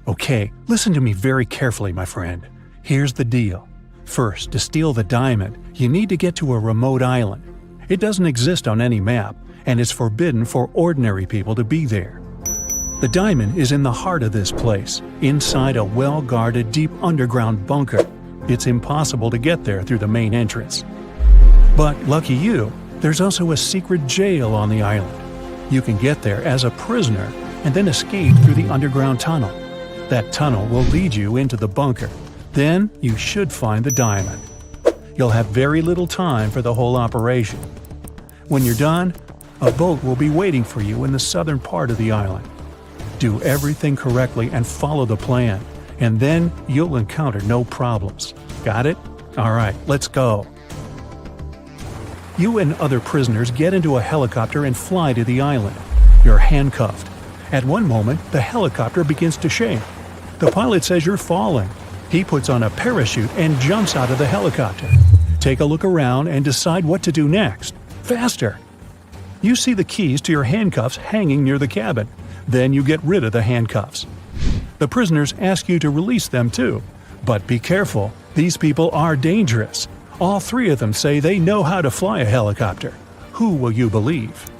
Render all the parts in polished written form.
Okay, listen to me very carefully, my friend. Here's the deal. First, to steal the diamond, you need to get to a remote island. It doesn't exist on any map, and it's forbidden for ordinary people to be there. The diamond is in the heart of this place, inside a well-guarded deep underground bunker. It's impossible to get there through the main entrance. But lucky you, there's also a secret jail on the island. You can get there as a prisoner and then escape through the underground tunnel. That tunnel will lead you into the bunker. Then you should find the diamond. You'll have very little time for the whole operation. When you're done, a boat will be waiting for you in the southern part of the island. Do everything correctly and follow the plan, and then you'll encounter no problems. Got it? Alright, let's go. You and other prisoners get into a helicopter and fly to the island. You're handcuffed. At one moment, the helicopter begins to shake. The pilot says you're falling. He puts on a parachute and jumps out of the helicopter. Take a look around and decide what to do next. Faster! You see the keys to your handcuffs hanging near the cabin. Then you get rid of the handcuffs. The prisoners ask you to release them too. But be careful, these people are dangerous. All three of them say they know how to fly a helicopter. Who will you believe?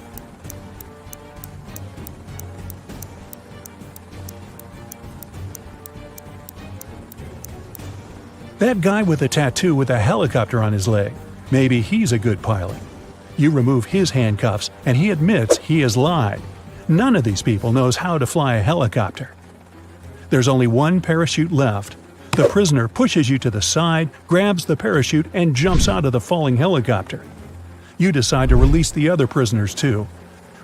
That guy with a tattoo with a helicopter on his leg. Maybe he's a good pilot. You remove his handcuffs and he admits he has lied. None of these people knows how to fly a helicopter. There's only one parachute left. The prisoner pushes you to the side, grabs the parachute, and jumps out of the falling helicopter. You decide to release the other prisoners too.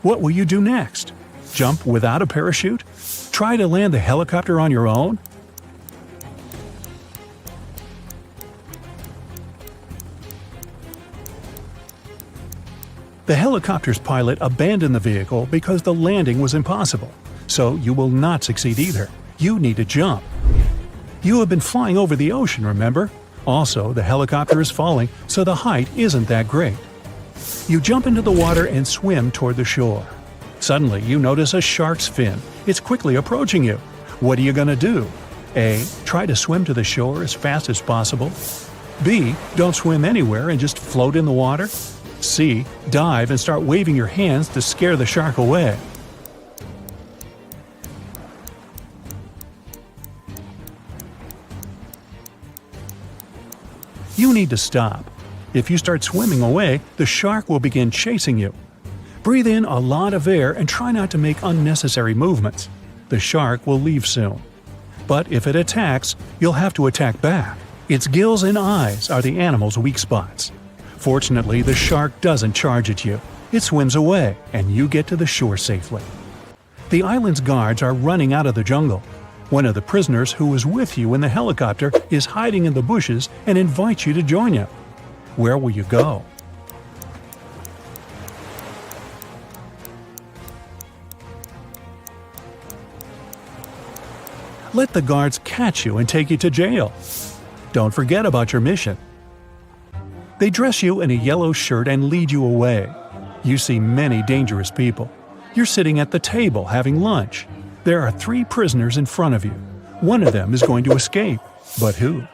What will you do next? Jump without a parachute? Try to land the helicopter on your own? The helicopter's pilot abandoned the vehicle because the landing was impossible. So you will not succeed either. You need to jump. You have been flying over the ocean, remember? Also, the helicopter is falling, so the height isn't that great. You jump into the water and swim toward the shore. Suddenly, you notice a shark's fin. It's quickly approaching you. What are you going to do? A. Try to swim to the shore as fast as possible. B. Don't swim anywhere and just float in the water. C. Dive and start waving your hands to scare the shark away. You need to stop. If you start swimming away, the shark will begin chasing you. Breathe in a lot of air and try not to make unnecessary movements. The shark will leave soon. But if it attacks, you'll have to attack back. Its gills and eyes are the animal's weak spots. Fortunately, the shark doesn't charge at you. It swims away, and you get to the shore safely. The island's guards are running out of the jungle. One of the prisoners who was with you in the helicopter is hiding in the bushes and invites you to join him. Where will you go? Let the guards catch you and take you to jail. Don't forget about your mission. They dress you in a yellow shirt and lead you away. You see many dangerous people. You're sitting at the table having lunch. There are 3 prisoners in front of you. One of them is going to escape. But who?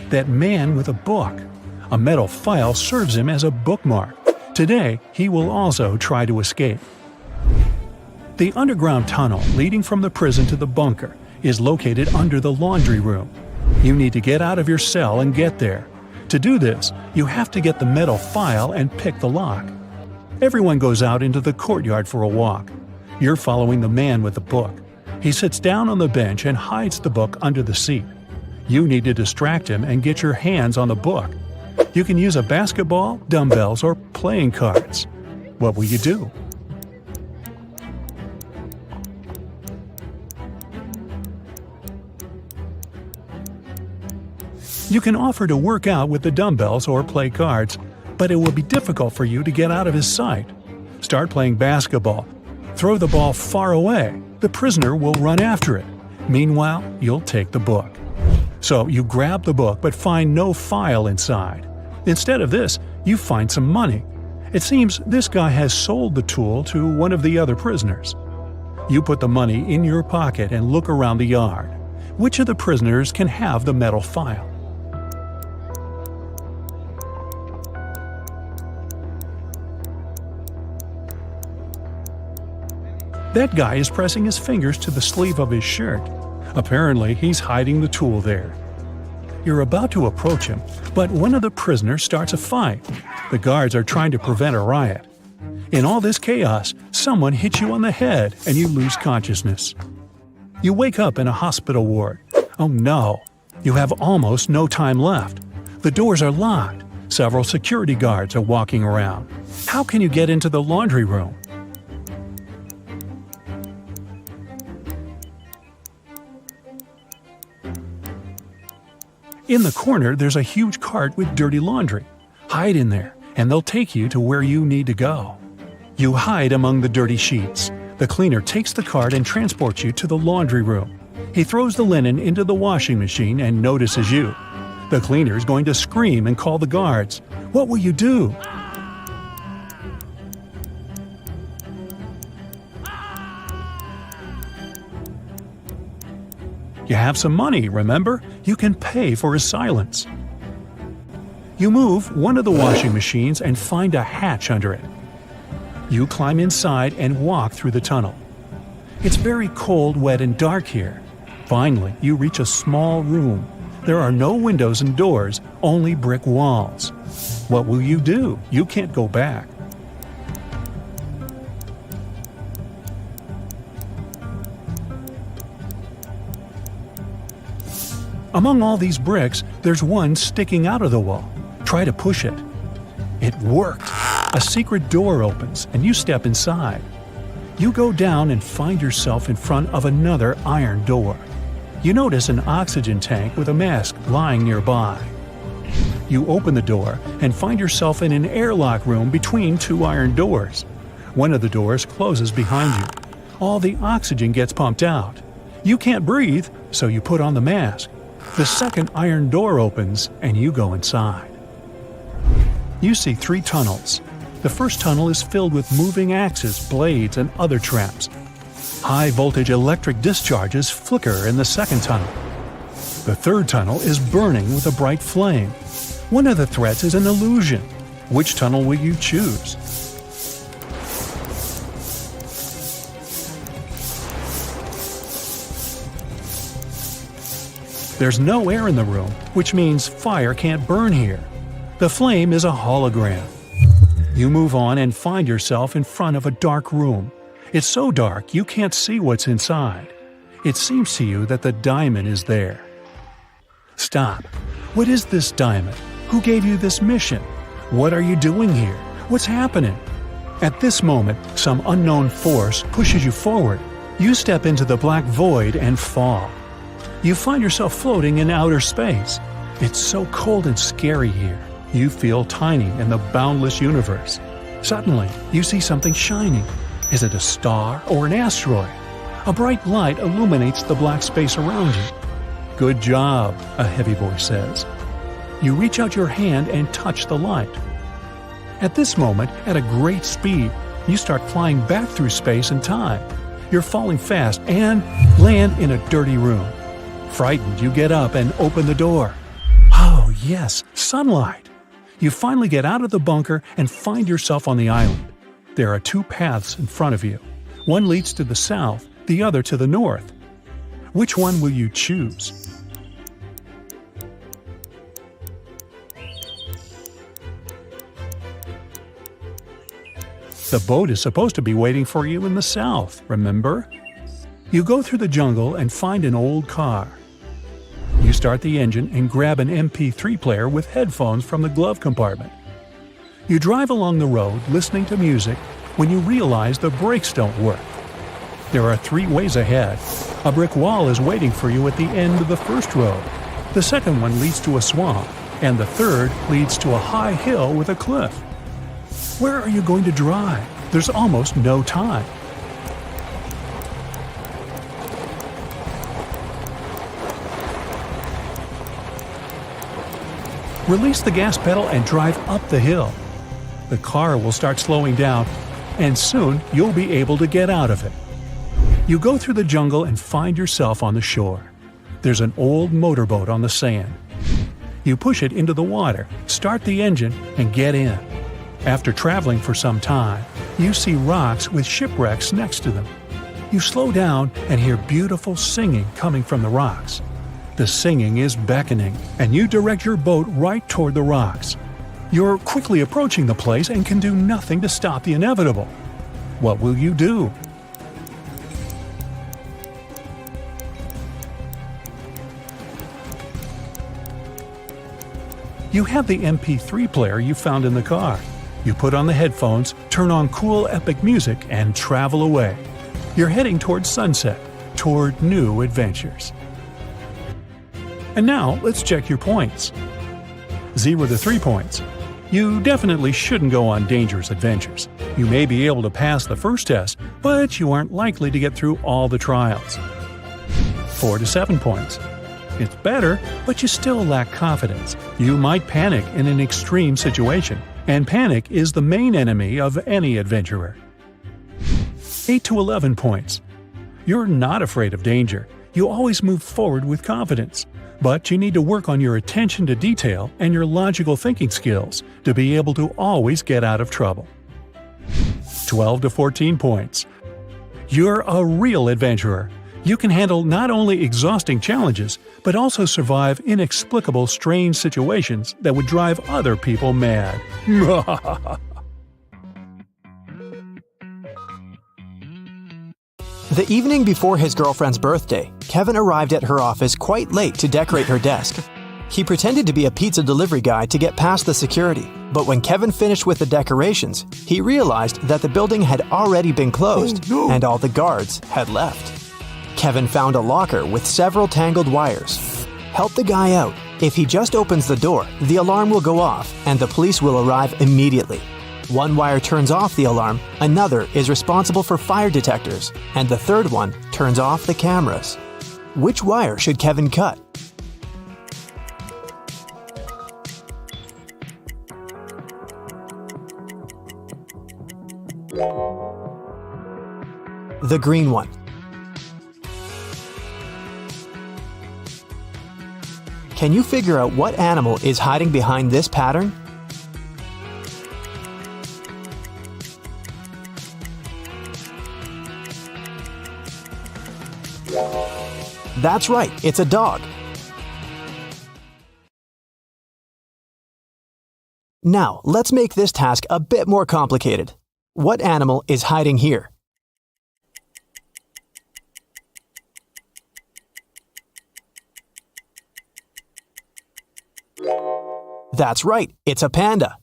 That man with a book. A metal file serves him as a bookmark. Today, he will also try to escape. The underground tunnel leading from the prison to the bunker is located under the laundry room. You need to get out of your cell and get there. To do this, you have to get the metal file and pick the lock. Everyone goes out into the courtyard for a walk. You're following the man with the book. He sits down on the bench and hides the book under the seat. You need to distract him and get your hands on the book. You can use a basketball, dumbbells, or playing cards. What will you do? You can offer to work out with the dumbbells or play cards, but it will be difficult for you to get out of his sight. Start playing basketball. Throw the ball far away. The prisoner will run after it. Meanwhile, you'll take the book. So you grab the book but find no file inside. Instead of this, you find some money. It seems this guy has sold the tool to one of the other prisoners. You put the money in your pocket and look around the yard. Which of the prisoners can have the metal file? That guy is pressing his fingers to the sleeve of his shirt. Apparently, he's hiding the tool there. You're about to approach him, but one of the prisoners starts a fight. The guards are trying to prevent a riot. In all this chaos, someone hits you on the head and you lose consciousness. You wake up in a hospital ward. Oh no! You have almost no time left. The doors are locked. Several security guards are walking around. How can you get into the laundry room? In the corner, there's a huge cart with dirty laundry. Hide in there, and they'll take you to where you need to go. You hide among the dirty sheets. The cleaner takes the cart and transports you to the laundry room. He throws the linen into the washing machine and notices you. The cleaner is going to scream and call the guards. What will you do? You have some money, remember? You can pay for his silence. You move one of the washing machines and find a hatch under it. You climb inside and walk through the tunnel. It's very cold, wet, and dark here. Finally, you reach a small room. There are no windows and doors, only brick walls. What will you do? You can't go back. Among all these bricks, there's one sticking out of the wall. Try to push it. It worked. A secret door opens, and you step inside. You go down and find yourself in front of another iron door. You notice an oxygen tank with a mask lying nearby. You open the door and find yourself in an airlock room between two iron doors. One of the doors closes behind you. All the oxygen gets pumped out. You can't breathe, so you put on the mask. The second iron door opens, and you go inside. You see 3 tunnels. The first tunnel is filled with moving axes, blades, and other traps. High-voltage electric discharges flicker in the second tunnel. The third tunnel is burning with a bright flame. One of the threats is an illusion. Which tunnel will you choose? There's no air in the room, which means fire can't burn here. The flame is a hologram. You move on and find yourself in front of a dark room. It's so dark you can't see what's inside. It seems to you that the diamond is there. Stop. What is this diamond? Who gave you this mission? What are you doing here? What's happening? At this moment, some unknown force pushes you forward. You step into the black void and fall. You find yourself floating in outer space. It's so cold and scary here. You feel tiny in the boundless universe. Suddenly, you see something shining. Is it a star or an asteroid? A bright light illuminates the black space around you. Good job, a heavy voice says. You reach out your hand and touch the light. At this moment, at a great speed, you start flying back through space and time. You're falling fast and land in a dirty room. Frightened, you get up and open the door. Oh, yes, sunlight! You finally get out of the bunker and find yourself on the island. There are 2 paths in front of you. One leads to the south, the other to the north. Which one will you choose? The boat is supposed to be waiting for you in the south, remember? You go through the jungle and find an old car. You start the engine and grab an MP3 player with headphones from the glove compartment. You drive along the road listening to music when you realize the brakes don't work. There are 3 ways ahead. A brick wall is waiting for you at the end of the first road. The second one leads to a swamp, and the third leads to a high hill with a cliff. Where are you going to drive? There's almost no time. Release the gas pedal and drive up the hill. The car will start slowing down, and soon you'll be able to get out of it. You go through the jungle and find yourself on the shore. There's an old motorboat on the sand. You push it into the water, start the engine, and get in. After traveling for some time, you see rocks with shipwrecks next to them. You slow down and hear beautiful singing coming from the rocks. The singing is beckoning, and you direct your boat right toward the rocks. You're quickly approaching the place and can do nothing to stop the inevitable. What will you do? You have the MP3 player you found in the car. You put on the headphones, turn on cool epic music, and travel away. You're heading toward sunset, toward new adventures. And now, let's check your points. 0 to 3 points. You definitely shouldn't go on dangerous adventures. You may be able to pass the first test, but you aren't likely to get through all the trials. 4 to 7 points. It's better, but you still lack confidence. You might panic in an extreme situation, and panic is the main enemy of any adventurer. 8 to 11 points. You're not afraid of danger. You always move forward with confidence. But you need to work on your attention to detail and your logical thinking skills to be able to always get out of trouble. 12 to 14 points. You're a real adventurer. You can handle not only exhausting challenges, but also survive inexplicable strange situations that would drive other people mad. The evening before his girlfriend's birthday, Kevin arrived at her office quite late to decorate her desk. He pretended to be a pizza delivery guy to get past the security, but when Kevin finished with the decorations, he realized that the building had already been closed and all the guards had left. Kevin found a locker with several tangled wires. Help the guy out. If he just opens the door, the alarm will go off and the police will arrive immediately. One wire turns off the alarm, another is responsible for fire detectors, and the third one turns off the cameras. Which wire should Kevin cut? The green one. Can you figure out what animal is hiding behind this pattern? That's right, it's a dog. Now, let's make this task a bit more complicated. What animal is hiding here? That's right, it's a panda.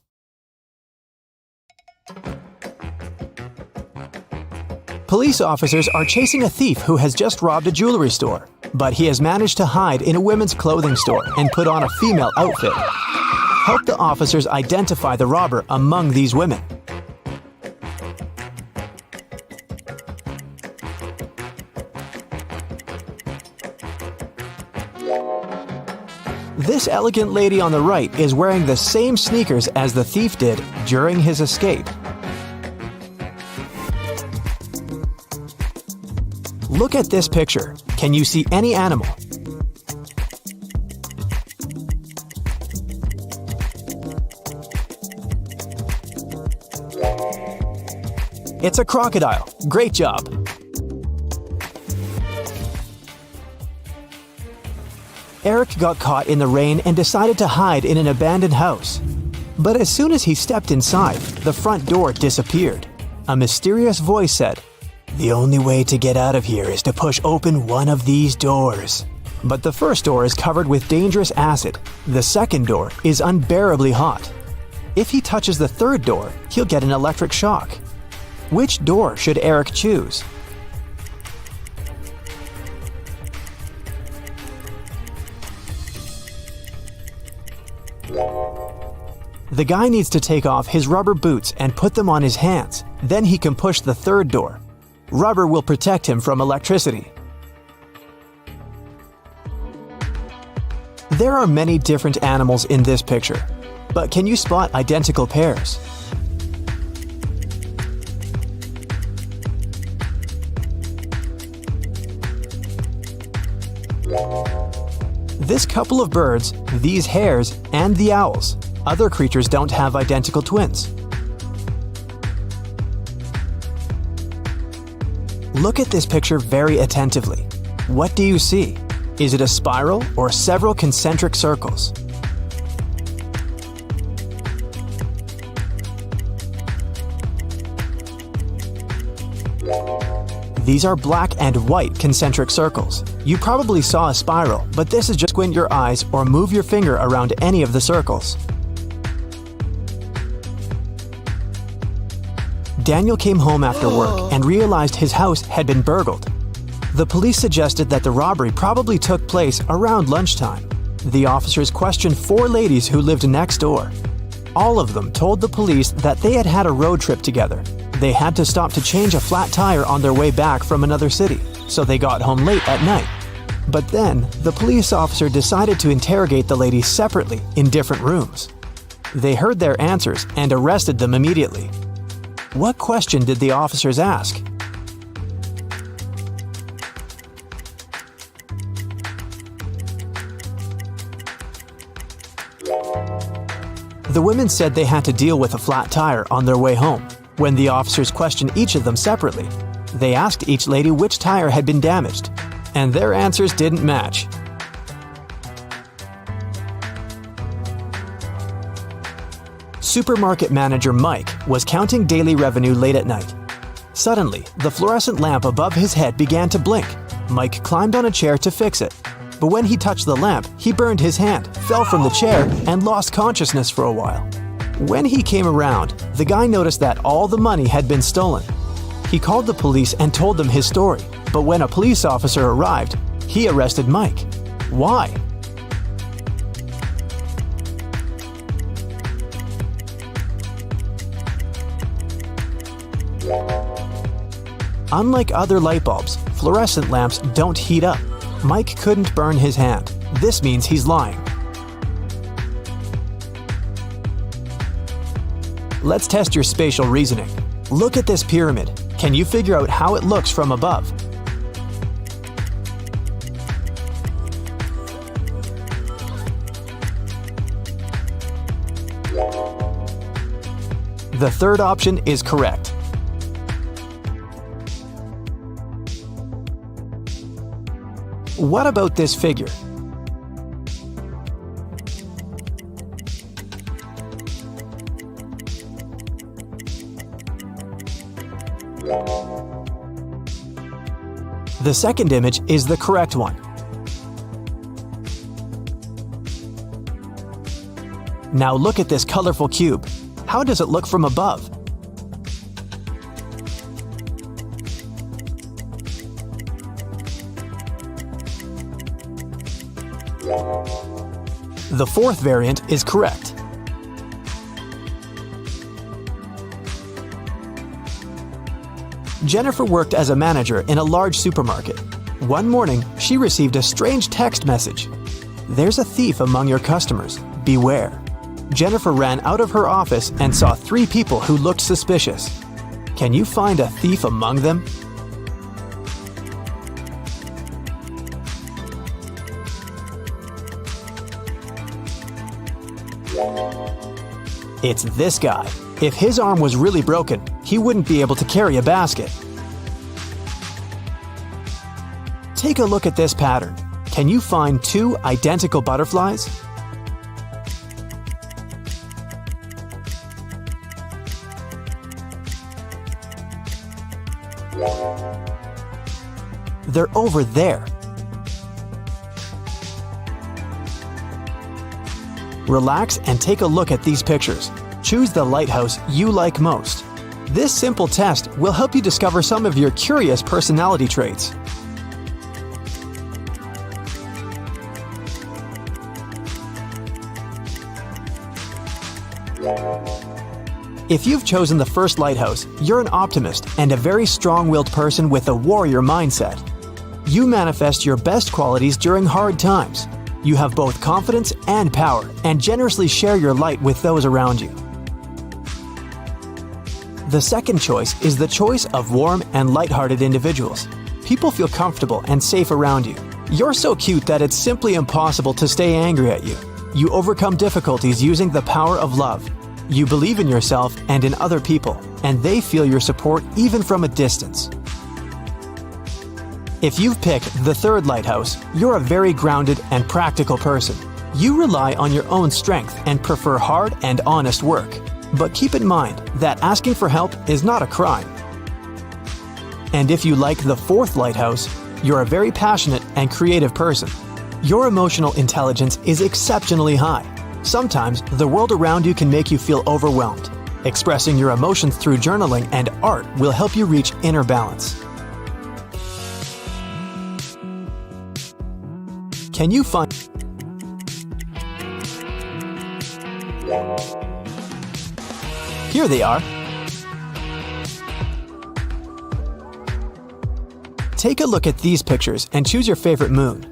Police officers are chasing a thief who has just robbed a jewelry store, but he has managed to hide in a women's clothing store and put on a female outfit. Help the officers identify the robber among these women. This elegant lady on the right is wearing the same sneakers as the thief did during his escape. Look at this picture. Can you see any animal? It's a crocodile. Great job. Eric got caught in the rain and decided to hide in an abandoned house. But as soon as he stepped inside, the front door disappeared. A mysterious voice said, "The only way to get out of here is to push open one of these doors." But the first door is covered with dangerous acid. The second door is unbearably hot. If he touches the third door, he'll get an electric shock. Which door should Eric choose? The guy needs to take off his rubber boots and put them on his hands. Then he can push the third door. Rubber will protect him from electricity. There are many different animals in this picture, but can you spot identical pairs? This couple of birds, these hares, and the owls. Other creatures don't have identical twins. Look at this picture very attentively. What do you see? Is it a spiral or several concentric circles? These are black and white concentric circles. You probably saw a spiral, but this is just squint your eyes or move your finger around any of the circles. Daniel came home after work and realized his house had been burgled. The police suggested that the robbery probably took place around lunchtime. The officers questioned 4 ladies who lived next door. All of them told the police that they had had a road trip together. They had to stop to change a flat tire on their way back from another city, so they got home late at night. But then, the police officer decided to interrogate the ladies separately in different rooms. They heard their answers and arrested them immediately. What question did the officers ask? The women said they had to deal with a flat tire on their way home. When the officers questioned each of them separately, they asked each lady which tire had been damaged, and their answers didn't match. Supermarket manager Mike was counting daily revenue late at night. Suddenly, the fluorescent lamp above his head began to blink. Mike climbed on a chair to fix it. But when he touched the lamp, he burned his hand, fell from the chair, and lost consciousness for a while. When he came around, the guy noticed that all the money had been stolen. He called the police and told them his story, but when a police officer arrived, he arrested Mike. Why? Unlike other light bulbs, fluorescent lamps don't heat up. Mike couldn't burn his hand. This means he's lying. Let's test your spatial reasoning. Look at this pyramid. Can you figure out how it looks from above? The third option is correct. What about this figure? The second image is the correct one. Now look at this colorful cube. How does it look from above? The fourth variant is correct. Jennifer worked as a manager in a large supermarket. One morning, she received a strange text message. "There's a thief among your customers. Beware." Jennifer ran out of her office and saw 3 people who looked suspicious. Can you find a thief among them? It's this guy. If his arm was really broken, he wouldn't be able to carry a basket. Take a look at this pattern. Can you find 2 identical butterflies? They're over there. Relax and take a look at these pictures. Choose the lighthouse you like most. This simple test will help you discover some of your curious personality traits. If you've chosen the first lighthouse, you're an optimist and a very strong-willed person with a warrior mindset. You manifest your best qualities during hard times. You have both confidence and power, and generously share your light with those around you. The second choice is the choice of warm and lighthearted individuals. People feel comfortable and safe around you. You're so cute that it's simply impossible to stay angry at you. You overcome difficulties using the power of love. You believe in yourself and in other people, and they feel your support even from a distance. If you've picked the third lighthouse, you're a very grounded and practical person. You rely on your own strength and prefer hard and honest work. But keep in mind that asking for help is not a crime. And if you like the fourth lighthouse, you're a very passionate and creative person. Your emotional intelligence is exceptionally high. Sometimes the world around you can make you feel overwhelmed. Expressing your emotions through journaling and art will help you reach inner balance. Can you find... Here they are. Take a look at these pictures and choose your favorite moon.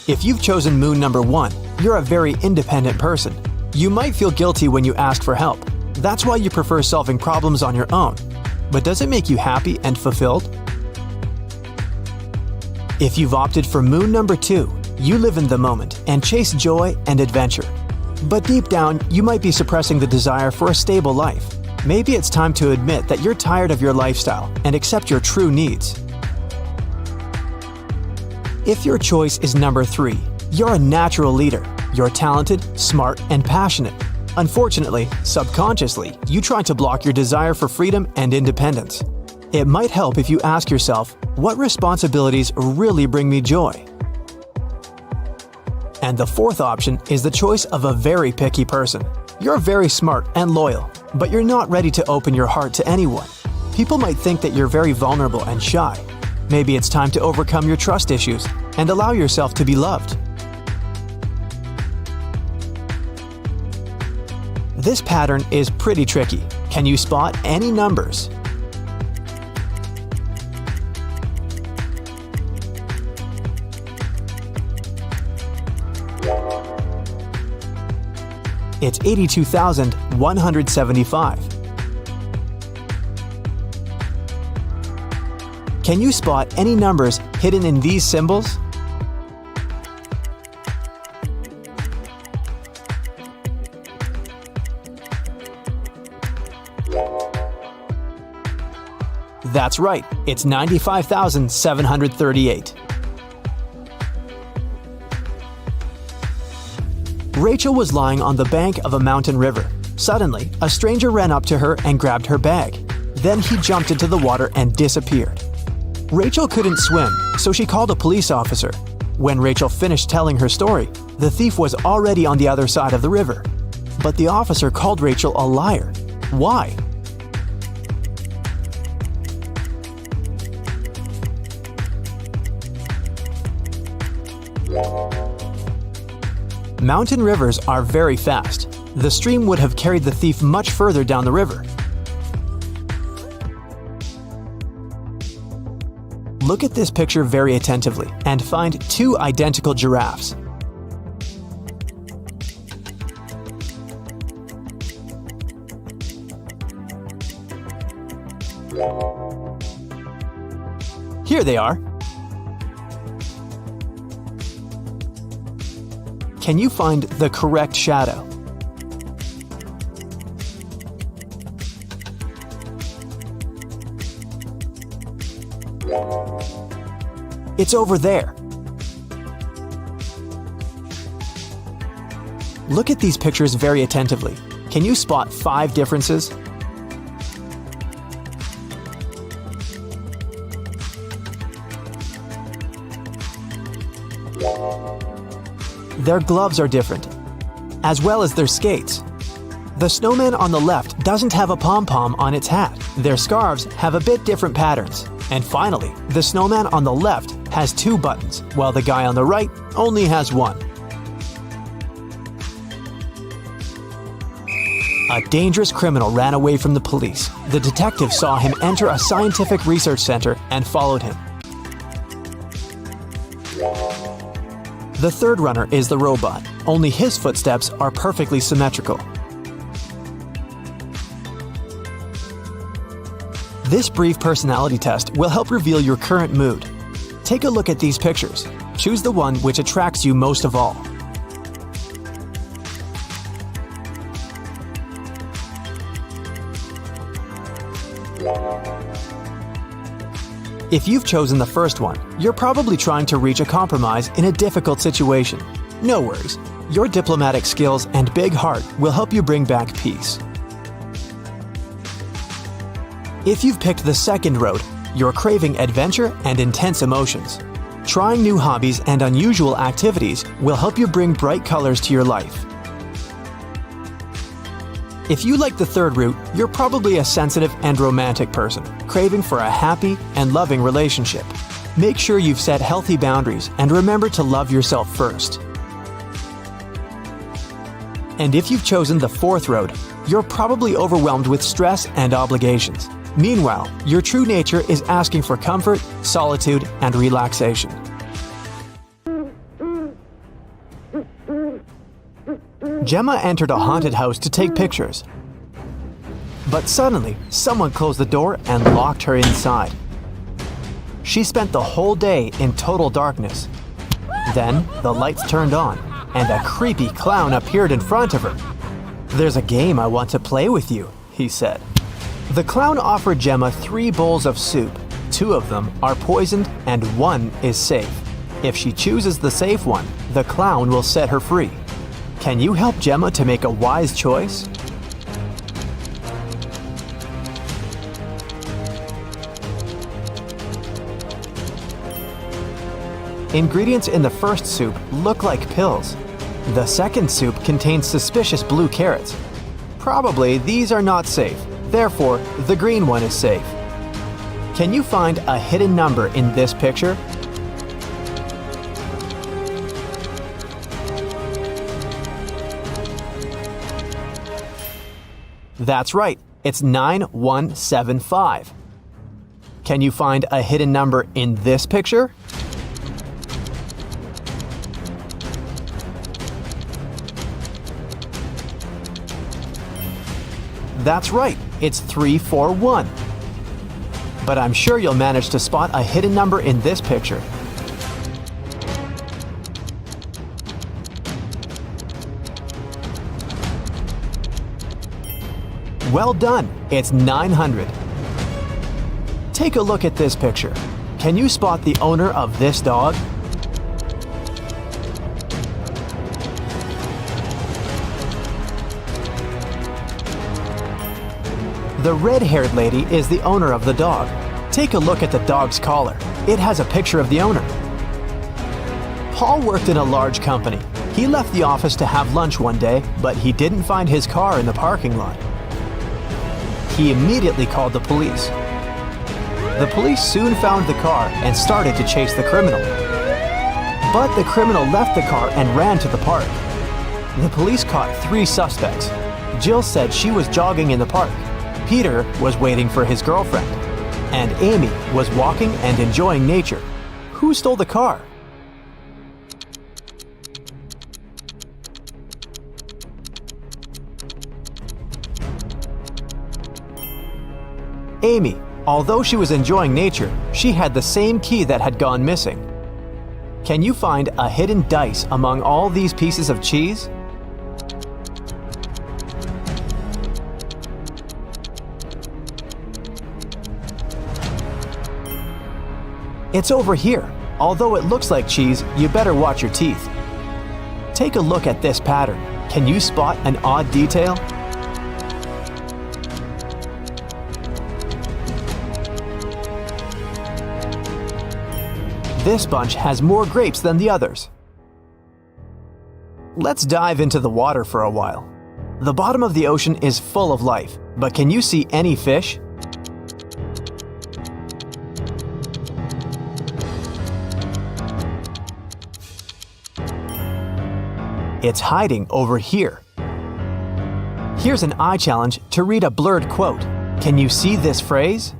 If you've chosen moon number 1, you're a very independent person. You might feel guilty when you ask for help. That's why you prefer solving problems on your own. But does it make you happy and fulfilled? If you've opted for moon number 2, you live in the moment and chase joy and adventure. But deep down, you might be suppressing the desire for a stable life. Maybe it's time to admit that you're tired of your lifestyle and accept your true needs. If your choice is number 3, you're a natural leader. You're talented, smart, and passionate. Unfortunately, subconsciously, you try to block your desire for freedom and independence. It might help if you ask yourself, what responsibilities really bring me joy? And the fourth option is the choice of a very picky person. You're very smart and loyal, but you're not ready to open your heart to anyone. People might think that you're very vulnerable and shy. Maybe it's time to overcome your trust issues and allow yourself to be loved. This pattern is pretty tricky. Can you spot any numbers? It's 82,175. Can you spot any numbers hidden in these symbols? That's right, it's 95,738. Rachel was lying on the bank of a mountain river. Suddenly, a stranger ran up to her and grabbed her bag. Then he jumped into the water and disappeared. Rachel couldn't swim, so she called a police officer. When Rachel finished telling her story, the thief was already on the other side of the river. But the officer called Rachel a liar. Why? Mountain rivers are very fast. The stream would have carried the thief much further down the river. Look at this picture very attentively and find 2 identical giraffes. Here they are. Can you find the correct shadow? It's over there. Look at these pictures very attentively. Can you spot 5 differences? Their gloves are different, as well as their skates. The snowman on the left doesn't have a pom-pom on its hat. Their scarves have a bit different patterns. And finally, the snowman on the left has 2 buttons, while the guy on the right only has 1. A dangerous criminal ran away from the police. The detective saw him enter a scientific research center and followed him. The third runner is the robot, only his footsteps are perfectly symmetrical. This brief personality test will help reveal your current mood. Take a look at these pictures. Choose the one which attracts you most of all. If you've chosen the first one, you're probably trying to reach a compromise in a difficult situation. No worries. Your diplomatic skills and big heart will help you bring back peace. If you've picked the second road, you're craving adventure and intense emotions. Trying new hobbies and unusual activities will help you bring bright colors to your life. If you like the third route, you're probably a sensitive and romantic person, craving for a happy and loving relationship. Make sure you've set healthy boundaries and remember to love yourself first. And if you've chosen the fourth road, you're probably overwhelmed with stress and obligations. Meanwhile, your true nature is asking for comfort, solitude, and relaxation. Gemma entered a haunted house to take pictures. But suddenly, someone closed the door and locked her inside. She spent the whole day in total darkness. Then, the lights turned on, and a creepy clown appeared in front of her. "There's a game I want to play with you," he said. The clown offered Gemma 3 bowls of soup. 2 of them are poisoned and 1 is safe. If she chooses the safe one, the clown will set her free. Can you help Gemma to make a wise choice? Ingredients in the first soup look like pills. The second soup contains suspicious blue carrots. Probably these are not safe, therefore the green one is safe. Can you find a hidden number in this picture? That's right, it's 9175. Can you find a hidden number in this picture? That's right, it's 341. But I'm sure you'll manage to spot a hidden number in this picture. Well done, it's 900. Take a look at this picture. Can you spot the owner of this dog? The red-haired lady is the owner of the dog. Take a look at the dog's collar. It has a picture of the owner. Paul worked in a large company. He left the office to have lunch one day, but he didn't find his car in the parking lot. He immediately called the police. The police soon found the car and started to chase the criminal. But the criminal left the car and ran to the park. The police caught 3 suspects. Jill said she was jogging in the park. Peter was waiting for his girlfriend. And Amy was walking and enjoying nature. Who stole the car? Amy. Although she was enjoying nature, she had the same key that had gone missing. Can you find a hidden dice among all these pieces of cheese? It's over here. Although it looks like cheese, you better watch your teeth. Take a look at this pattern. Can you spot an odd detail? This bunch has more grapes than the others. Let's dive into the water for a while. The bottom of the ocean is full of life, but can you see any fish? It's hiding over here. Here's an eye challenge to read a blurred quote. Can you see this phrase?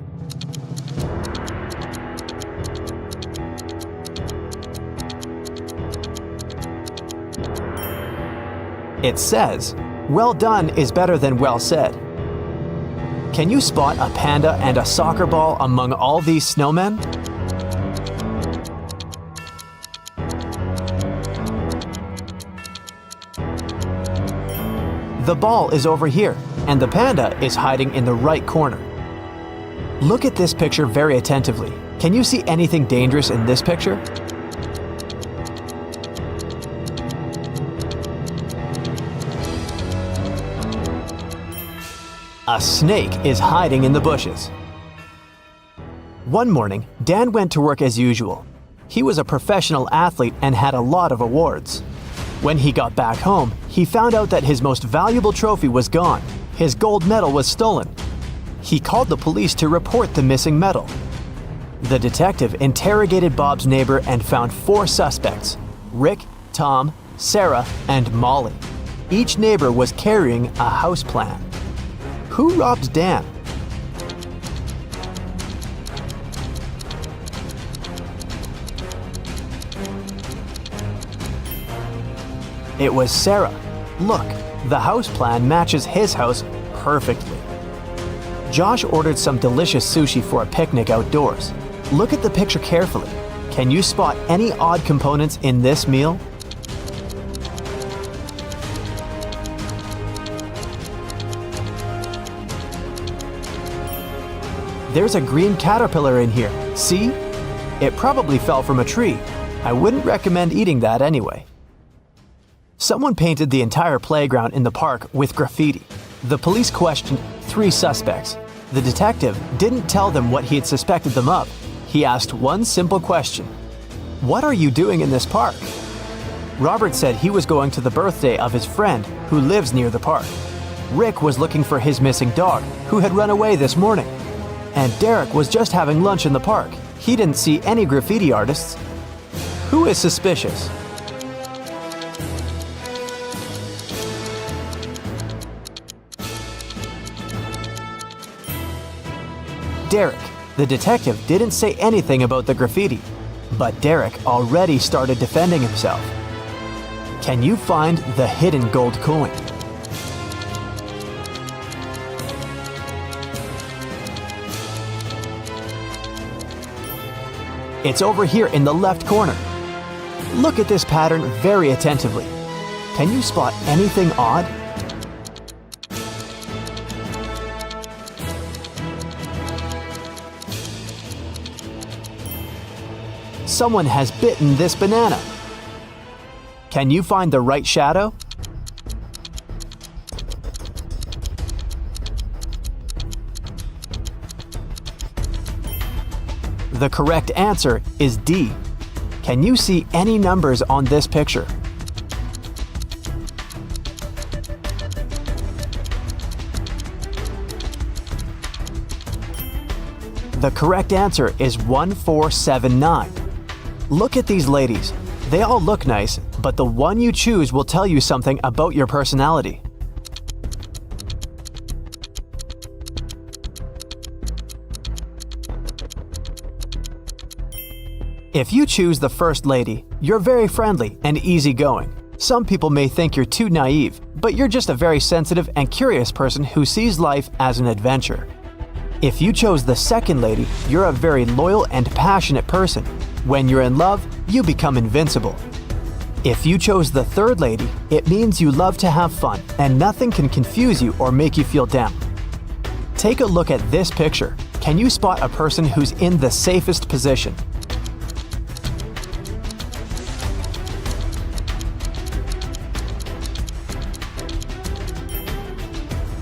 It says, "Well done is better than well said." Can you spot a panda and a soccer ball among all these snowmen? The ball is over here, and the panda is hiding in the right corner. Look at this picture very attentively. Can you see anything dangerous in this picture? A snake is hiding in the bushes. One morning, Dan went to work as usual. He was a professional athlete and had a lot of awards. When he got back home, he found out that his most valuable trophy was gone. His gold medal was stolen. He called the police to report the missing medal. The detective interrogated Bob's neighbor and found 4 suspects: Rick, Tom, Sarah, and Molly. Each neighbor was carrying a house plan. Who robbed Dan? It was Sarah. Look, the house plan matches his house perfectly. Josh ordered some delicious sushi for a picnic outdoors. Look at the picture carefully. Can you spot any odd components in this meal? There's a green caterpillar in here. See? It probably fell from a tree. I wouldn't recommend eating that anyway. Someone painted the entire playground in the park with graffiti. The police questioned 3 suspects. The detective didn't tell them what he had suspected them of. He asked one simple question: "What are you doing in this park?" Robert said he was going to the birthday of his friend who lives near the park. Rick was looking for his missing dog who had run away this morning. And Derek was just having lunch in the park. He didn't see any graffiti artists. Who is suspicious? Derek. The detective didn't say anything about the graffiti, but Derek already started defending himself. Can you find the hidden gold coin? It's over here in the left corner. Look at this pattern very attentively. Can you spot anything odd? Someone has bitten this banana. Can you find the right shadow? The correct answer is D. Can you see any numbers on this picture? The correct answer is 1479. Look at these ladies. They all look nice, but the one you choose will tell you something about your personality. If you choose the first lady, you're very friendly and easygoing. Some people may think you're too naive, but you're just a very sensitive and curious person who sees life as an adventure. If you chose the second lady, you're a very loyal and passionate person. When you're in love, you become invincible. If you chose the third lady, it means you love to have fun and nothing can confuse you or make you feel down. Take a look at this picture. Can you spot a person who's in the safest position?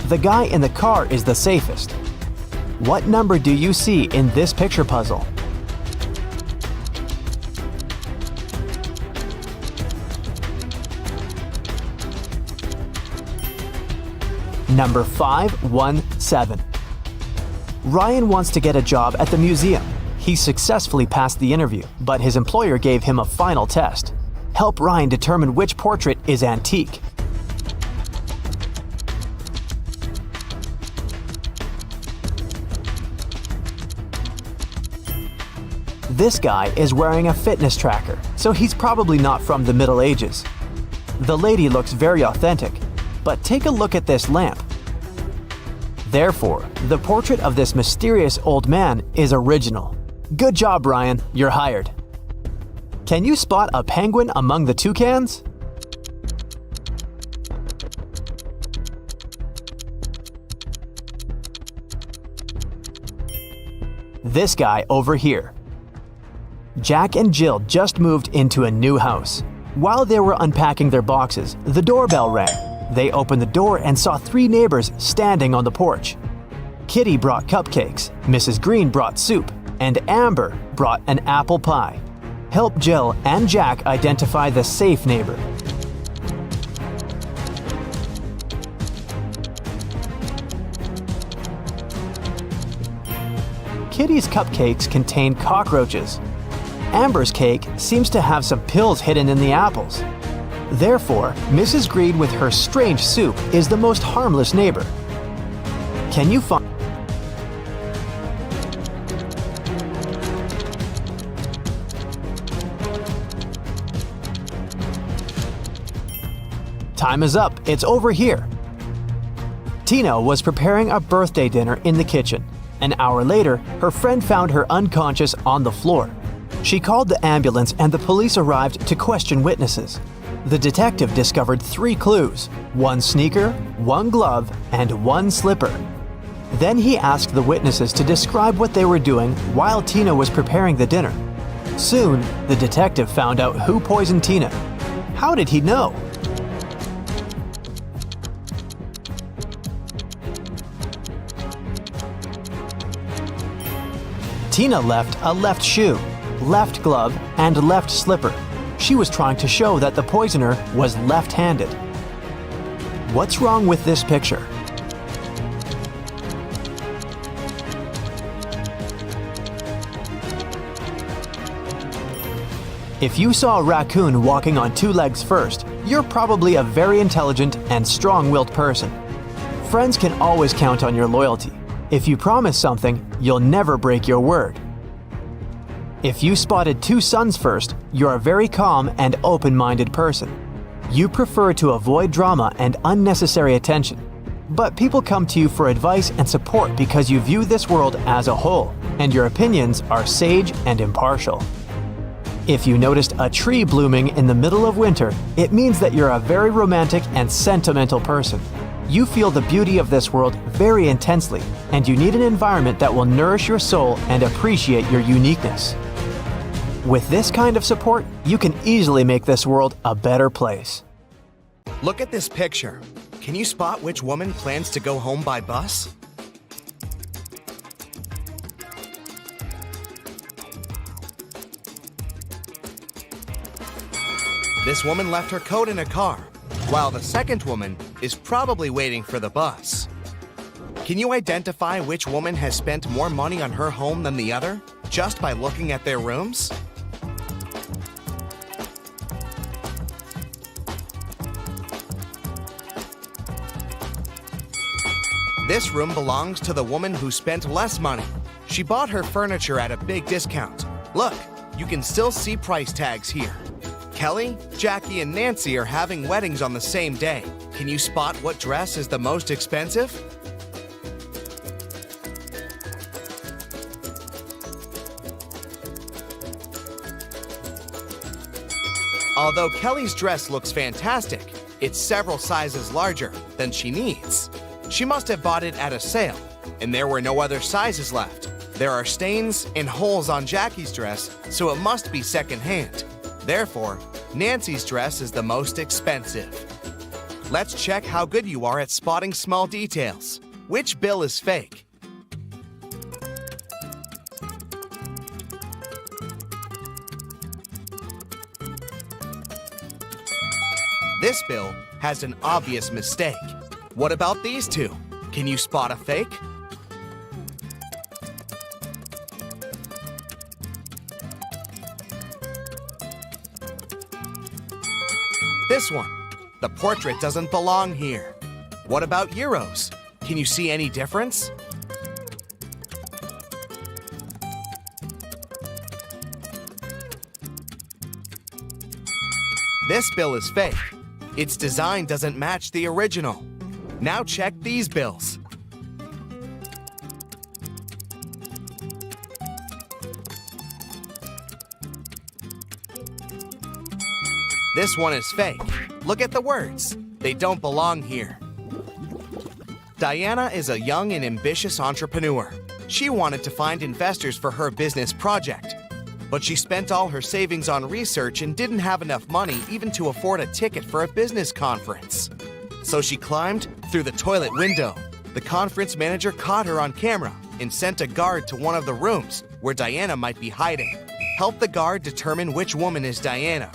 The guy in the car is the safest. What number do you see in this picture puzzle? Number 517. Ryan wants to get a job at the museum. He successfully passed the interview, but his employer gave him a final test. Help Ryan determine which portrait is antique. This guy is wearing a fitness tracker, so he's probably not from the Middle Ages. The lady looks very authentic, but take a look at this lamp. Therefore, the portrait of this mysterious old man is original. Good job, Ryan, you're hired. Can you spot a penguin among the toucans? This guy over here. Jack and Jill just moved into a new house. While they were unpacking their boxes, the doorbell rang. They opened the door and saw 3 neighbors standing on the porch. Kitty brought cupcakes, Mrs. Green brought soup, and Amber brought an apple pie. Help Jill and Jack identify the safe neighbor. Kitty's cupcakes contain cockroaches. Amber's cake seems to have some pills hidden in the apples. Therefore, Mrs. Green with her strange soup is the most harmless neighbor. Can you find... Time is up, it's over here. Tina was preparing a birthday dinner in the kitchen. An hour later, her friend found her unconscious on the floor. She called the ambulance and the police arrived to question witnesses. The detective discovered 3 clues: 1 sneaker, 1 glove, and 1 slipper. Then he asked the witnesses to describe what they were doing while Tina was preparing the dinner. Soon, the detective found out who poisoned Tina. How did he know? Tina left a left shoe, left glove, and left slipper. She was trying to show that the poisoner was left-handed. What's wrong with this picture? If you saw a raccoon walking on 2 legs first, you're probably a very intelligent and strong-willed person. Friends can always count on your loyalty. If you promise something, you'll never break your word. If you spotted 2 suns first, you're a very calm and open-minded person. You prefer to avoid drama and unnecessary attention. But people come to you for advice and support because you view this world as a whole, and your opinions are sage and impartial. If you noticed a tree blooming in the middle of winter, it means that you're a very romantic and sentimental person. You feel the beauty of this world very intensely, and you need an environment that will nourish your soul and appreciate your uniqueness. With this kind of support, you can easily make this world a better place. Look at this picture. Can you spot which woman plans to go home by bus? This woman left her coat in a car, while the second woman is probably waiting for the bus. Can you identify which woman has spent more money on her home than the other, just by looking at their rooms? This room belongs to the woman who spent less money. She bought her furniture at a big discount. Look, you can still see price tags here. Kelly, Jackie, and Nancy are having weddings on the same day. Can you spot what dress is the most expensive? Although Kelly's dress looks fantastic, it's several sizes larger than she needs. She must have bought it at a sale, and there were no other sizes left. There are stains and holes on Jackie's dress, so it must be secondhand. Therefore, Nancy's dress is the most expensive. Let's check how good you are at spotting small details. Which bill is fake? This bill has an obvious mistake. What about these 2? Can you spot a fake? This one. The portrait doesn't belong here. What about euros? Can you see any difference? This bill is fake. Its design doesn't match the original. Now check these bills. This one is fake. Look at the words. They don't belong here. Diana is a young and ambitious entrepreneur. She wanted to find investors for her business project, but she spent all her savings on research and didn't have enough money even to afford a ticket for a business conference. So she climbed through the toilet window. The conference manager caught her on camera and sent a guard to one of the rooms where Diana might be hiding. Help the guard determine which woman is Diana.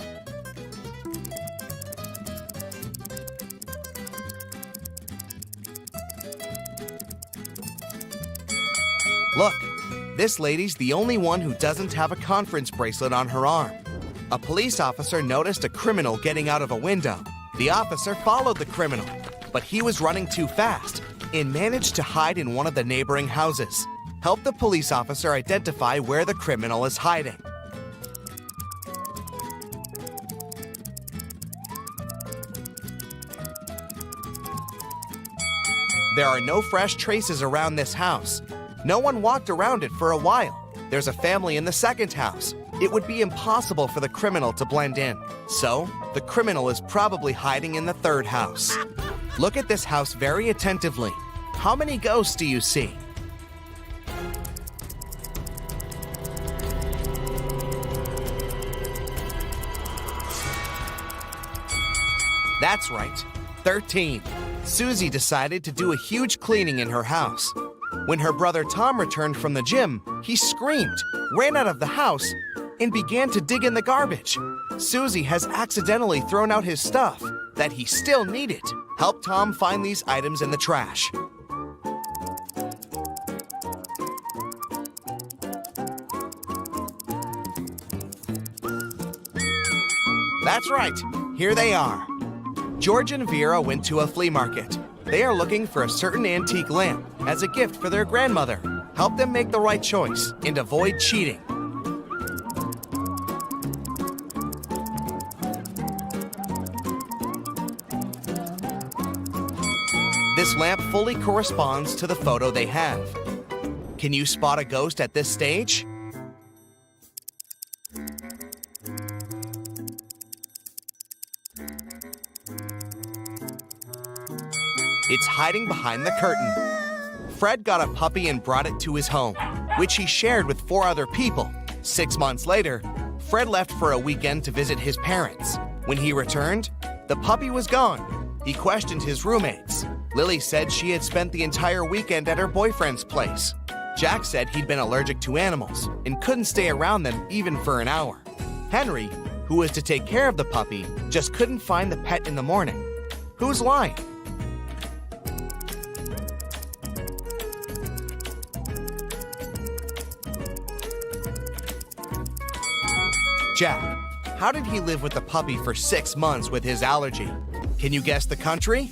Look, this lady's the only one who doesn't have a conference bracelet on her arm. A police officer noticed a criminal getting out of a window. The officer followed the criminal, but he was running too fast and managed to hide in one of the neighboring houses. Help the police officer identify where the criminal is hiding. There are no fresh traces around this house. No one walked around it for a while. There's a family in the second house. It would be impossible for the criminal to blend in. So, the criminal is probably hiding in the third house. Look at this house very attentively. How many ghosts do you see? That's right, 13. Susie decided to do a huge cleaning in her house. When her brother Tom returned from the gym, he screamed, ran out of the house, and began to dig in the garbage. Susie has accidentally thrown out his stuff that he still needed. Help Tom find these items in the trash. That's right, here they are. George and Vera went to a flea market. They are looking for a certain antique lamp as a gift for their grandmother. Help them make the right choice and avoid cheating. This lamp fully corresponds to the photo they have. Can you spot a ghost at this stage? It's hiding behind the curtain. Fred got a puppy and brought it to his home, which he shared with 4 other people. 6 months later, Fred left for a weekend to visit his parents. When he returned, the puppy was gone. He questioned his roommates. Lily said she had spent the entire weekend at her boyfriend's place. Jack said he'd been allergic to animals and couldn't stay around them even for an hour. Henry, who was to take care of the puppy, just couldn't find the pet in the morning. Who's lying? Jack. How did he live with the puppy for 6 months with his allergy? Can you guess the country?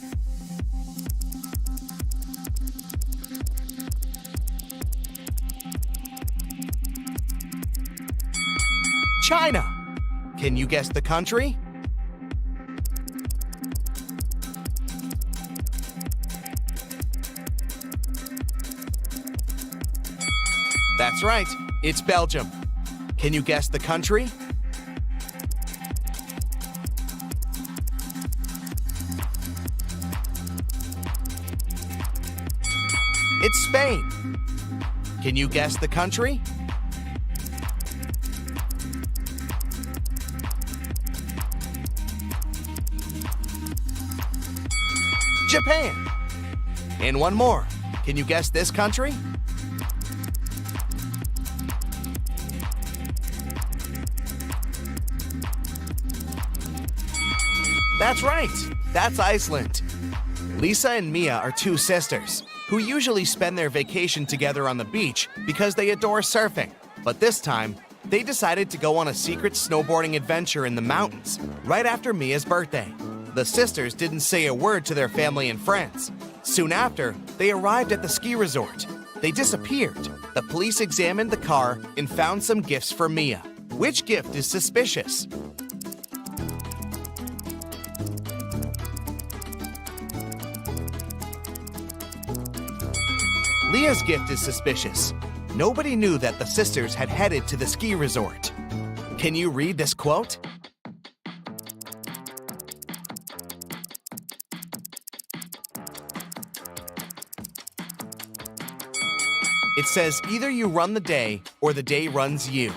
China. Can you guess the country? That's right, it's Belgium. Can you guess the country? It's Spain. Can you guess the country? Japan. And one more. Can you guess this country? That's right. That's Iceland. Lisa and Mia are 2 sisters who usually spend their vacation together on the beach because they adore surfing. But this time, they decided to go on a secret snowboarding adventure in the mountains right after Mia's birthday. The sisters didn't say a word to their family and friends. Soon after, they arrived at the ski resort. They disappeared. The police examined the car and found some gifts for Mia. Which gift is suspicious? Leah's gift is suspicious. Nobody knew that the sisters had headed to the ski resort. Can you read this quote? It says, either you run the day or the day runs you.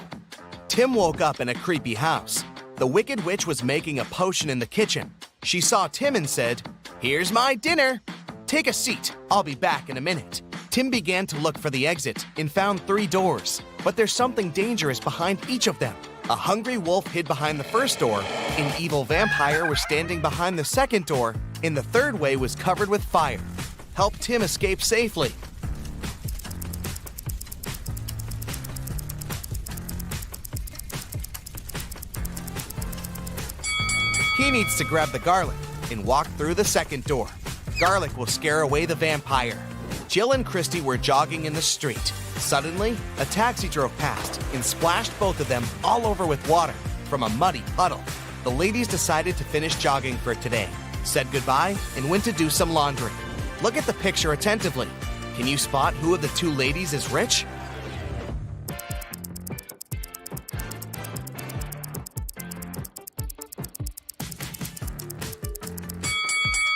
Tim woke up in a creepy house. The Wicked Witch was making a potion in the kitchen. She saw Tim and said, "Here's my dinner. Take a seat. I'll be back in a minute." Tim began to look for the exit and found 3 doors. But there's something dangerous behind each of them. A hungry wolf hid behind the first door, an evil vampire was standing behind the second door, and the third way was covered with fire. Help Tim escape safely. He needs to grab the garlic and walk through the second door. Garlic will scare away the vampire. Jill and Christy were jogging in the street. Suddenly, a taxi drove past and splashed both of them all over with water from a muddy puddle. The ladies decided to finish jogging for today, said goodbye, and went to do some laundry. Look at the picture attentively. Can you spot who of the 2 ladies is rich?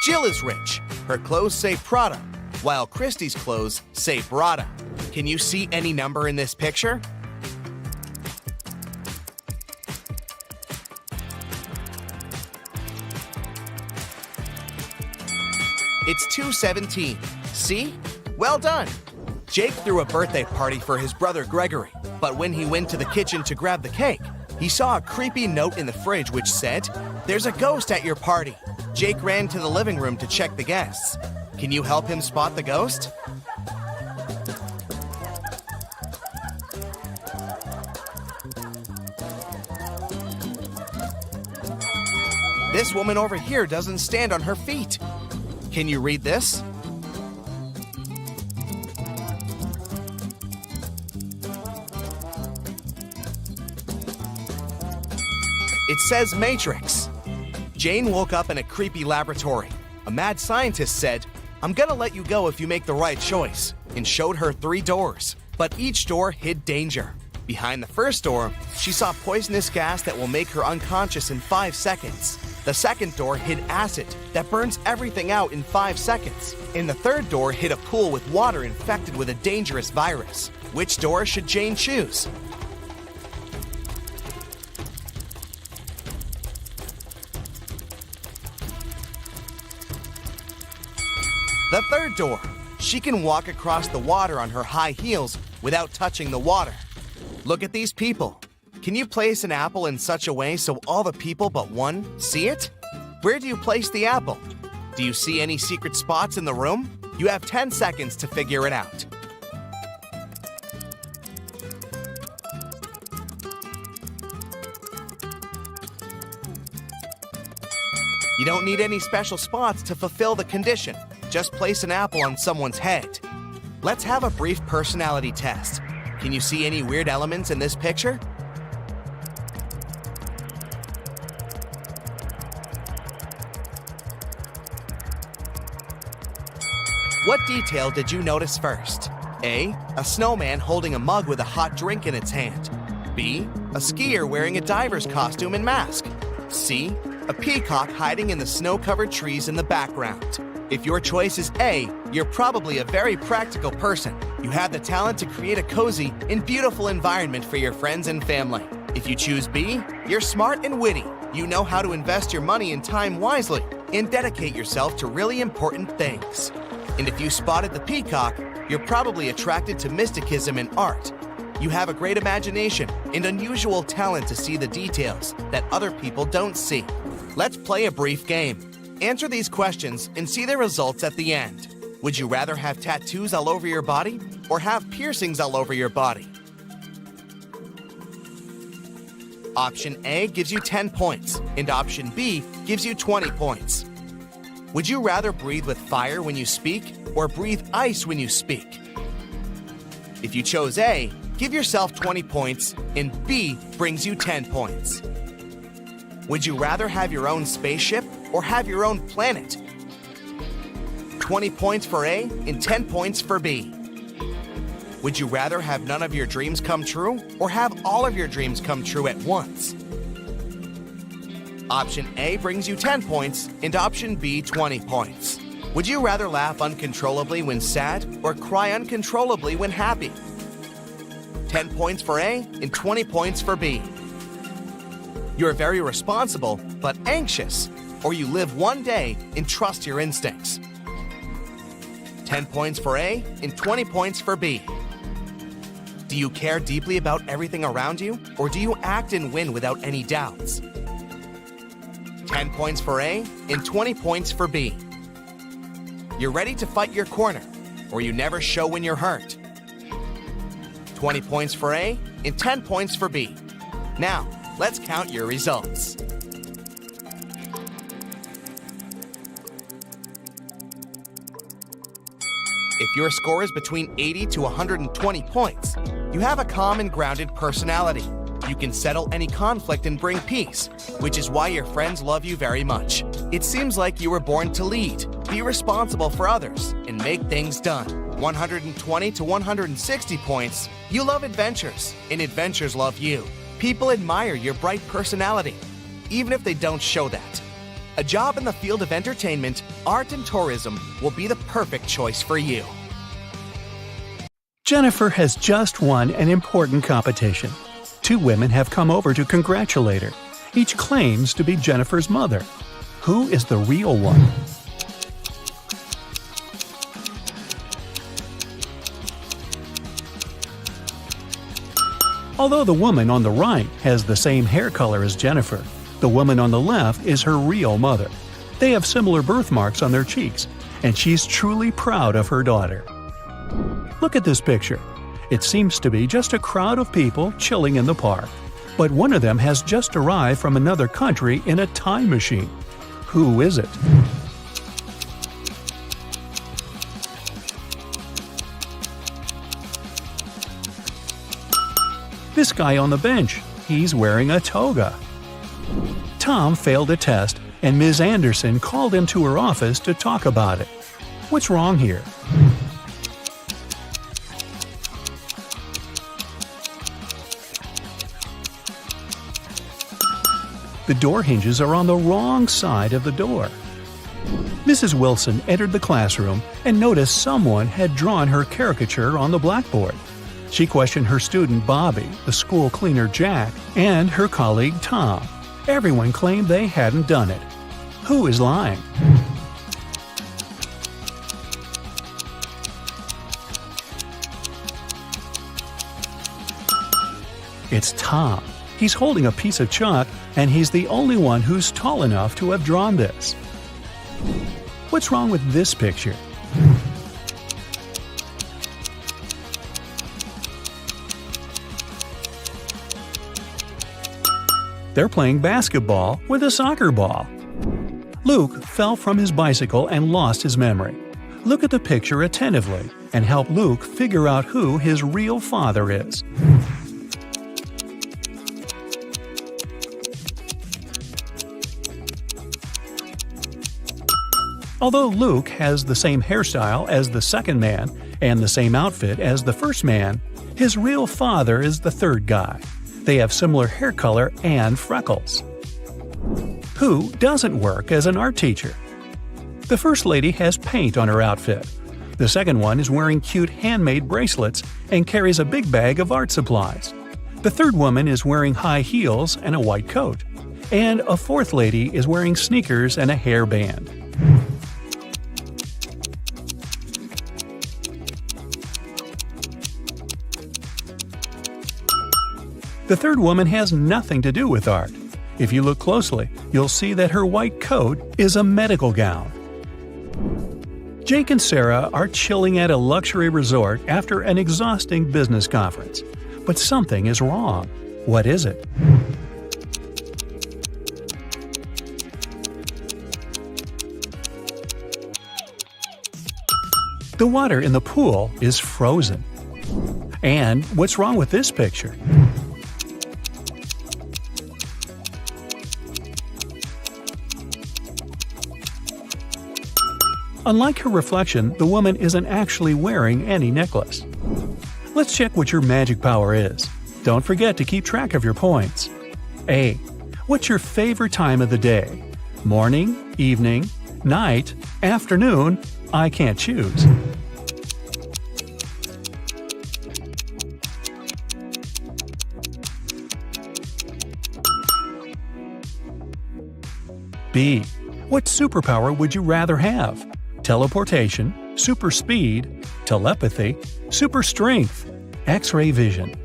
Jill is rich. Her clothes say Prada, while Christy's clothes say Brada. Can you see any number in this picture? It's 2:17. See? Well done. Jake threw a birthday party for his brother Gregory, but when he went to the kitchen to grab the cake, he saw a creepy note in the fridge which said, "There's a ghost at your party." Jake ran to the living room to check the guests. Can you help him spot the ghost? This woman over here doesn't stand on her feet. Can you read this? It says Matrix. Jane woke up in a creepy laboratory. A mad scientist said, "I'm gonna let you go if you make the right choice," and showed her 3 doors. But each door hid danger. Behind the first door, she saw poisonous gas that will make her unconscious in 5 seconds. The second door hid acid that burns everything out in 5 seconds. And the third door hid a pool with water infected with a dangerous virus. Which door should Jane choose? The third door. She can walk across the water on her high heels without touching the water. Look at these people. Can you place an apple in such a way so all the people but one see it? Where do you place the apple? Do you see any secret spots in the room? You have 10 seconds to figure it out. You don't need any special spots to fulfill the condition. Just place an apple on someone's head. Let's have a brief personality test. Can you see any weird elements in this picture? What detail did you notice first? A snowman holding a mug with a hot drink in its hand. B, a skier wearing a diver's costume and mask. C, a peacock hiding in the snow-covered trees in the background. If your choice is A, you're probably a very practical person. You have the talent to create a cozy and beautiful environment for your friends and family. If you choose B, you're smart and witty. You know how to invest your money and time wisely and dedicate yourself to really important things. And if you spotted the peacock, you're probably attracted to mysticism and art. You have a great imagination and unusual talent to see the details that other people don't see. Let's play a brief game. Answer these questions and see the results at the end. Would you rather have tattoos all over your body or have piercings all over your body? Option A gives you 10 points, and option B gives you 20 points. Would you rather breathe with fire when you speak or breathe ice when you speak? If you chose A, give yourself 20 points, and B brings you 10 points. Would you rather have your own spaceship or have your own planet? 20 points for A and 10 points for B. Would you rather have none of your dreams come true or have all of your dreams come true at once? Option A brings you 10 points and option B 20 points. Would you rather laugh uncontrollably when sad or cry uncontrollably when happy? 10 points for A and 20 points for B. You're very responsible but anxious, or you live one day and trust your instincts. 10 points for A and 20 points for B. Do you care deeply about everything around you, or do you act and win without any doubts? 10 points for A and 20 points for B. You're ready to fight your corner, or you never show when you're hurt. 20 points for A and 10 points for B. Now, let's count your results. If your score is between 80 to 120 points, you have a calm and grounded personality. You can settle any conflict and bring peace, which is why your friends love you very much. It seems like you were born to lead, be responsible for others, and make things done. 120 to 160 points, you love adventures, and adventures love you. People admire your bright personality, even if they don't show that. A job in the field of entertainment, art, and tourism will be the perfect choice for you. Jennifer has just won an important competition. 2 women have come over to congratulate her. Each claims to be Jennifer's mother. Who is the real one? Although the woman on the right has the same hair color as Jennifer, the woman on the left is her real mother. They have similar birthmarks on their cheeks, and she's truly proud of her daughter. Look at this picture. It seems to be just a crowd of people chilling in the park. But one of them has just arrived from another country in a time machine. Who is it? This guy on the bench. He's wearing a toga. Tom failed a test, and Ms. Anderson called him to her office to talk about it. What's wrong here? The door hinges are on the wrong side of the door. Mrs. Wilson entered the classroom and noticed someone had drawn her caricature on the blackboard. She questioned her student Bobby, the school cleaner Jack, and her colleague Tom. Everyone claimed they hadn't done it. Who is lying? It's Tom. He's holding a piece of chalk, and he's the only one who's tall enough to have drawn this. What's wrong with this picture? They're playing basketball with a soccer ball. Luke fell from his bicycle and lost his memory. Look at the picture attentively and help Luke figure out who his real father is. Although Luke has the same hairstyle as the second man and the same outfit as the first man, his real father is the third guy. They have similar hair color and freckles. Who doesn't work as an art teacher? The first lady has paint on her outfit. The second one is wearing cute handmade bracelets and carries a big bag of art supplies. The third woman is wearing high heels and a white coat. And a fourth lady is wearing sneakers and a hairband. The third woman has nothing to do with art. If you look closely, you'll see that her white coat is a medical gown. Jake and Sarah are chilling at a luxury resort after an exhausting business conference. But something is wrong. What is it? The water in the pool is frozen. And what's wrong with this picture? Unlike her reflection, the woman isn't actually wearing any necklace. Let's check what your magic power is. Don't forget to keep track of your points. A. What's your favorite time of the day? Morning, evening, night, afternoon? I can't choose. B. What superpower would you rather have? Teleportation, super speed, telepathy, super strength, X-ray vision.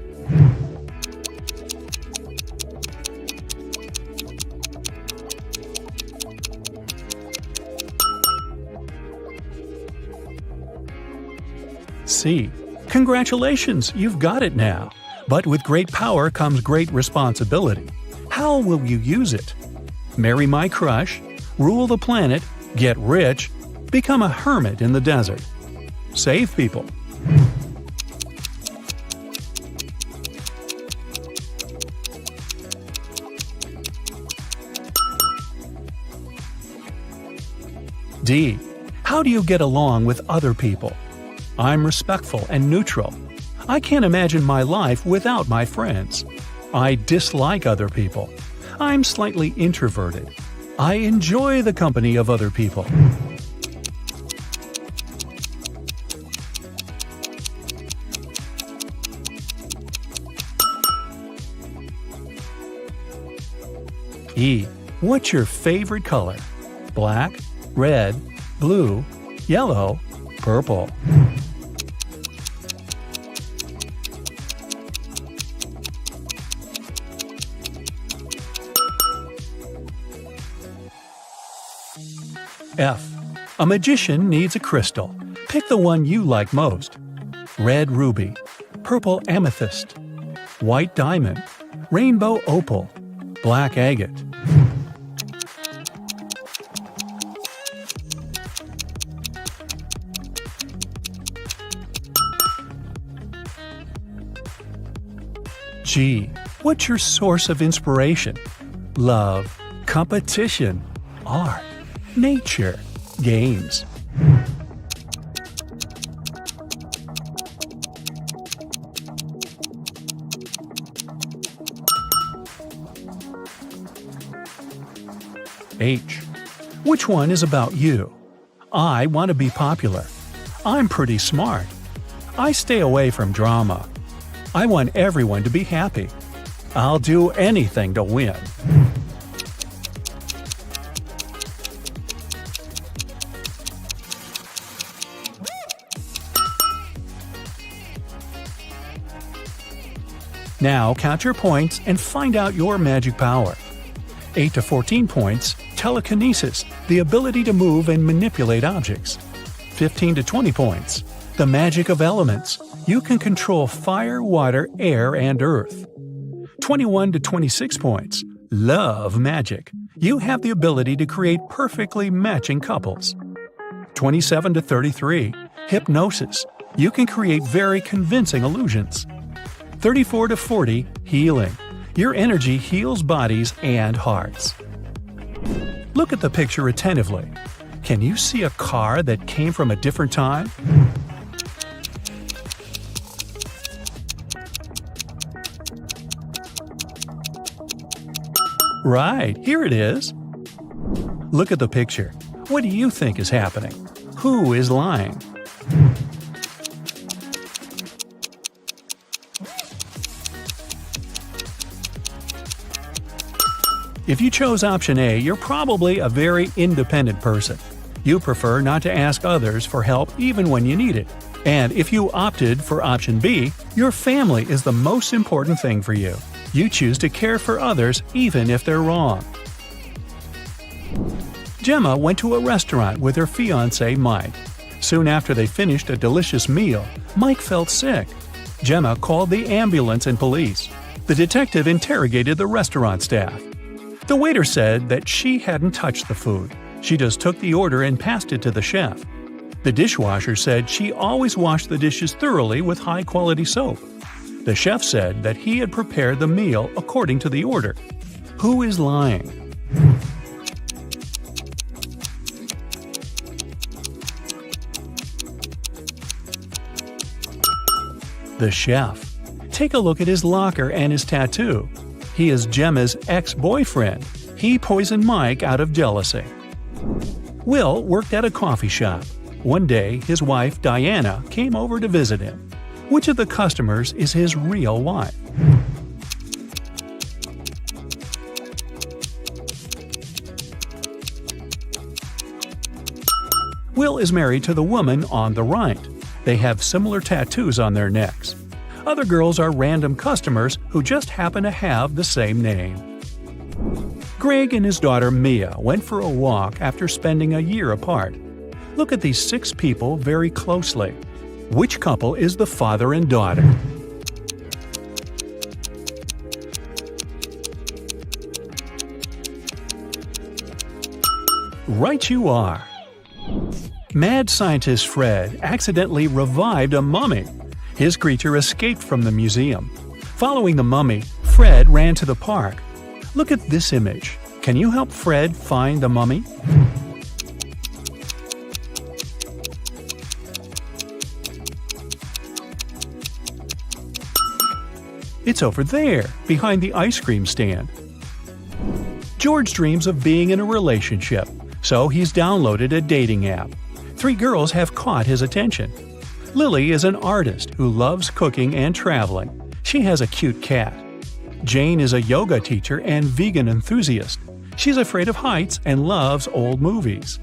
C. Congratulations, you've got it now. But with great power comes great responsibility. How will you use it? Marry my crush, rule the planet, get rich, become a hermit in the desert. Save people. D. How do you get along with other people? I'm respectful and neutral. I can't imagine my life without my friends. I dislike other people. I'm slightly introverted. I enjoy the company of other people. E. What's your favorite color? Black, red, blue, yellow, purple. F. A magician needs a crystal. Pick the one you like most. Red ruby, purple amethyst, white diamond, rainbow opal, black agate. G. What's your source of inspiration? Love, competition, art, nature, games. H. Which one is about you? I want to be popular. I'm pretty smart. I stay away from drama. I want everyone to be happy. I'll do anything to win. Now count your points and find out your magic power. 8 to 14 points, telekinesis, the ability to move and manipulate objects. 15 to 20 points, the magic of elements. You can control fire, water, air, and earth. 21 to 26 points, love magic. You have the ability to create perfectly matching couples. 27 to 33, hypnosis. You can create very convincing illusions. 34 to 40, healing. Your energy heals bodies and hearts. Look at the picture attentively. Can you see a car that came from a different time? Right, here it is. Look at the picture. What do you think is happening? Who is lying? If you chose option A, you're probably a very independent person. You prefer not to ask others for help even when you need it. And if you opted for option B, your family is the most important thing for you. You choose to care for others even if they're wrong. Gemma went to a restaurant with her fiancé Mike. Soon after they finished a delicious meal, Mike felt sick. Gemma called the ambulance and police. The detective interrogated the restaurant staff. The waiter said that she hadn't touched the food. She just took the order and passed it to the chef. The dishwasher said she always washed the dishes thoroughly with high-quality soap. The chef said that he had prepared the meal according to the order. Who is lying? The chef. Take a look at his locker and his tattoo. He is Gemma's ex-boyfriend. He poisoned Mike out of jealousy. Will worked at a coffee shop. One day, his wife, Diana, came over to visit him. Which of the customers is his real wife? Will is married to the woman on the right. They have similar tattoos on their necks. Other girls are random customers who just happen to have the same name. Greg and his daughter Mia went for a walk after spending a year apart. Look at these 6 people very closely. Which couple is the father and daughter? Right you are! Mad scientist Fred accidentally revived a mummy. His creature escaped from the museum. Following the mummy, Fred ran to the park. Look at this image. Can you help Fred find the mummy? It's over there, behind the ice cream stand. George dreams of being in a relationship, so he's downloaded a dating app. 3 girls have caught his attention. Lily is an artist who loves cooking and traveling. She has a cute cat. Jane is a yoga teacher and vegan enthusiast. She's afraid of heights and loves old movies.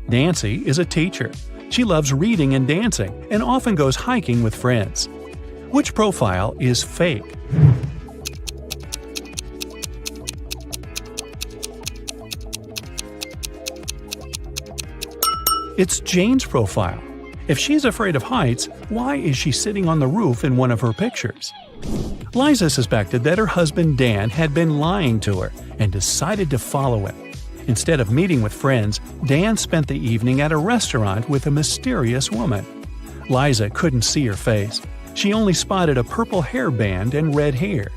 Nancy is a teacher. She loves reading and dancing and often goes hiking with friends. Which profile is fake? It's Jane's profile. If she's afraid of heights, why is she sitting on the roof in one of her pictures? Liza suspected that her husband Dan had been lying to her and decided to follow him. Instead of meeting with friends, Dan spent the evening at a restaurant with a mysterious woman. Liza couldn't see her face. She only spotted a purple hairband and red hair.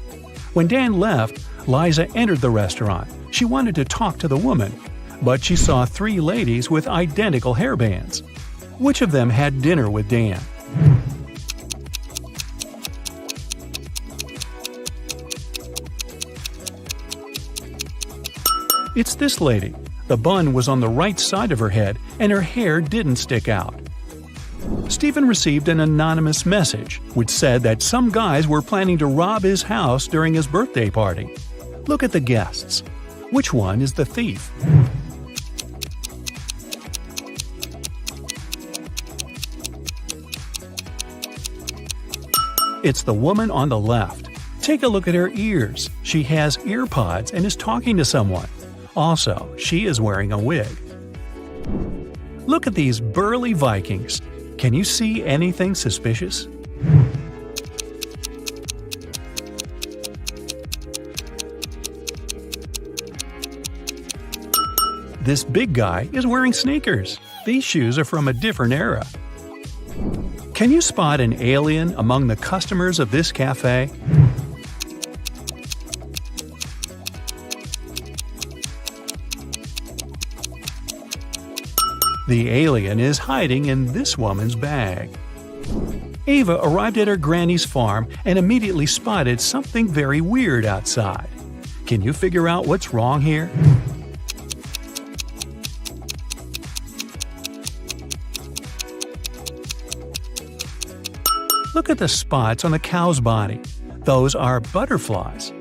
When Dan left, Liza entered the restaurant. She wanted to talk to the woman, but she saw 3 ladies with identical hairbands. Which of them had dinner with Dan? It's this lady. The bun was on the right side of her head and her hair didn't stick out. Stephen received an anonymous message which said that some guys were planning to rob his house during his birthday party. Look at the guests. Which one is the thief? It's the woman on the left. Take a look at her ears. She has ear pods and is talking to someone. Also, she is wearing a wig. Look at these burly Vikings. Can you see anything suspicious? This big guy is wearing sneakers. These shoes are from a different era. Can you spot an alien among the customers of this cafe? The alien is hiding in this woman's bag. Ava arrived at her granny's farm and immediately spotted something very weird outside. Can you figure out what's wrong here? Look at the spots on the cow's body. Those are butterflies.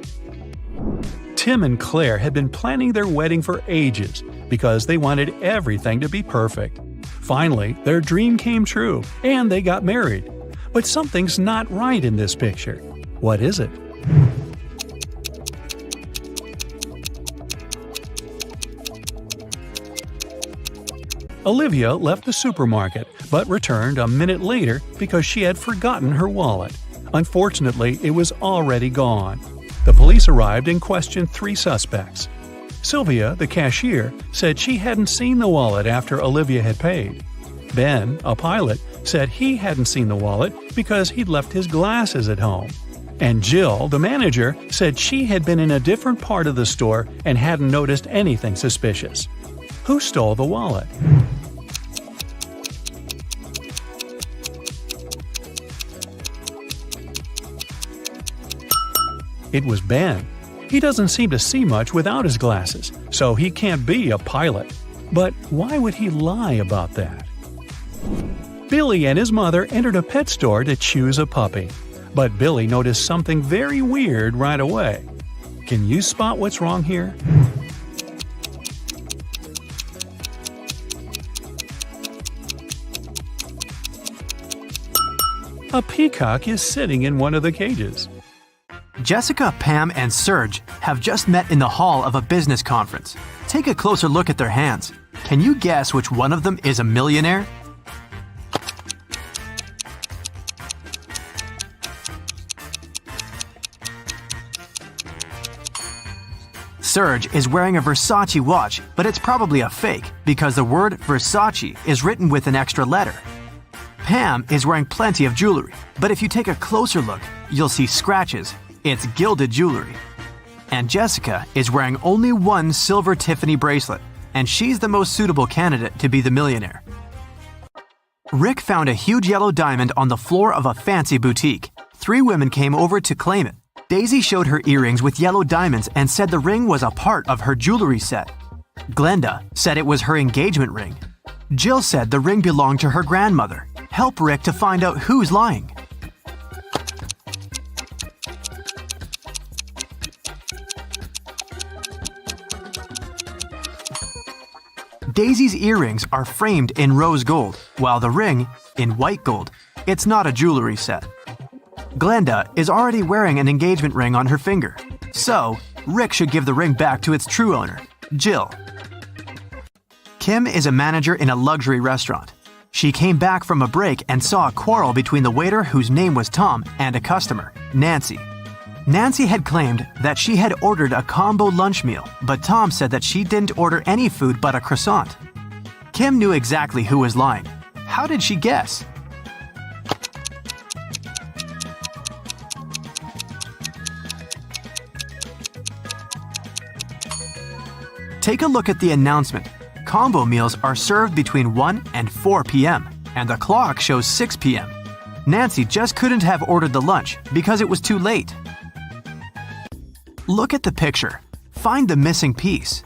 Tim and Claire had been planning their wedding for ages because they wanted everything to be perfect. Finally, their dream came true and they got married. But something's not right in this picture. What is it? Olivia left the supermarket, but returned a minute later because she had forgotten her wallet. Unfortunately, it was already gone. The police arrived and questioned 3 suspects. Sylvia, the cashier, said she hadn't seen the wallet after Olivia had paid. Ben, a pilot, said he hadn't seen the wallet because he'd left his glasses at home. And Jill, the manager, said she had been in a different part of the store and hadn't noticed anything suspicious. Who stole the wallet? It was Ben. He doesn't seem to see much without his glasses, so he can't be a pilot. But why would he lie about that? Billy and his mother entered a pet store to choose a puppy. But Billy noticed something very weird right away. Can you spot what's wrong here? A peacock is sitting in one of the cages. Jessica, Pam, and Serge have just met in the hall of a business conference. Take a closer look at their hands. Can you guess which one of them is a millionaire? Serge is wearing a Versace watch, but it's probably a fake because the word Versace is written with an extra letter. Pam is wearing plenty of jewelry, but if you take a closer look, you'll see scratches. It's gilded jewelry. And Jessica is wearing only one silver Tiffany bracelet, and she's the most suitable candidate to be the millionaire. Rick found a huge yellow diamond on the floor of a fancy boutique. 3 women came over to claim it. Daisy showed her earrings with yellow diamonds and said the ring was a part of her jewelry set. Glenda said it was her engagement ring. Jill said the ring belonged to her grandmother. Help Rick to find out who's lying. Daisy's earrings are framed in rose gold, while the ring in white gold. It's not a jewelry set. Glenda is already wearing an engagement ring on her finger, so Rick should give the ring back to its true owner, Jill. Kim is a manager in a luxury restaurant. She came back from a break and saw a quarrel between the waiter whose name was Tom and a customer, Nancy. Nancy had claimed that she had ordered a combo lunch meal, but Tom said that she didn't order any food but a croissant. Kim knew exactly who was lying. How did she guess? Take a look at the announcement. Combo meals are served between 1 and 4 p.m., and the clock shows 6 p.m. Nancy just couldn't have ordered the lunch because it was too late. Look at the picture. Find the missing piece.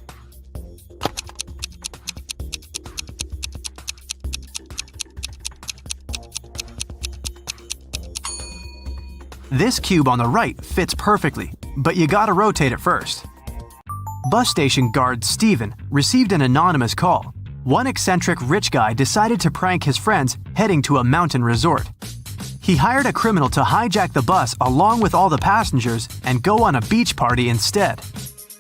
This cube on the right fits perfectly, but you gotta rotate it first. Bus station guard Steven received an anonymous call. One eccentric rich guy decided to prank his friends heading to a mountain resort. He hired a criminal to hijack the bus along with all the passengers and go on a beach party instead.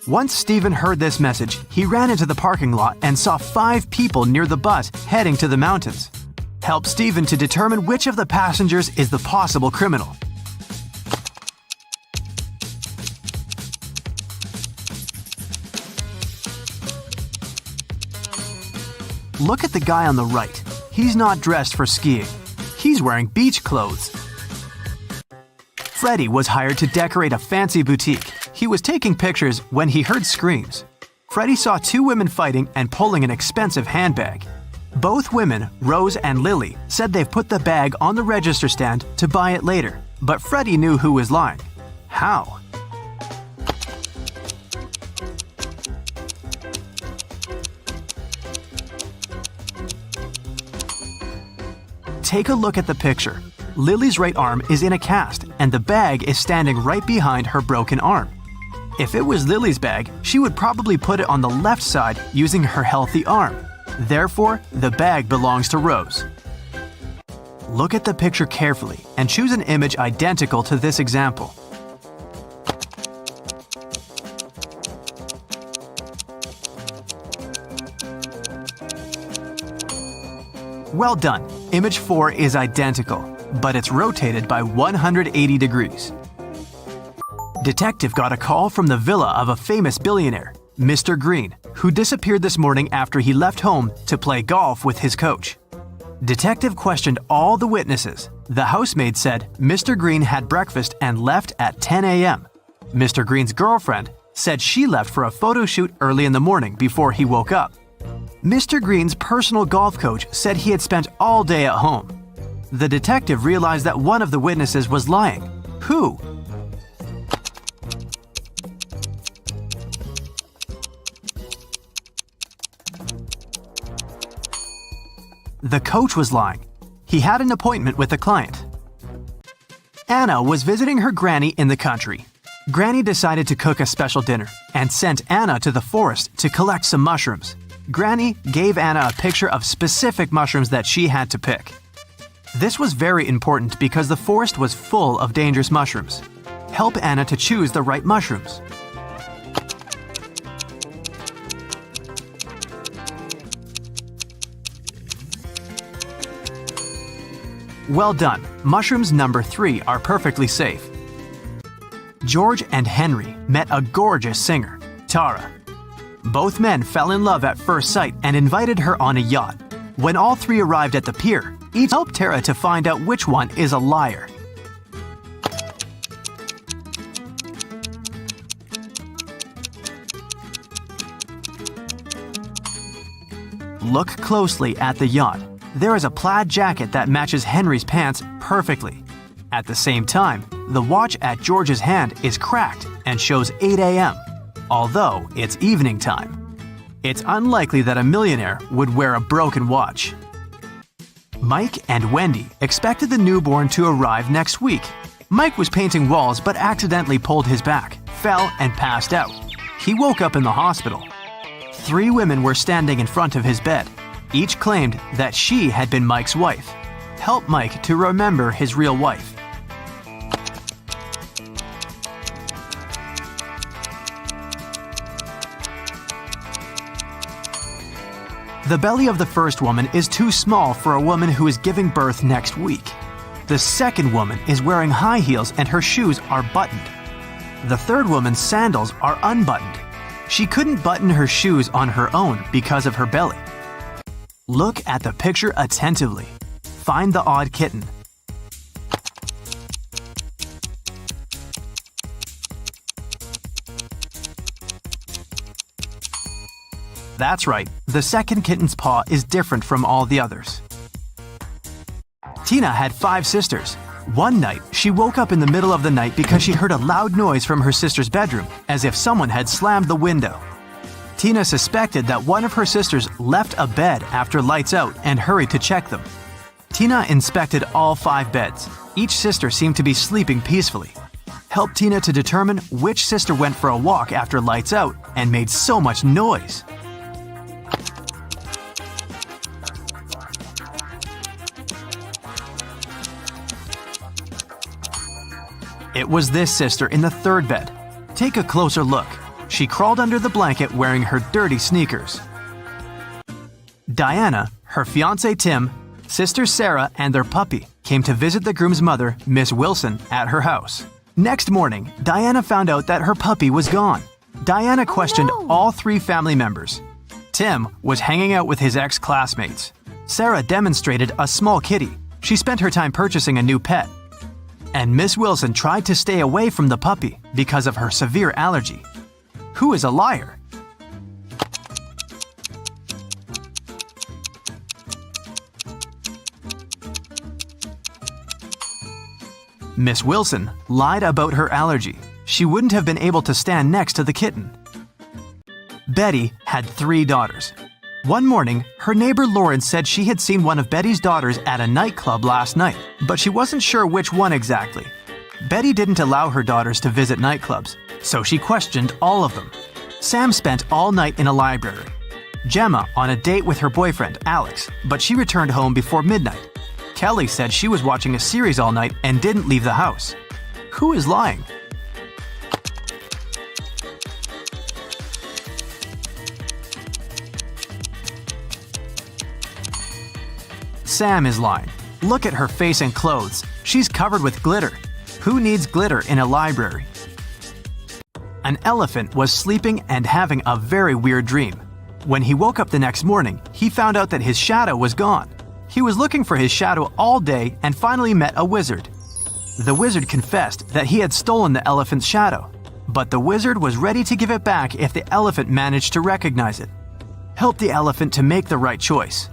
Once Steven heard this message, he ran into the parking lot and saw 5 people near the bus heading to the mountains. Help Steven to determine which of the passengers is the possible criminal. Look at the guy on the right. He's not dressed for skiing. He's wearing beach clothes. Freddie was hired to decorate a fancy boutique. He was taking pictures when he heard screams. Freddie saw 2 women fighting and pulling an expensive handbag. Both women, Rose and Lily, said they've put the bag on the register stand to buy it later, but Freddie knew who was lying. How? Take a look at the picture. Lily's right arm is in a cast, and the bag is standing right behind her broken arm. If it was Lily's bag, she would probably put it on the left side using her healthy arm. Therefore, the bag belongs to Rose. Look at the picture carefully and choose an image identical to this example. Well done. Image 4 is identical, but it's rotated by 180 degrees. Detective got a call from the villa of a famous billionaire, Mr. Green, who disappeared this morning after he left home to play golf with his coach. Detective questioned all the witnesses. The housemaid said Mr. Green had breakfast and left at 10 a.m. Mr. Green's girlfriend said she left for a photo shoot early in the morning before he woke up. Mr. Green's personal golf coach said he had spent all day at home. The detective realized that one of the witnesses was lying. Who? The coach was lying. He had an appointment with a client. Anna was visiting her granny in the country. Granny decided to cook a special dinner and sent Anna to the forest to collect some mushrooms. Granny gave Anna a picture of specific mushrooms that she had to pick. This was very important because the forest was full of dangerous mushrooms. Help Anna to choose the right mushrooms. Well done. Mushrooms number 3 are perfectly safe. George and Henry met a gorgeous singer, Tara. Both men fell in love at first sight and invited her on a yacht. When all 3 arrived at the pier, each helped Tara to find out which one is a liar. Look closely at the yacht. There is a plaid jacket that matches Henry's pants perfectly. At the same time, the watch at George's hand is cracked and shows 8 a.m., although it's evening time. It's unlikely that a millionaire would wear a broken watch. Mike and Wendy expected the newborn to arrive next week. Mike was painting walls but accidentally pulled his back, fell, and passed out. He woke up in the hospital. 3 women were standing in front of his bed. Each claimed that she had been Mike's wife. Help Mike to remember his real wife. The belly of the first woman is too small for a woman who is giving birth next week. The second woman is wearing high heels and her shoes are buttoned. The third woman's sandals are unbuttoned. She couldn't button her shoes on her own because of her belly. Look at the picture attentively. Find the odd kitten. That's right, the second kitten's paw is different from all the others. Tina had 5 sisters. One night, she woke up in the middle of the night because she heard a loud noise from her sister's bedroom, as if someone had slammed the window. Tina suspected that one of her sisters left a bed after lights out and hurried to check them. Tina inspected all 5 beds. Each sister seemed to be sleeping peacefully. Help Tina to determine which sister went for a walk after lights out and made so much noise. It was this sister in the 3rd bed. Take a closer look. She crawled under the blanket wearing her dirty sneakers. Diana, her fiancé Tim, sister Sarah, and their puppy came to visit the groom's mother, Miss Wilson, at her house. Next morning, Diana found out that her puppy was gone. Diana questioned all 3 family members. Tim was hanging out with his ex-classmates. Sarah demonstrated a small kitty. She spent her time purchasing a new pet. And Miss Wilson tried to stay away from the puppy because of her severe allergy. Who is a liar? Miss Wilson lied about her allergy. She wouldn't have been able to stand next to the kitten. Betty had 3 daughters. One morning, her neighbor Lauren said she had seen one of Betty's daughters at a nightclub last night, but she wasn't sure which one exactly. Betty didn't allow her daughters to visit nightclubs, so she questioned all of them. Sam spent all night in a library. Gemma on a date with her boyfriend, Alex, but she returned home before midnight. Kelly said she was watching a series all night and didn't leave the house. Who is lying? Sam is lying. Look at her face and clothes. She's covered with glitter. Who needs glitter in a library? An elephant was sleeping and having a very weird dream. When he woke up the next morning, he found out that his shadow was gone. He was looking for his shadow all day and finally met a wizard. The wizard confessed that he had stolen the elephant's shadow, but the wizard was ready to give it back if the elephant managed to recognize it. Help the elephant to make the right choice.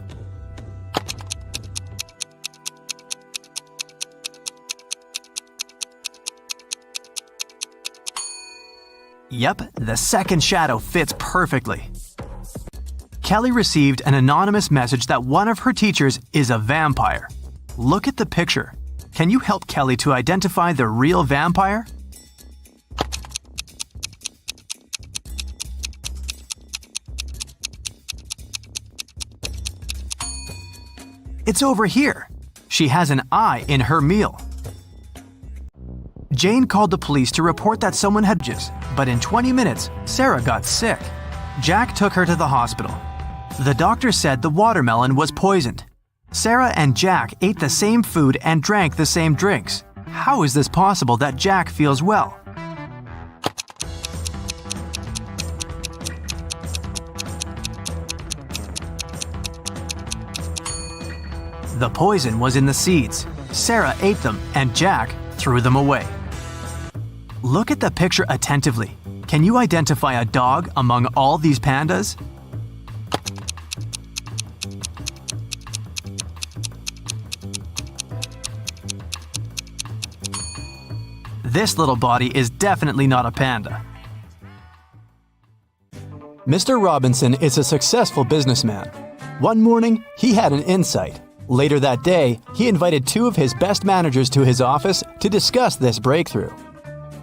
Yep, the second shadow fits perfectly. Kelly received an anonymous message that one of her teachers is a vampire. Look at the picture. Can you help Kelly to identify the real vampire? It's over here. She has an eye in her meal. Jane called the police to report that someone had just, but in 20 minutes, Sarah got sick. Jack took her to the hospital. The doctor said the watermelon was poisoned. Sarah and Jack ate the same food and drank the same drinks. How is this possible that Jack feels well? The poison was in the seeds. Sarah ate them and Jack threw them away. Look at the picture attentively. Can you identify a dog among all these pandas? This little body is definitely not a panda. Mr. Robinson is a successful businessman. One morning, he had an insight. Later that day, he invited two of his best managers to his office to discuss this breakthrough.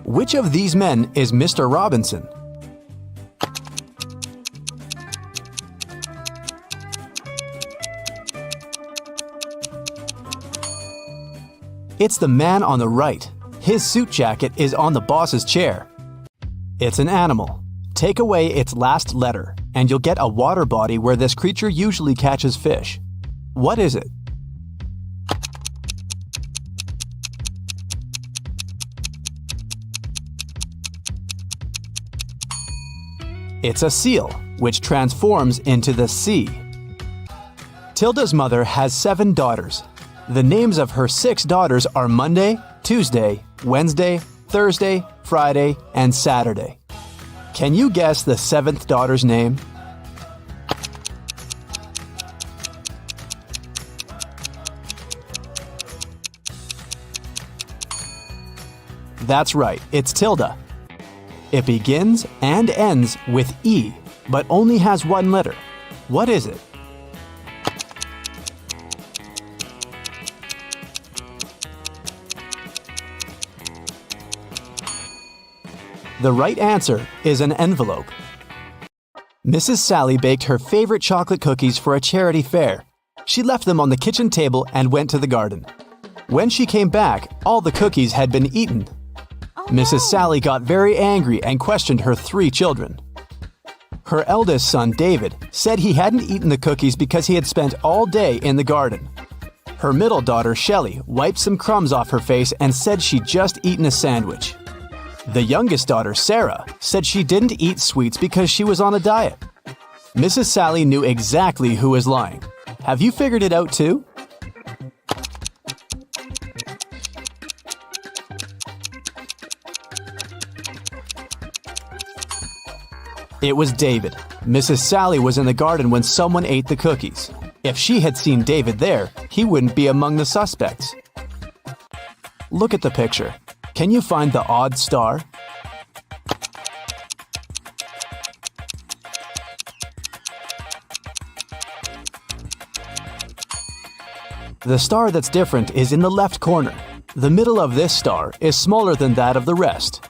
Which of these men is Mr. Robinson? It's the man on the right. His suit jacket is on the boss's chair. It's an animal. Take away its last letter, and you'll get a water body where this creature usually catches fish. What is it? It's a seal, which transforms into the sea. Tilda's mother has 7 daughters. The names of her 6 daughters are Monday, Tuesday, Wednesday, Thursday, Friday, and Saturday. Can you guess the 7th daughter's name? That's right, it's Tilda. It begins and ends with E, but only has one letter. What is it? The right answer is an envelope. Mrs. Sally baked her favorite chocolate cookies for a charity fair. She left them on the kitchen table and went to the garden. When she came back, all the cookies had been eaten. Mrs. Sally got very angry and questioned her 3 children. Her eldest son, David, said he hadn't eaten the cookies because he had spent all day in the garden. Her middle daughter, Shelley, wiped some crumbs off her face and said she'd just eaten a sandwich. The youngest daughter, Sarah, said she didn't eat sweets because she was on a diet. Mrs. Sally knew exactly who was lying. Have you figured it out too? It was David. Mrs. Sally was in the garden when someone ate the cookies. If she had seen David there, he wouldn't be among the suspects. Look at the picture. Can you find the odd star? The star that's different is in the left corner. The middle of this star is smaller than that of the rest.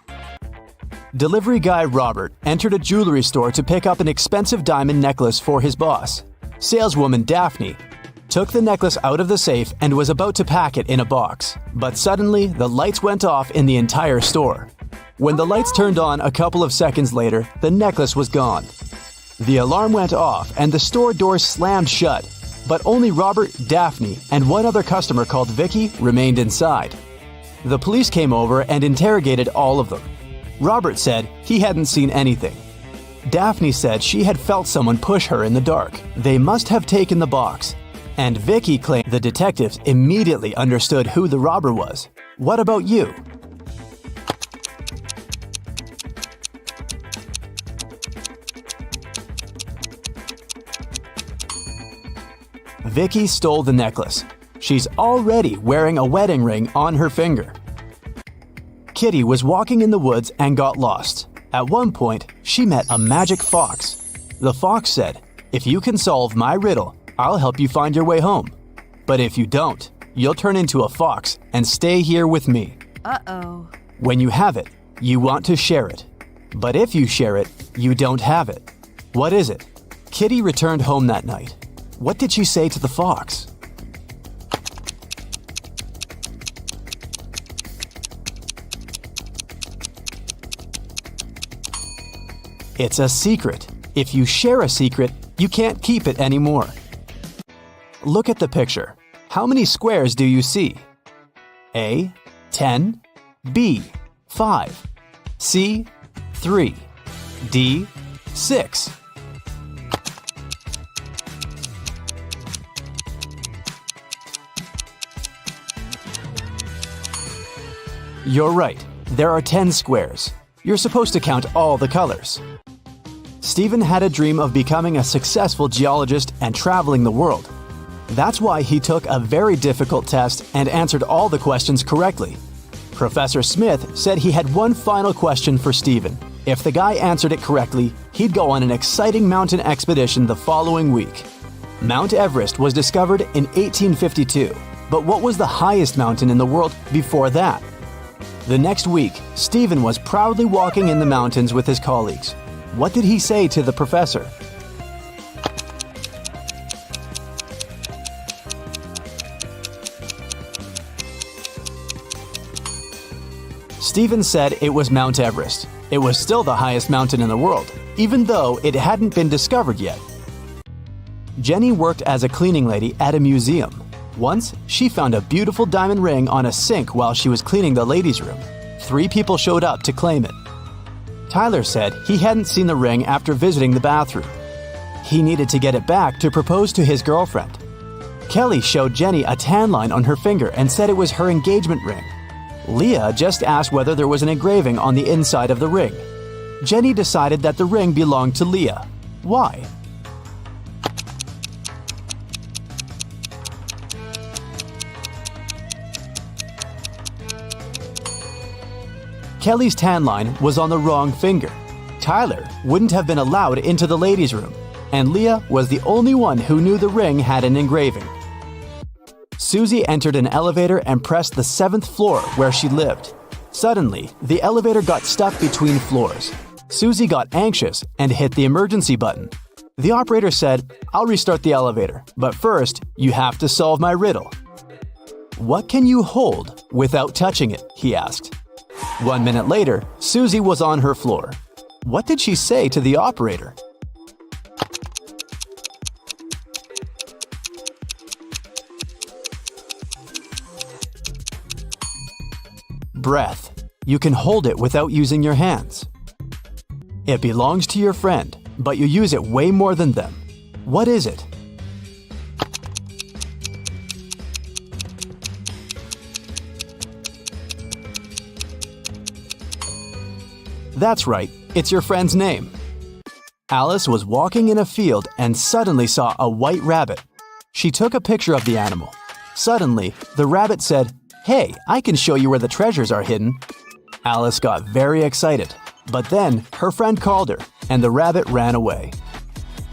Delivery guy Robert entered a jewelry store to pick up an expensive diamond necklace for his boss. Saleswoman Daphne took the necklace out of the safe and was about to pack it in a box. But suddenly, the lights went off in the entire store. When the lights turned on a couple of seconds later, the necklace was gone. The alarm went off and the store doors slammed shut. But only Robert, Daphne, and one other customer called Vicky remained inside. The police came over and interrogated all of them. Robert said he hadn't seen anything. Daphne said she had felt someone push her in the dark. They must have taken the box. And Vicky claimed the detectives immediately understood who the robber was. What about you? Vicky stole the necklace. She's already wearing a wedding ring on her finger. Kitty was walking in the woods and got lost. At one point, she met a magic fox. The fox said, If you can solve my riddle, I'll help you find your way home. But if you don't, you'll turn into a fox and stay here with me. Uh-oh. When you have it, you want to share it. But if you share it, you don't have it. What is it? Kitty returned home that night. What did she say to the fox? It's a secret. If you share a secret, you can't keep it anymore. Look at the picture. How many squares do you see? A. 10. B. 5. C. 3. D. 6. You're right. There are 10 squares. You're supposed to count all the colors. Stephen had a dream of becoming a successful geologist and traveling the world. That's why he took a very difficult test and answered all the questions correctly. Professor Smith said he had one final question for Stephen. If the guy answered it correctly, he'd go on an exciting mountain expedition the following week. Mount Everest was discovered in 1852, but what was the highest mountain in the world before that? The next week, Stephen was proudly walking in the mountains with his colleagues. What did he say to the professor? Stephen said it was Mount Everest. It was still the highest mountain in the world, even though it hadn't been discovered yet. Jenny worked as a cleaning lady at a museum. Once, she found a beautiful diamond ring on a sink while she was cleaning the ladies' room. 3 people showed up to claim it. Tyler said he hadn't seen the ring after visiting the bathroom. He needed to get it back to propose to his girlfriend. Kelly showed Jenny a tan line on her finger and said it was her engagement ring. Leah just asked whether there was an engraving on the inside of the ring. Jenny decided that the ring belonged to Leah. Why? Kelly's tan line was on the wrong finger. Tyler wouldn't have been allowed into the ladies' room, and Leah was the only one who knew the ring had an engraving. Susie entered an elevator and pressed the 7th floor where she lived. Suddenly, the elevator got stuck between floors. Susie got anxious and hit the emergency button. The operator said, "I'll restart the elevator, but first, you have to solve my riddle." "What can you hold without touching it?" he asked. 1 minute later, Susie was on her floor. What did she say to the operator? Breath. You can hold it without using your hands. It belongs to your friend, but you use it way more than them. What is it? That's right, it's your friend's name. Alice was walking in a field and suddenly saw a white rabbit. She took a picture of the animal. Suddenly, the rabbit said, "Hey, I can show you where the treasures are hidden." Alice got very excited, but then her friend called her and the rabbit ran away.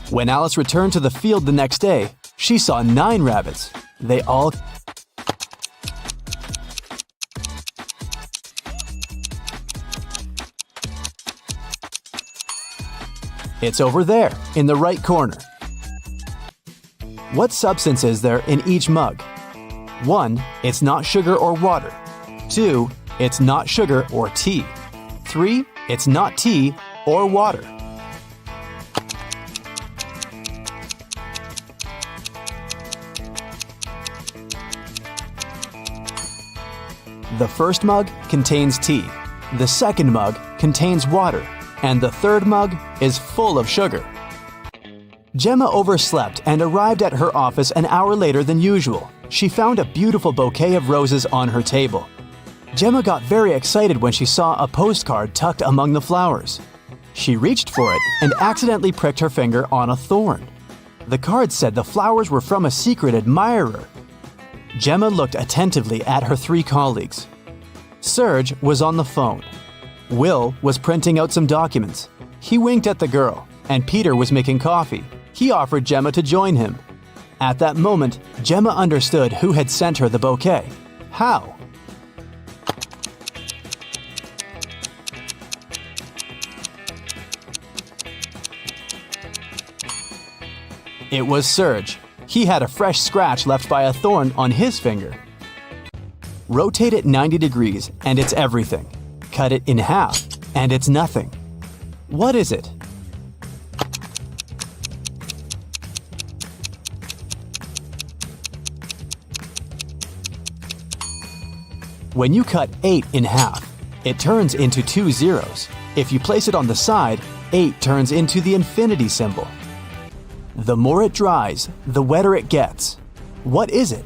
When Alice returned to the field the next day, she saw 9 rabbits. They all It's over there, in the right corner. What substance is there in each mug? 1. It's not sugar or water. 2. It's not sugar or tea. 3. It's not tea or water. The first mug contains tea. The second mug contains water. And the third mug is full of sugar. Gemma overslept and arrived at her office an hour later than usual. She found a beautiful bouquet of roses on her table. Gemma got very excited when she saw a postcard tucked among the flowers. She reached for it and accidentally pricked her finger on a thorn. The card said the flowers were from a secret admirer. Gemma looked attentively at her 3 colleagues. Serge was on the phone. Will was printing out some documents. He winked at the girl, and Peter was making coffee. He offered Gemma to join him. At that moment, Gemma understood who had sent her the bouquet. How? It was Serge. He had a fresh scratch left by a thorn on his finger. Rotate it 90 degrees and it's everything. Cut it in half and it's nothing. What is it? When you cut 8 in half, it turns into 2 zeros. If you place it on the side, 8 turns into the infinity symbol. The more it dries, the wetter it gets. What is it?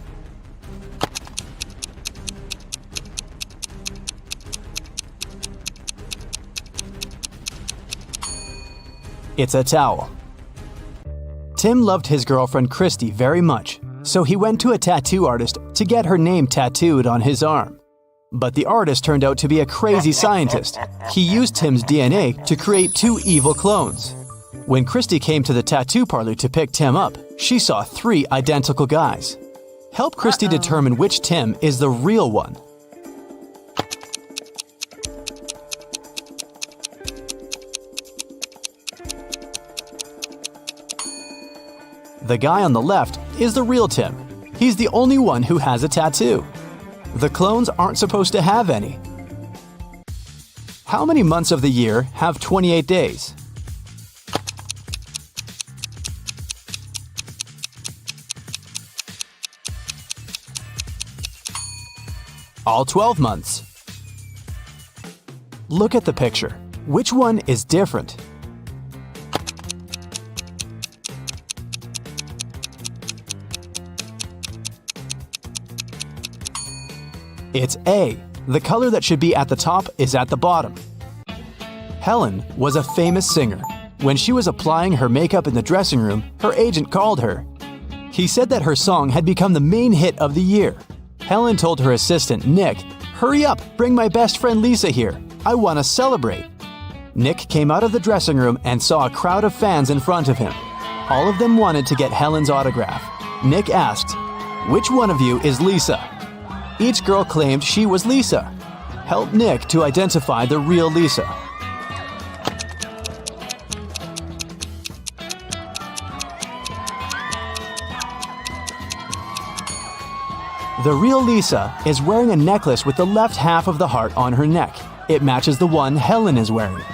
It's a towel. Tim loved his girlfriend Christy very much, so he went to a tattoo artist to get her name tattooed on his arm. But the artist turned out to be a crazy scientist. He used Tim's DNA to create 2 evil clones. When Christy came to the tattoo parlor to pick Tim up, she saw 3 identical guys. Help Christy determine which Tim is the real one. The guy on the left is the real Tim. He's the only one who has a tattoo. The clones aren't supposed to have any. How many months of the year have 28 days? All 12 months. Look at the picture. Which one is different? It's A. The color that should be at the top is at the bottom. Helen was a famous singer. When she was applying her makeup in the dressing room, her agent called her. He said that her song had become the main hit of the year. Helen told her assistant, Nick, "Hurry up, bring my best friend Lisa here. I want to celebrate." Nick came out of the dressing room and saw a crowd of fans in front of him. All of them wanted to get Helen's autograph. Nick asked, "Which one of you is Lisa?" Each girl claimed she was Lisa. Help Nick to identify the real Lisa. The real Lisa is wearing a necklace with the left half of the heart on her neck. It matches the one Helen is wearing.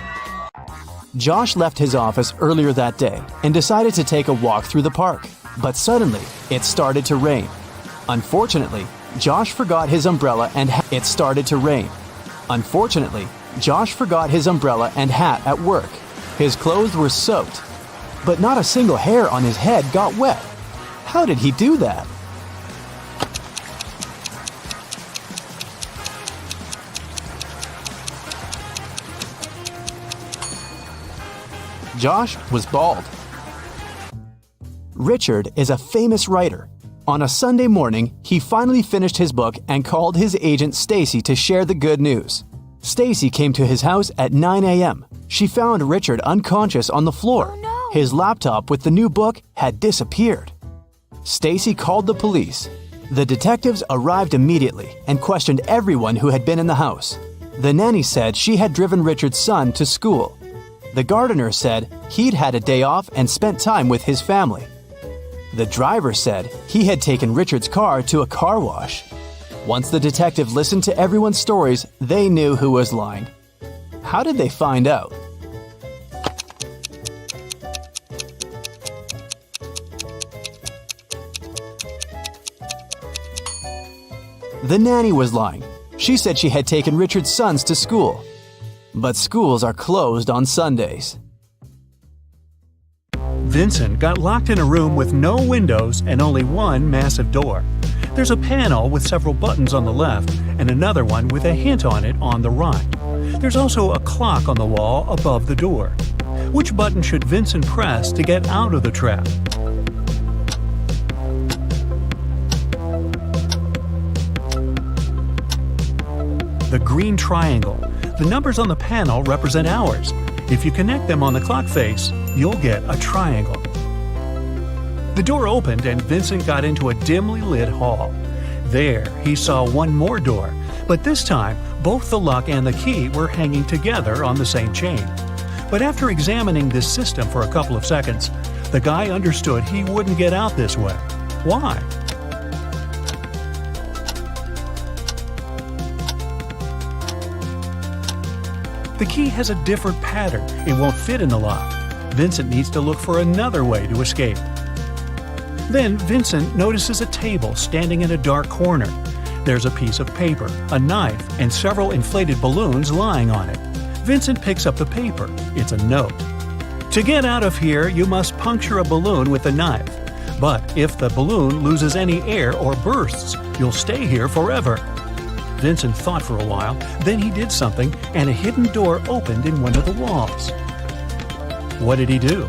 Josh left his office earlier that day and decided to take a walk through the park. But suddenly, it started to rain. Unfortunately, Josh forgot his umbrella and it started to rain. Unfortunately, Josh forgot his umbrella and hat at work. His clothes were soaked, but not a single hair on his head got wet. How did he do that? Josh was bald. Richard is a famous writer. On a Sunday morning, he finally finished his book and called his agent Stacy to share the good news. Stacy came to his house at 9 a.m. She found Richard unconscious on the floor. Oh, no. His laptop with the new book had disappeared. Stacy called the police. The detectives arrived immediately and questioned everyone who had been in the house. The nanny said she had driven Richard's son to school. The gardener said he'd had a day off and spent time with his family. The driver said he had taken Richard's car to a car wash. Once the detective listened to everyone's stories, they knew who was lying. How did they find out? The nanny was lying. She said she had taken Richard's sons to school. But schools are closed on Sundays. Vincent got locked in a room with no windows and only one massive door. There's a panel with several buttons on the left and another one with a hint on it on the right. There's also a clock on the wall above the door. Which button should Vincent press to get out of the trap? The green triangle. The numbers on the panel represent hours. If you connect them on the clock face, you'll get a triangle. The door opened and Vincent got into a dimly lit hall. There, he saw one more door, but this time, both the lock and the key were hanging together on the same chain. But after examining this system for a couple of seconds, the guy understood he wouldn't get out this way. Why? The key has a different pattern. It won't fit in the lock. Vincent needs to look for another way to escape. Then Vincent notices a table standing in a dark corner. There's a piece of paper, a knife, and several inflated balloons lying on it. Vincent picks up the paper. It's a note. To get out of here, you must puncture a balloon with a knife. But if the balloon loses any air or bursts, you'll stay here forever. Vincent thought for a while, then he did something, and a hidden door opened in one of the walls. What did he do?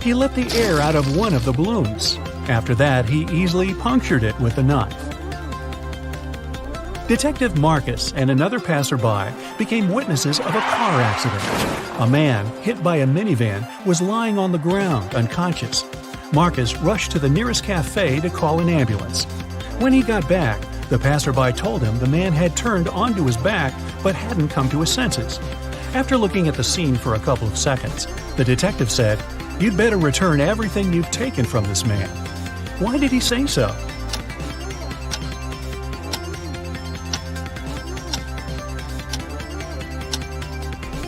He let the air out of one of the balloons. After that, he easily punctured it with the knife. Detective Marcus and another passerby became witnesses of a car accident. A man, hit by a minivan, was lying on the ground, unconscious. Marcus rushed to the nearest cafe to call an ambulance. When he got back, the passerby told him the man had turned onto his back but hadn't come to his senses. After looking at the scene for a couple of seconds, the detective said, "You'd better return everything you've taken from this man." Why did he say so?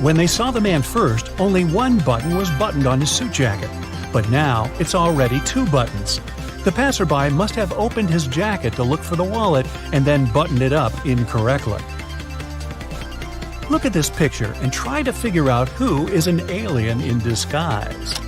When they saw the man first, only one button was buttoned on his suit jacket, but now it's already 2 buttons. The passerby must have opened his jacket to look for the wallet and then buttoned it up incorrectly. Look at this picture and try to figure out who is an alien in disguise.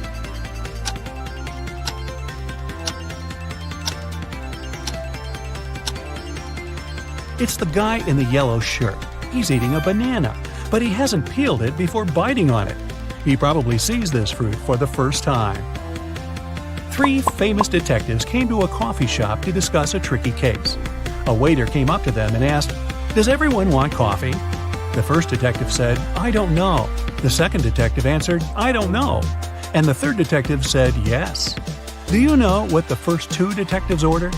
It's the guy in the yellow shirt. He's eating a banana, but he hasn't peeled it before biting on it. He probably sees this fruit for the first time. 3 famous detectives came to a coffee shop to discuss a tricky case. A waiter came up to them and asked, "Does everyone want coffee?" The first detective said, "I don't know." The second detective answered, "I don't know." And the third detective said, "Yes." Do you know what the first 2 detectives ordered?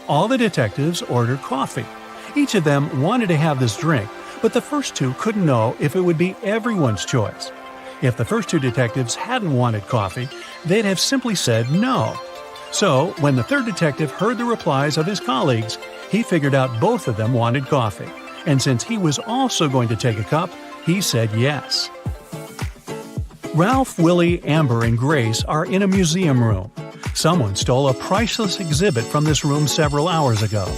All the detectives ordered coffee. Each of them wanted to have this drink, but the first 2 couldn't know if it would be everyone's choice. If the first 2 detectives hadn't wanted coffee, they'd have simply said no. So, when the third detective heard the replies of his colleagues, he figured out both of them wanted coffee. And since he was also going to take a cup, he said yes. Ralph, Willie, Amber, and Grace are in a museum room. Someone stole a priceless exhibit from this room several hours ago.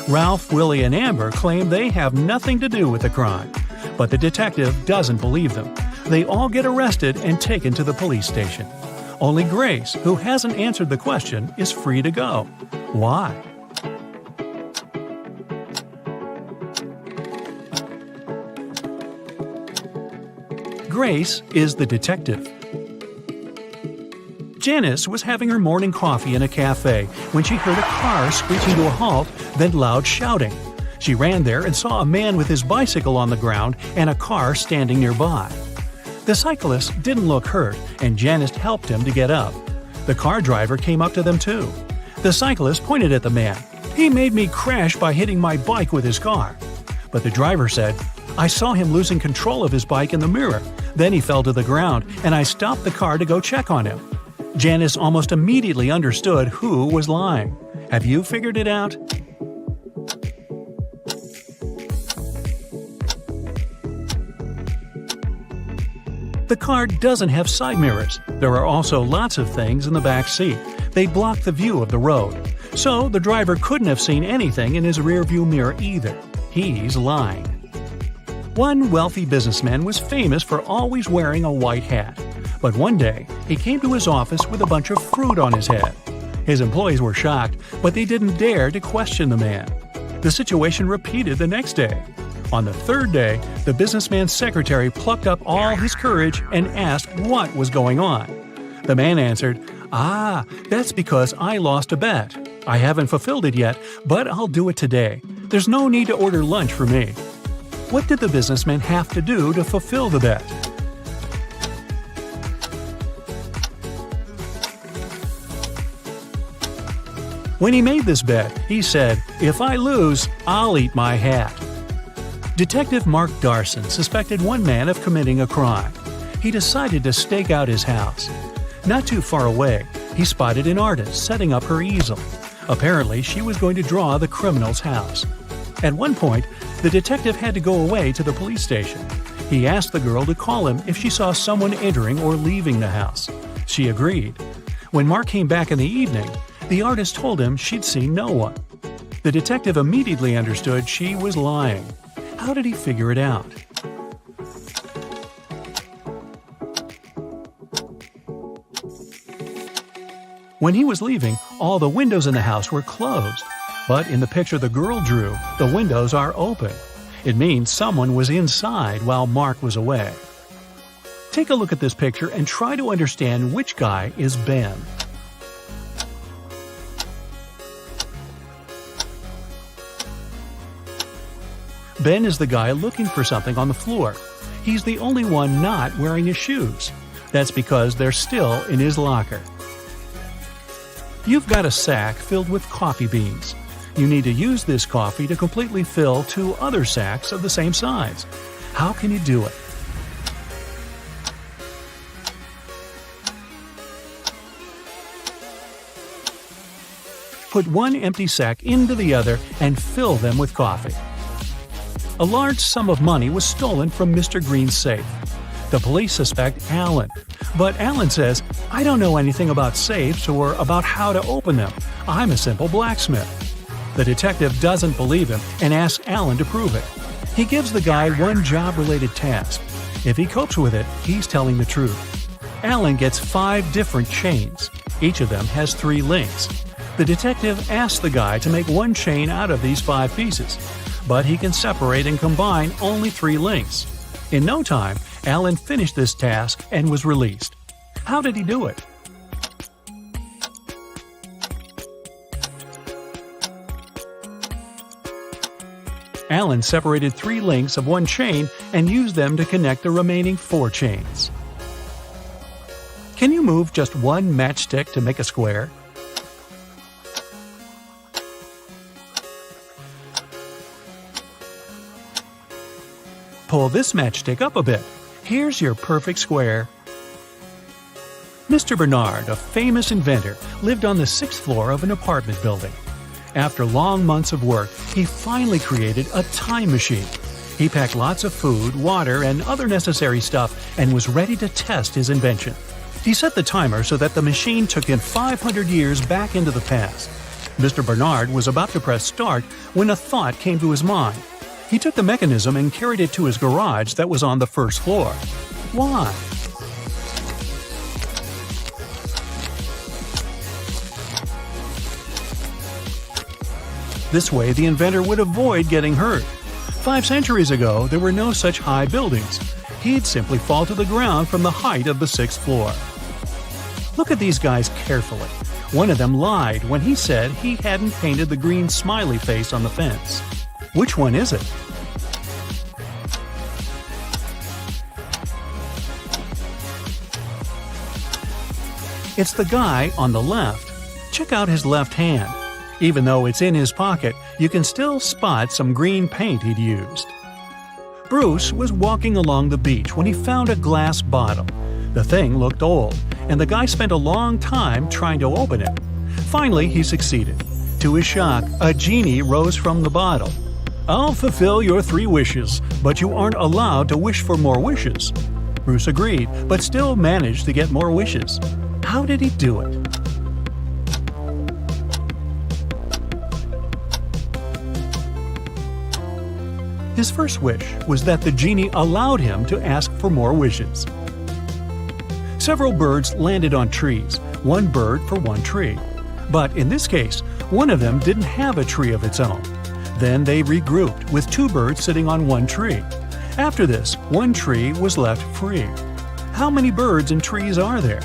Ralph, Willie, and Amber claim they have nothing to do with the crime, but the detective doesn't believe them. They all get arrested and taken to the police station. Only Grace, who hasn't answered the question, is free to go. Why? Grace is the detective. Janice was having her morning coffee in a cafe when she heard a car screeching to a halt, then loud shouting. She ran there and saw a man with his bicycle on the ground and a car standing nearby. The cyclist didn't look hurt, and Janice helped him to get up. The car driver came up to them too. The cyclist pointed at the man. "He made me crash by hitting my bike with his car." But the driver said, "I saw him losing control of his bike in the mirror. Then he fell to the ground, and I stopped the car to go check on him." Janice almost immediately understood who was lying. Have you figured it out? The car doesn't have side mirrors. There are also lots of things in the back seat. They block the view of the road. So the driver couldn't have seen anything in his rearview mirror either. He's lying. One wealthy businessman was famous for always wearing a white hat. But one day, he came to his office with a bunch of fruit on his head. His employees were shocked, but they didn't dare to question the man. The situation repeated the next day. On the third day, the businessman's secretary plucked up all his courage and asked what was going on. The man answered, "Ah, that's because I lost a bet." I haven't fulfilled it yet, but I'll do it today. There's no need to order lunch for me." What did the businessman have to do to fulfill the bet? When he made this bet, he said, "If I lose, I'll eat my hat." Detective Mark Darson suspected one man of committing a crime. He decided to stake out his house. Not too far away, he spotted an artist setting up her easel. Apparently, she was going to draw the criminal's house. At one point, the detective had to go away to the police station. He asked the girl to call him if she saw someone entering or leaving the house. She agreed. When Mark came back in the evening, the artist told him she'd seen no one. The detective immediately understood she was lying. How did he figure it out? When he was leaving, all the windows in the house were closed. But in the picture the girl drew, the windows are open. It means someone was inside while Mark was away. Take a look at this picture and try to understand which guy is Ben. Ben is the guy looking for something on the floor. He's the only one not wearing his shoes. That's because they're still in his locker. You've got a sack filled with coffee beans. You need to use this coffee to completely fill 2 other sacks of the same size. How can you do it? Put one empty sack into the other and fill them with coffee. A large sum of money was stolen from Mr. Green's safe. The police suspect Alan. But Alan says, "I don't know anything about safes or about how to open them. I'm a simple blacksmith." The detective doesn't believe him and asks Alan to prove it. He gives the guy one job-related task. If he copes with it, he's telling the truth. Alan gets 5 different chains. Each of them has 3 links. The detective asks the guy to make one chain out of these 5 pieces, but he can separate and combine only 3 links. In no time, Alan finished this task and was released. How did he do it? Alan separated 3 links of one chain and used them to connect the remaining 4 chains. Can you move just one matchstick to make a square? Pull this matchstick up a bit. Here's your perfect square. Mr. Bernard, a famous inventor, lived on the 6th floor of an apartment building. After long months of work, he finally created a time machine. He packed lots of food, water, and other necessary stuff and was ready to test his invention. He set the timer so that the machine took him 500 years back into the past. Mr. Bernard was about to press start when a thought came to his mind. He took the mechanism and carried it to his garage that was on the 1st floor. Why? This way, the inventor would avoid getting hurt. 5 centuries ago, there were no such high buildings. He'd simply fall to the ground from the height of the 6th floor. Look at these guys carefully. One of them lied when he said he hadn't painted the green smiley face on the fence. Which one is it? It's the guy on the left. Check out his left hand. Even though it's in his pocket, you can still spot some green paint he'd used. Bruce was walking along the beach when he found a glass bottle. The thing looked old, and the guy spent a long time trying to open it. Finally, he succeeded. To his shock, a genie rose from the bottle. "I'll fulfill your 3 wishes, but you aren't allowed to wish for more wishes." Bruce agreed, but still managed to get more wishes. How did he do it? His first wish was that the genie allowed him to ask for more wishes. Several birds landed on trees, one bird for one tree. But in this case, one of them didn't have a tree of its own. Then they regrouped, with 2 birds sitting on one tree. After this, one tree was left free. How many birds and trees are there?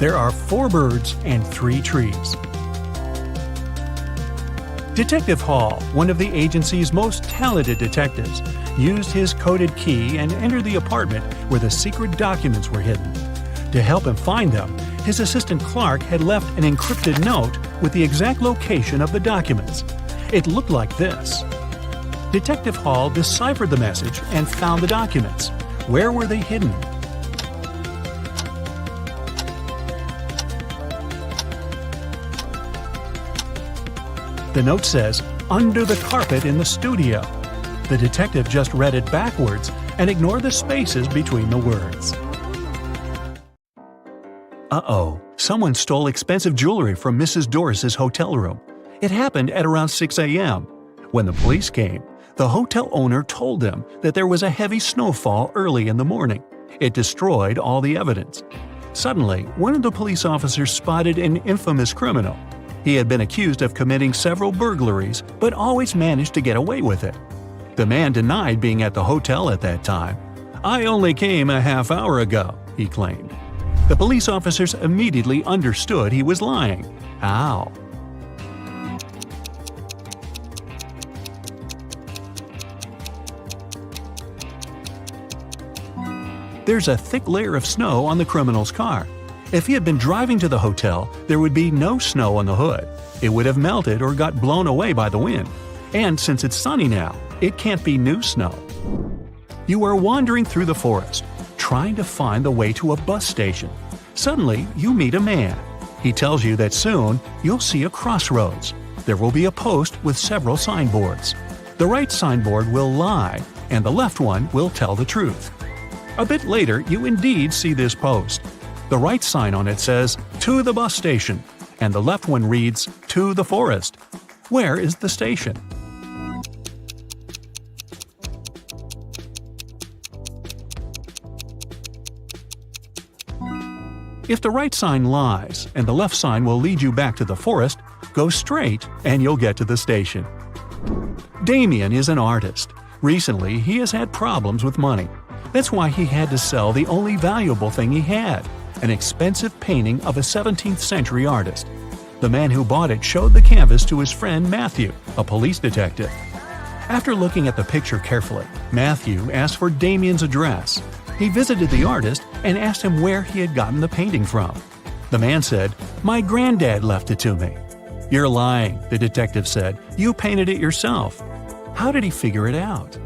There are 4 birds and 3 trees. Detective Hall, one of the agency's most talented detectives, used his coded key and entered the apartment where the secret documents were hidden. To help him find them, his assistant Clark had left an encrypted note with the exact location of the documents. It looked like this. Detective Hall deciphered the message and found the documents. Where were they hidden? The note says, "Under the carpet in the studio." The detective just read it backwards and ignored the spaces between the words. Uh-oh, someone stole expensive jewelry from Mrs. Doris's hotel room. It happened at around 6 a.m. When the police came, the hotel owner told them that there was a heavy snowfall early in the morning. It destroyed all the evidence. Suddenly, one of the police officers spotted an infamous criminal. He had been accused of committing several burglaries, but always managed to get away with it. The man denied being at the hotel at that time. "I only came a half hour ago," he claimed. The police officers immediately understood he was lying. How? There's a thick layer of snow on the criminal's car. If he had been driving to the hotel, there would be no snow on the hood. It would have melted or got blown away by the wind. And since it's sunny now, it can't be new snow. You are wandering through the forest, trying to find the way to a bus station. Suddenly, you meet a man. He tells you that soon you'll see a crossroads. There will be a post with several signboards. The right signboard will lie, and the left one will tell the truth. A bit later, you indeed see this post. The right sign on it says, "To the bus station," and the left one reads, "To the forest." Where is the station? If the right sign lies and the left sign will lead you back to the forest, go straight and you'll get to the station. Damien is an artist. Recently, he has had problems with money. That's why he had to sell the only valuable thing he had, an expensive painting of a 17th century artist. The man who bought it showed the canvas to his friend Matthew, a police detective. After looking at the picture carefully, Matthew asked for Damien's address. He visited the artist and asked him where he had gotten the painting from. The man said, "My granddad left it to me." "You're lying," the detective said. "You painted it yourself." How did he figure it out?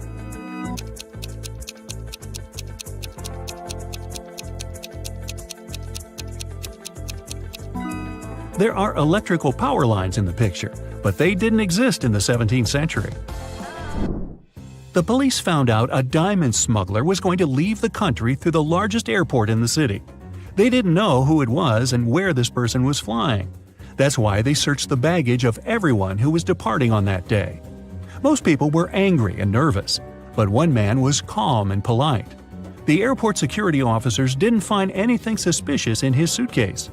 There are electrical power lines in the picture, but they didn't exist in the 17th century. The police found out a diamond smuggler was going to leave the country through the largest airport in the city. They didn't know who it was and where this person was flying. That's why they searched the baggage of everyone who was departing on that day. Most people were angry and nervous, but one man was calm and polite. The airport security officers didn't find anything suspicious in his suitcase.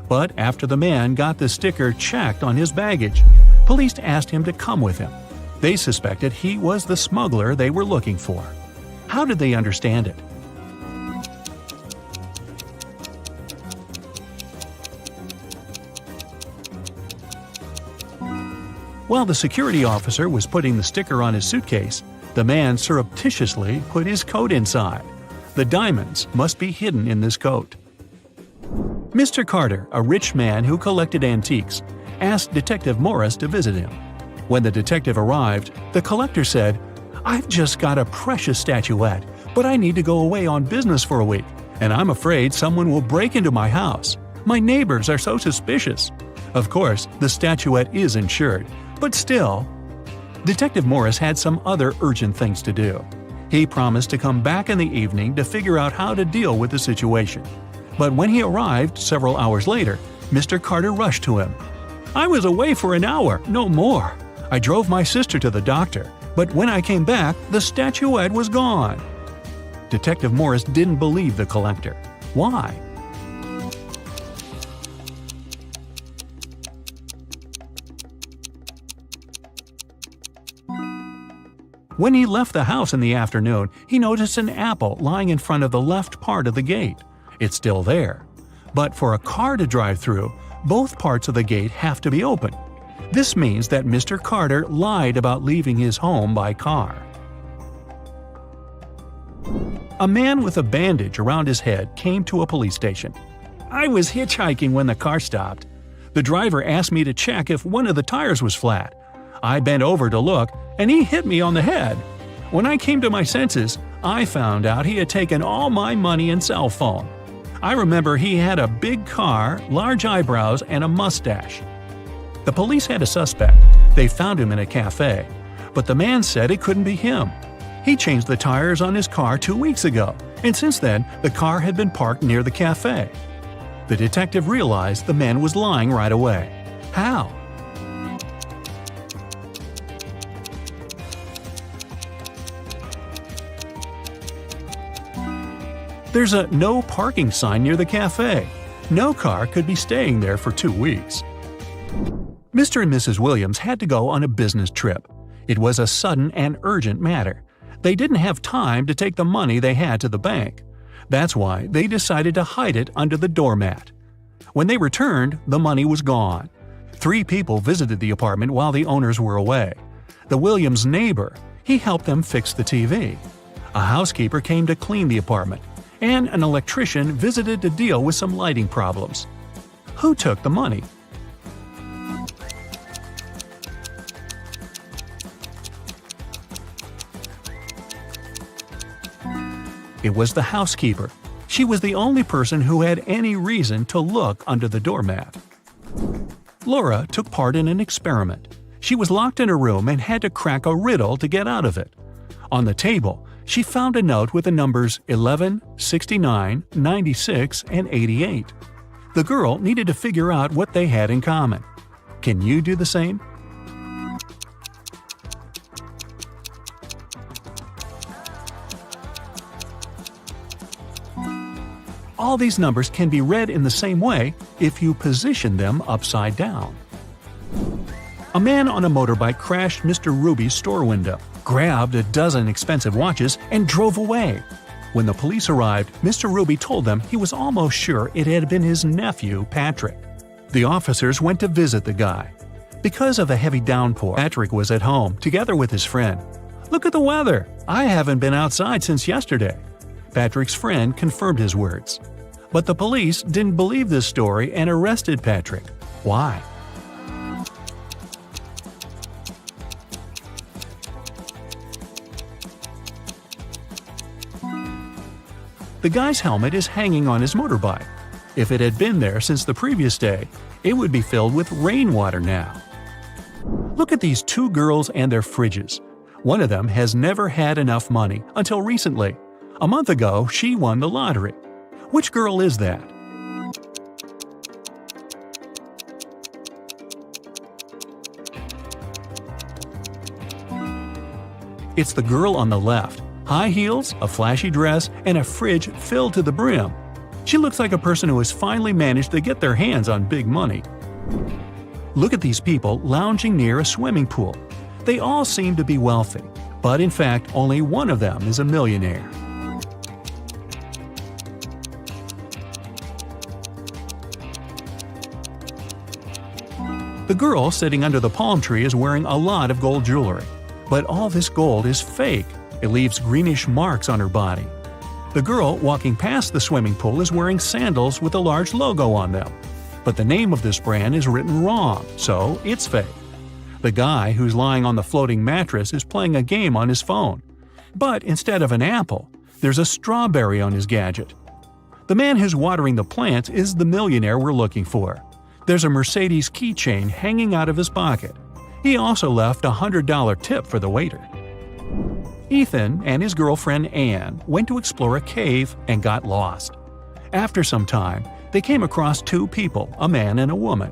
But after the man got the sticker checked on his baggage, police asked him to come with him. They suspected he was the smuggler they were looking for. How did they understand it? While the security officer was putting the sticker on his suitcase, the man surreptitiously put his coat inside. The diamonds must be hidden in this coat. Mr. Carter, a rich man who collected antiques, asked Detective Morris to visit him. When the detective arrived, the collector said, "I've just got a precious statuette, but I need to go away on business for a week, and I'm afraid someone will break into my house. My neighbors are so suspicious." Of course, the statuette is insured, but still. Detective Morris had some other urgent things to do. He promised to come back in the evening to figure out how to deal with the situation. But when he arrived several hours later, Mr. Carter rushed to him. "I was away for an hour, no more. I drove my sister to the doctor, but when I came back, the statuette was gone." Detective Morris didn't believe the collector. Why? When he left the house in the afternoon, he noticed an apple lying in front of the left part of the gate. It's still there. But for a car to drive through, both parts of the gate have to be open. This means that Mr. Carter lied about leaving his home by car. A man with a bandage around his head came to a police station. "I was hitchhiking when the car stopped. The driver asked me to check if one of the tires was flat. I bent over to look, and he hit me on the head. When I came to my senses, I found out he had taken all my money and cell phone. I remember he had a big car, large eyebrows, and a mustache." The police had a suspect. They found him in a cafe. But the man said it couldn't be him. He changed the tires on his car 2 weeks ago, and since then, the car had been parked near the cafe. The detective realized the man was lying right away. How? There's a no parking sign near the cafe. No car could be staying there for 2 weeks. Mr. and Mrs. Williams had to go on a business trip. It was a sudden and urgent matter. They didn't have time to take the money they had to the bank. That's why they decided to hide it under the doormat. When they returned, the money was gone. 3 people visited the apartment while the owners were away. The Williams' neighbor, he helped them fix the TV. A housekeeper came to clean the apartment, and an electrician visited to deal with some lighting problems. Who took the money? It was the housekeeper. She was the only person who had any reason to look under the doormat. Laura took part in an experiment. She was locked in a room and had to crack a riddle to get out of it. On the table, she found a note with the numbers 11, 69, 96, and 88. The girl needed to figure out what they had in common. Can you do the same? All these numbers can be read in the same way if you position them upside down. A man on a motorbike crashed Mr. Ruby's store window, grabbed a dozen expensive watches, and drove away. When the police arrived, Mr. Ruby told them he was almost sure it had been his nephew, Patrick. The officers went to visit the guy. Because of the heavy downpour, Patrick was at home, together with his friend. "Look at the weather! I haven't been outside since yesterday." Patrick's friend confirmed his words. But the police didn't believe this story and arrested Patrick. Why? The guy's helmet is hanging on his motorbike. If it had been there since the previous day, it would be filled with rainwater now. Look at these 2 girls and their fridges. One of them has never had enough money until recently. A month ago, she won the lottery. Which girl is that? It's the girl on the left. High heels, a flashy dress, and a fridge filled to the brim. She looks like a person who has finally managed to get their hands on big money. Look at these people lounging near a swimming pool. They all seem to be wealthy, but in fact, only one of them is a millionaire. The girl sitting under the palm tree is wearing a lot of gold jewelry. But all this gold is fake. It leaves greenish marks on her body. The girl walking past the swimming pool is wearing sandals with a large logo on them. But the name of this brand is written wrong, so it's fake. The guy who's lying on the floating mattress is playing a game on his phone. But instead of an apple, there's a strawberry on his gadget. The man who's watering the plants is the millionaire we're looking for. There's a Mercedes keychain hanging out of his pocket. He also left a $100 tip for the waiter. Ethan and his girlfriend Anne went to explore a cave and got lost. After some time, they came across 2 people, a man and a woman.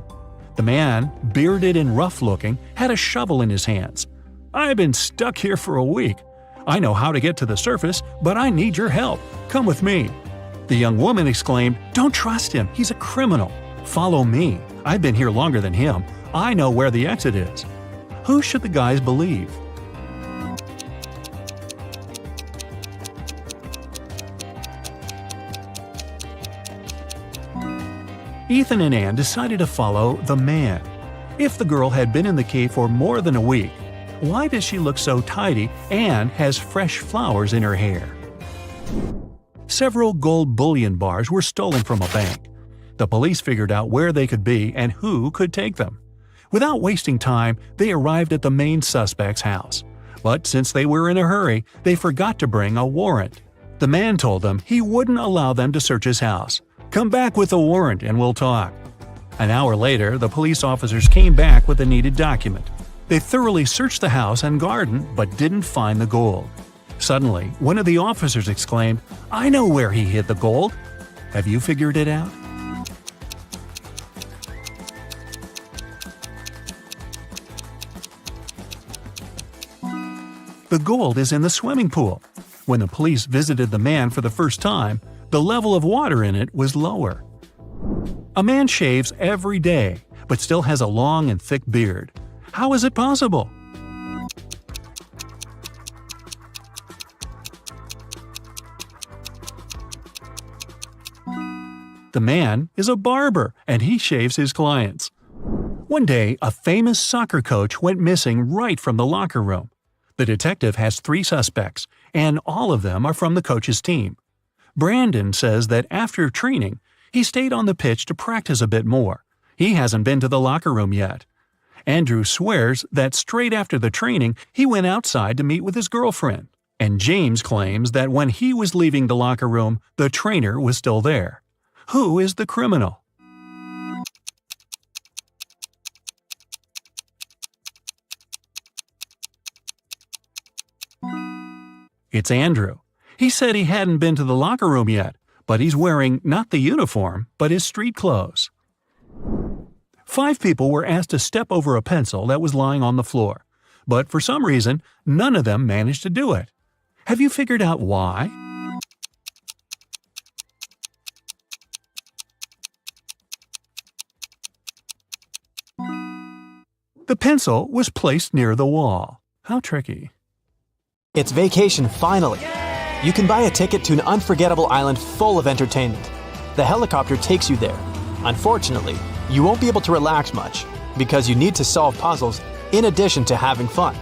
The man, bearded and rough-looking, had a shovel in his hands. "I've been stuck here for a week. I know how to get to the surface, but I need your help. Come with me." The young woman exclaimed, "Don't trust him. He's a criminal. Follow me. I've been here longer than him. I know where the exit is." Who should the guys believe? Ethan and Anne decided to follow the man. If the girl had been in the cave for more than a week, why does she look so tidy and has fresh flowers in her hair? Several gold bullion bars were stolen from a bank. The police figured out where they could be and who could take them. Without wasting time, they arrived at the main suspect's house. But since they were in a hurry, they forgot to bring a warrant. The man told them he wouldn't allow them to search his house. "Come back with a warrant and we'll talk." An hour later, the police officers came back with the needed document. They thoroughly searched the house and garden but didn't find the gold. Suddenly, one of the officers exclaimed, "I know where he hid the gold." Have you figured it out? The gold is in the swimming pool. When the police visited the man for the first time, the level of water in it was lower. A man shaves every day, but still has a long and thick beard. How is it possible? The man is a barber, and he shaves his clients. One day, a famous soccer coach went missing right from the locker room. The detective has 3 suspects, and all of them are from the coach's team. Brandon says that after training, he stayed on the pitch to practice a bit more. He hasn't been to the locker room yet. Andrew swears that straight after the training, he went outside to meet with his girlfriend. And James claims that when he was leaving the locker room, the trainer was still there. Who is the criminal? It's Andrew. He said he hadn't been to the locker room yet, but he's wearing not the uniform, but his street clothes. 5 people were asked to step over a pencil that was lying on the floor, but for some reason, none of them managed to do it. Have you figured out why? The pencil was placed near the wall. How tricky. It's vacation finally. You can buy a ticket to an unforgettable island full of entertainment. The helicopter takes you there. Unfortunately, you won't be able to relax much because you need to solve puzzles in addition to having fun.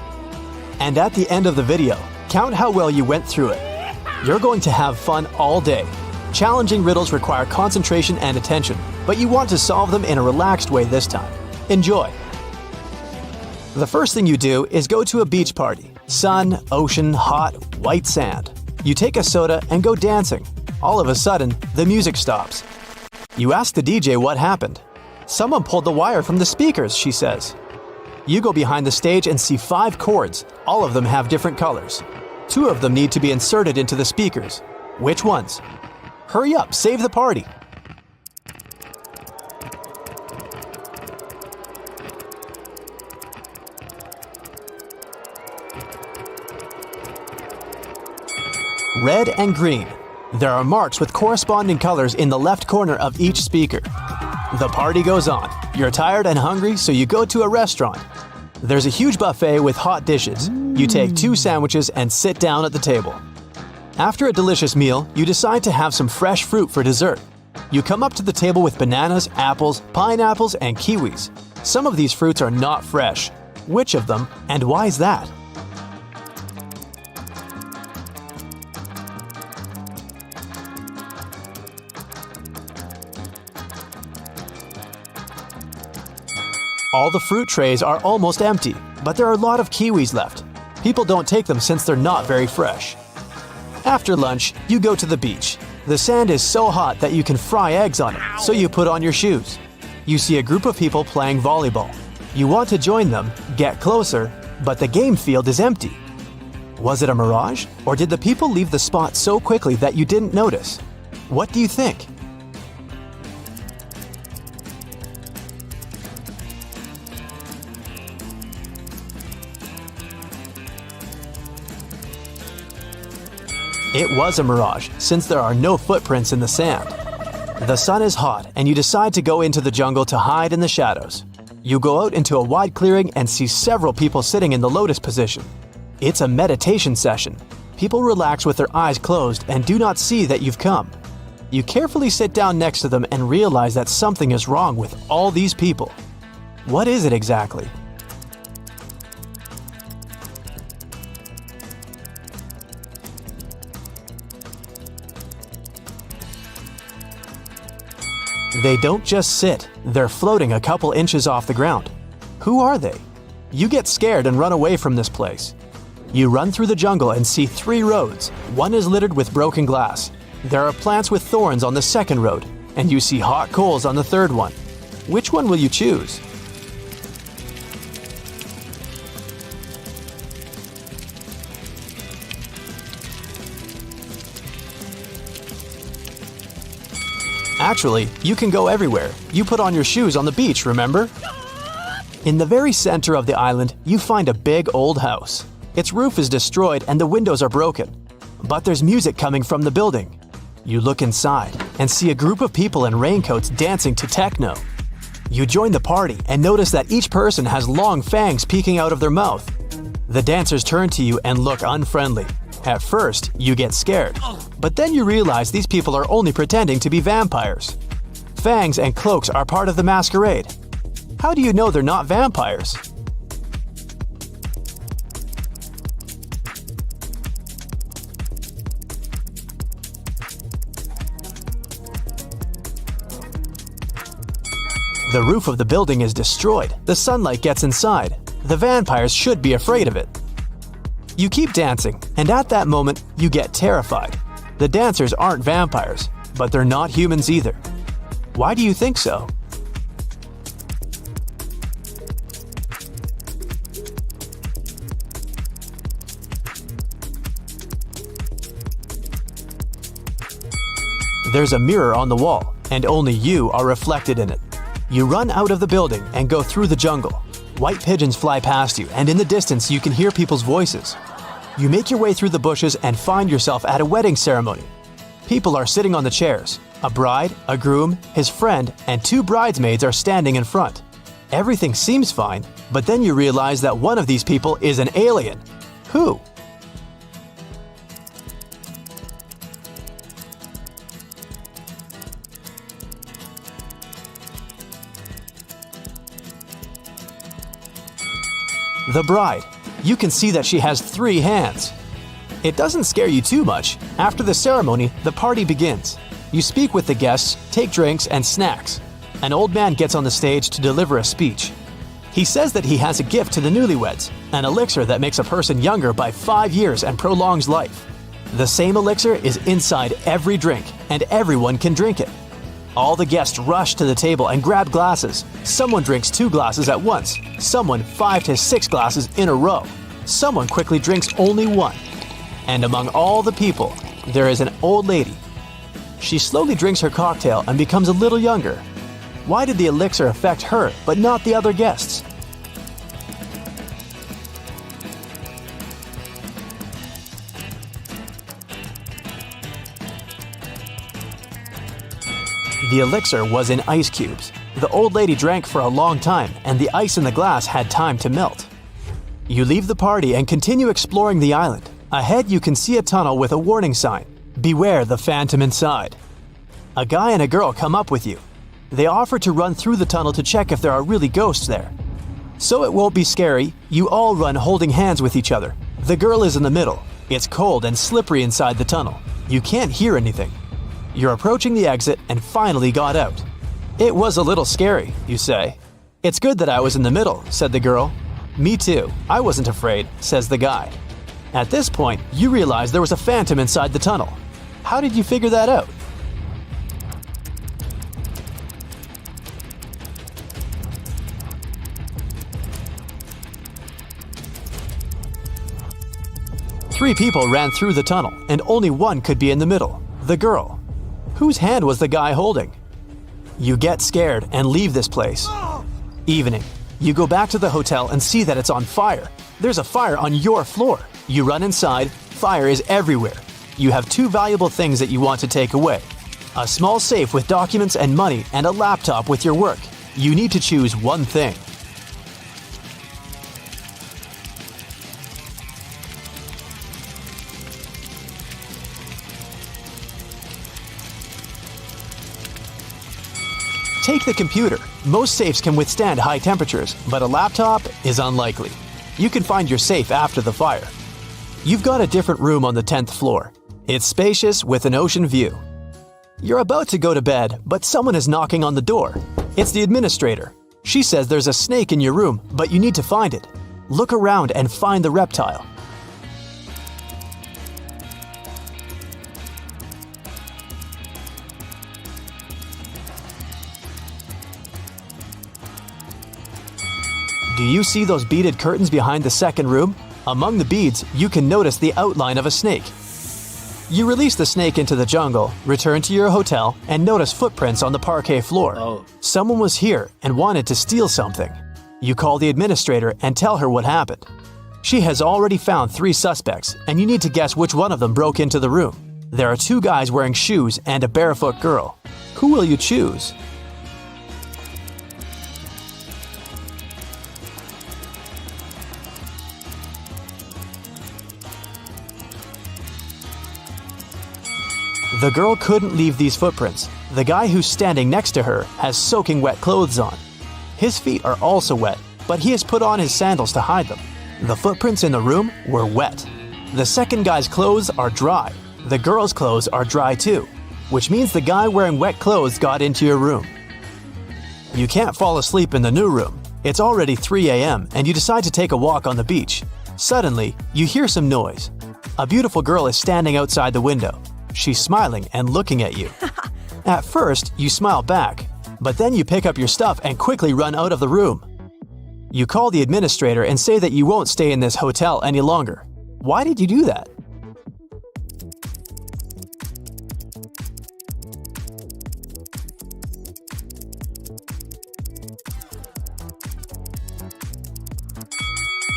And at the end of the video, count how well you went through it. You're going to have fun all day. Challenging riddles require concentration and attention, but you want to solve them in a relaxed way this time. Enjoy! The first thing you do is go to a beach party. Sun, ocean, hot, white sand. You take a soda and go dancing. All of a sudden, the music stops. You ask the DJ what happened. "Someone pulled the wire from the speakers," she says. You go behind the stage and see 5 cords. All of them have different colors. 2 of them need to be inserted into the speakers. Which ones? Hurry up, save the party! Red and green. There are marks with corresponding colors in the left corner of each speaker. The party goes on. You're tired and hungry, so you go to a restaurant. There's a huge buffet with hot dishes. You take 2 sandwiches and sit down at the table. After a delicious meal, you decide to have some fresh fruit for dessert. You come up to the table with bananas, apples, pineapples, and kiwis. Some of these fruits are not fresh. Which of them, and why is that? All the fruit trays are almost empty, but there are a lot of kiwis left. People don't take them since they're not very fresh. After lunch, you go to the beach. The sand is so hot that you can fry eggs on it, so you put on your shoes. You see a group of people playing volleyball. You want to join them, get closer, but the game field is empty. Was it a mirage, or did the people leave the spot so quickly that you didn't notice? What do you think? It was a mirage, since there are no footprints in the sand. The sun is hot, and you decide to go into the jungle to hide in the shadows. You go out into a wide clearing and see several people sitting in the lotus position. It's a meditation session. People relax with their eyes closed and do not see that you've come. You carefully sit down next to them and realize that something is wrong with all these people. What is it exactly? They don't just sit, they're floating a couple inches off the ground. Who are they? You get scared and run away from this place. You run through the jungle and see 3 roads. One is littered with broken glass. There are plants with thorns on the second road, and you see hot coals on the third one. Which one will you choose? Actually, you can go everywhere. You put on your shoes on the beach, remember? In the very center of the island, you find a big old house. Its roof is destroyed and the windows are broken. But there's music coming from the building. You look inside and see a group of people in raincoats dancing to techno. You join the party and notice that each person has long fangs peeking out of their mouth. The dancers turn to you and look unfriendly. At first, you get scared, but then you realize these people are only pretending to be vampires. Fangs and cloaks are part of the masquerade. How do you know they're not vampires? The roof of the building is destroyed. The sunlight gets inside. The vampires should be afraid of it. You keep dancing, and at that moment, you get terrified. The dancers aren't vampires, but they're not humans either. Why do you think so? There's a mirror on the wall, and only you are reflected in it. You run out of the building and go through the jungle. White pigeons fly past you, and in the distance you can hear people's voices. You make your way through the bushes and find yourself at a wedding ceremony. People are sitting on the chairs. A bride, a groom, his friend, and 2 bridesmaids are standing in front. Everything seems fine, but then you realize that one of these people is an alien. Who? The bride. You can see that she has 3 hands. It doesn't scare you too much. After the ceremony, the party begins. You speak with the guests, take drinks and snacks. An old man gets on the stage to deliver a speech. He says that he has a gift to the newlyweds, an elixir that makes a person younger by 5 years and prolongs life. The same elixir is inside every drink, and everyone can drink it. All the guests rush to the table and grab glasses. Someone drinks 2 glasses at once, someone 5 to 6 glasses in a row. Someone quickly drinks only 1. And among all the people, there is an old lady. She slowly drinks her cocktail and becomes a little younger. Why did the elixir affect her but not the other guests? The elixir was in ice cubes. The old lady drank for a long time, and the ice in the glass had time to melt. You leave the party and continue exploring the island. Ahead you can see a tunnel with a warning sign. Beware the phantom inside. A guy and a girl come up with you. They offer to run through the tunnel to check if there are really ghosts there. So it won't be scary, you all run holding hands with each other. The girl is in the middle. It's cold and slippery inside the tunnel. You can't hear anything. You're approaching the exit and finally got out. It was a little scary, you say. It's good that I was in the middle, said the girl. Me too. I wasn't afraid, says the guy. At this point, you realize there was a phantom inside the tunnel. How did you figure that out? Three people ran through the tunnel, and only one could be in the middle, the girl. Whose hand was the guy holding? You get scared and leave this place. Evening. You go back to the hotel and see that it's on fire. There's a fire on your floor. You run inside. Fire is everywhere. You have 2 valuable things that you want to take away. A small safe with documents and money and a laptop with your work. You need to choose one thing. Take the computer. Most safes can withstand high temperatures, but a laptop is unlikely. You can find your safe after the fire. You've got a different room on the 10th floor. It's spacious with an ocean view. You're about to go to bed, but someone is knocking on the door. It's the administrator. She says there's a snake in your room, but you need to find it. Look around and find the reptile. Do you see those beaded curtains behind the second room? Among the beads, you can notice the outline of a snake. You release the snake into the jungle, return to your hotel, and notice footprints on the parquet floor. Someone was here and wanted to steal something. You call the administrator and tell her what happened. She has already found 3 suspects, and you need to guess which one of them broke into the room. There are 2 guys wearing shoes and a barefoot girl. Who will you choose? The girl couldn't leave these footprints. The guy who's standing next to her has soaking wet clothes on. His feet are also wet, but he has put on his sandals to hide them. The footprints in the room were wet. The second guy's clothes are dry. The girl's clothes are dry too, which means the guy wearing wet clothes got into your room. You can't fall asleep in the new room. It's already 3 a.m. and you decide to take a walk on the beach. Suddenly, you hear some noise. A beautiful girl is standing outside the window. She's smiling and looking at you. At first, you smile back, but then you pick up your stuff and quickly run out of the room. You call the administrator and say that you won't stay in this hotel any longer. Why did you do that?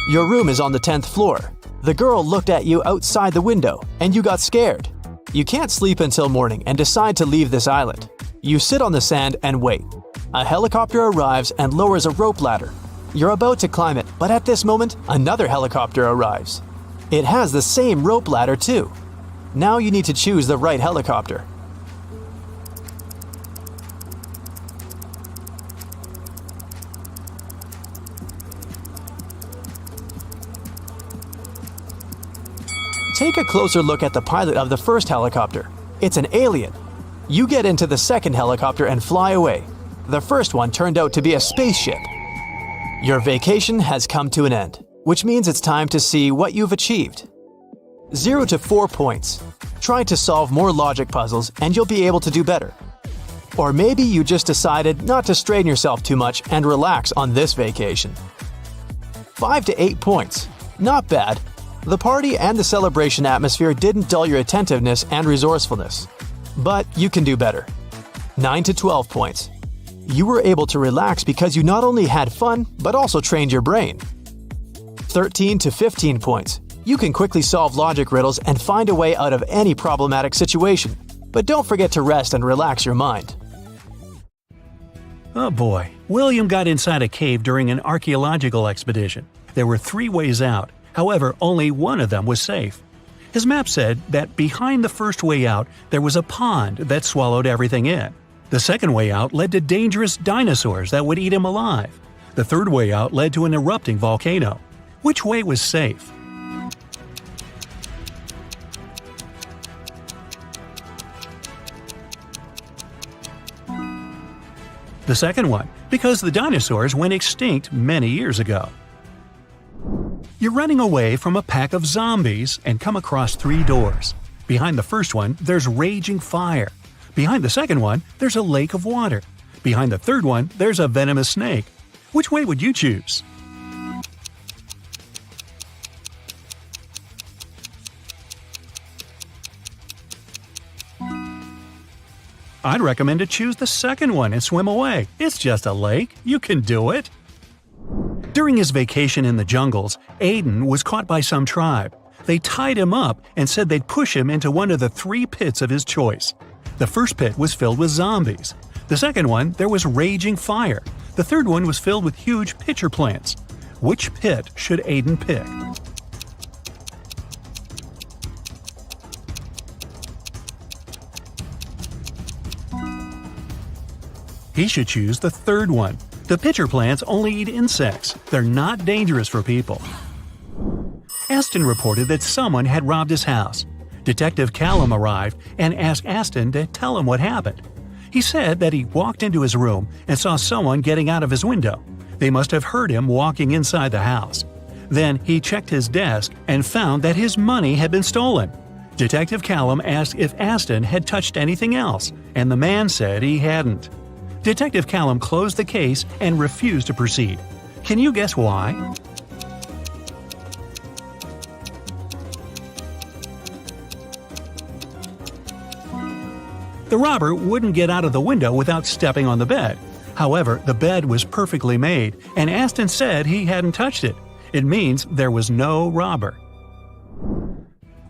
Your room is on the 10th floor. The girl looked at you outside the window, and you got scared. You can't sleep until morning and decide to leave this island. You sit on the sand and wait. A helicopter arrives and lowers a rope ladder. You're about to climb it, but at this moment, another helicopter arrives. It has the same rope ladder too. Now you need to choose the right helicopter. Take a closer look at the pilot of the first helicopter. It's an alien. You get into the second helicopter and fly away. The first one turned out to be a spaceship. Your vacation has come to an end, which means it's time to see what you've achieved. 0 to 4 points. Try to solve more logic puzzles and you'll be able to do better. Or maybe you just decided not to strain yourself too much and relax on this vacation. 5 to 8 points. Not bad. The party and the celebration atmosphere didn't dull your attentiveness and resourcefulness. But you can do better. 9 to 12 points. You were able to relax because you not only had fun, but also trained your brain. 13 to 15 points. You can quickly solve logic riddles and find a way out of any problematic situation. But don't forget to rest and relax your mind. Oh boy, William got inside a cave during an archaeological expedition. There were 3 ways out. However, only one of them was safe. His map said that behind the first way out, there was a pond that swallowed everything in. The second way out led to dangerous dinosaurs that would eat him alive. The third way out led to an erupting volcano. Which way was safe? The second one, because the dinosaurs went extinct many years ago. You're running away from a pack of zombies and come across 3 doors. Behind the first one, there's raging fire. Behind the second one, there's a lake of water. Behind the third one, there's a venomous snake. Which way would you choose? I'd recommend to choose the second one and swim away. It's just a lake. You can do it. During his vacation in the jungles, Aiden was caught by some tribe. They tied him up and said they'd push him into one of the 3 pits of his choice. The first pit was filled with zombies. The second one, there was raging fire. The third one was filled with huge pitcher plants. Which pit should Aiden pick? He should choose the third one. The pitcher plants only eat insects. They're not dangerous for people. Aston reported that someone had robbed his house. Detective Callum arrived and asked Aston to tell him what happened. He said that he walked into his room and saw someone getting out of his window. They must have heard him walking inside the house. Then he checked his desk and found that his money had been stolen. Detective Callum asked if Aston had touched anything else, and the man said he hadn't. Detective Callum closed the case and refused to proceed. Can you guess why? The robber wouldn't get out of the window without stepping on the bed. However, the bed was perfectly made, and Aston said he hadn't touched it. It means there was no robber.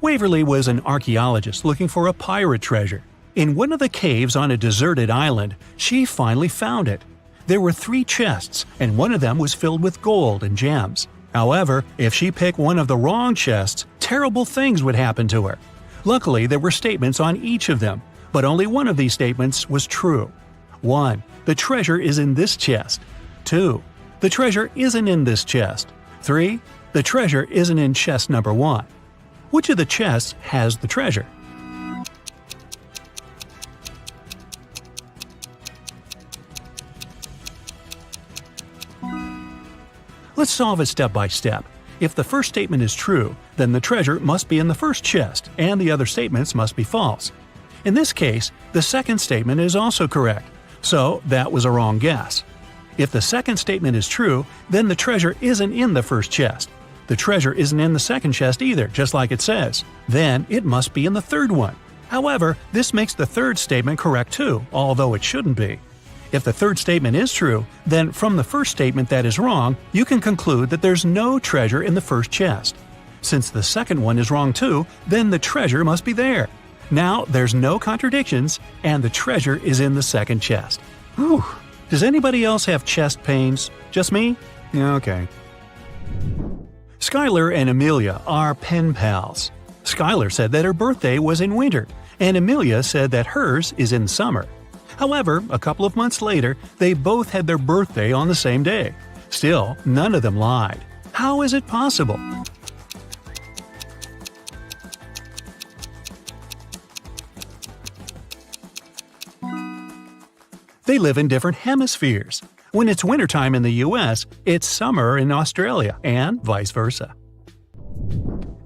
Waverly was an archaeologist looking for a pirate treasure. In one of the caves on a deserted island, she finally found it. There were 3 chests, and one of them was filled with gold and gems. However, if she picked one of the wrong chests, terrible things would happen to her. Luckily, there were statements on each of them, but only one of these statements was true. 1. The treasure is in this chest. 2. The treasure isn't in this chest. 3. The treasure isn't in chest number 1. Which of the chests has the treasure? Let's solve it step by step. If the first statement is true, then the treasure must be in the first chest, and the other statements must be false. In this case, the second statement is also correct, so that was a wrong guess. If the second statement is true, then the treasure isn't in the first chest. The treasure isn't in the second chest either, just like it says. Then it must be in the third one. However, this makes the third statement correct too, although it shouldn't be. If the third statement is true, then from the first statement that is wrong, you can conclude that there's no treasure in the first chest. Since the second one is wrong too, then the treasure must be there. Now there's no contradictions, and the treasure is in the second chest. Whew. Does anybody else have chest pains? Just me? Yeah, okay. Skylar and Amelia are pen pals. Skylar said that her birthday was in winter, and Amelia said that hers is in summer. However, a couple of months later, they both had their birthday on the same day. Still, none of them lied. How is it possible? They live in different hemispheres. When it's wintertime in the US, it's summer in Australia, and vice versa.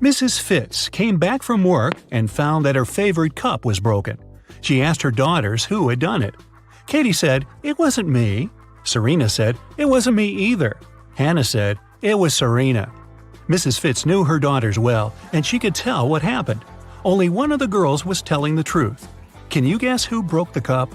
Mrs. Fitz came back from work and found that her favorite cup was broken. She asked her daughters who had done it. Katie said, "It wasn't me." Serena said, "It wasn't me either." Hannah said, "It was Serena." Mrs. Fitz knew her daughters well, and she could tell what happened. Only one of the girls was telling the truth. Can you guess who broke the cup?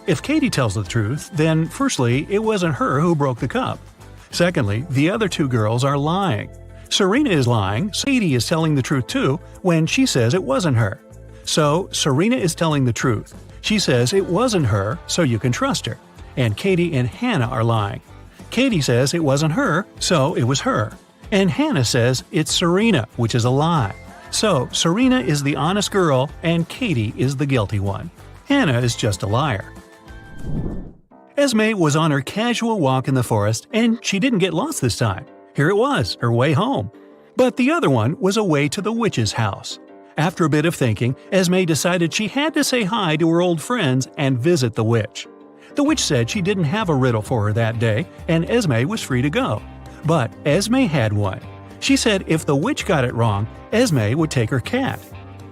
If Katie tells the truth, then firstly, it wasn't her who broke the cup. Secondly, the other 2 girls are lying. Serena is lying, so Katie is telling the truth too when she says it wasn't her. So, Serena is telling the truth. She says it wasn't her, so you can trust her. And Katie and Hannah are lying. Katie says it wasn't her, so it was her. And Hannah says it's Serena, which is a lie. So, Serena is the honest girl, and Katie is the guilty one. Hannah is just a liar. Esme was on her casual walk in the forest, and she didn't get lost this time. Here it was, her way home. But the other one was away to the witch's house. After a bit of thinking, Esme decided she had to say hi to her old friends and visit the witch. The witch said she didn't have a riddle for her that day, and Esme was free to go. But Esme had one. She said if the witch got it wrong, Esme would take her cat.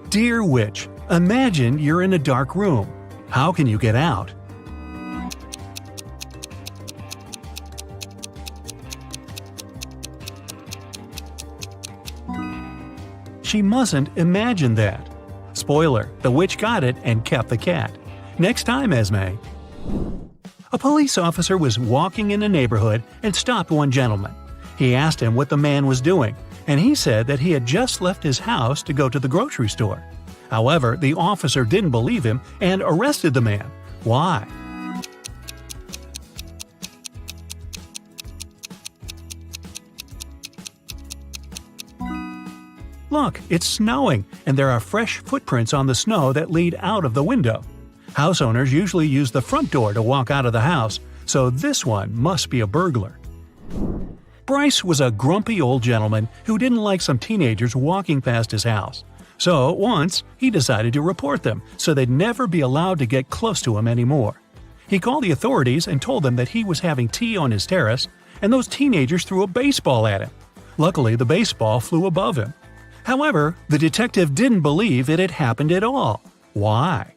Dear witch, imagine you're in a dark room. How can you get out? She mustn't imagine that. Spoiler, the witch got it and kept the cat. Next time, Esme. A police officer was walking in a neighborhood and stopped one gentleman. He asked him what the man was doing, and he said that he had just left his house to go to the grocery store. However, the officer didn't believe him and arrested the man. Why? Look, it's snowing, and there are fresh footprints on the snow that lead out of the window. House owners usually use the front door to walk out of the house, so this one must be a burglar. Bryce was a grumpy old gentleman who didn't like some teenagers walking past his house. So once, he decided to report them so they'd never be allowed to get close to him anymore. He called the authorities and told them that he was having tea on his terrace, and those teenagers threw a baseball at him. Luckily, the baseball flew above him. However, the detective didn't believe it had happened at all. Why?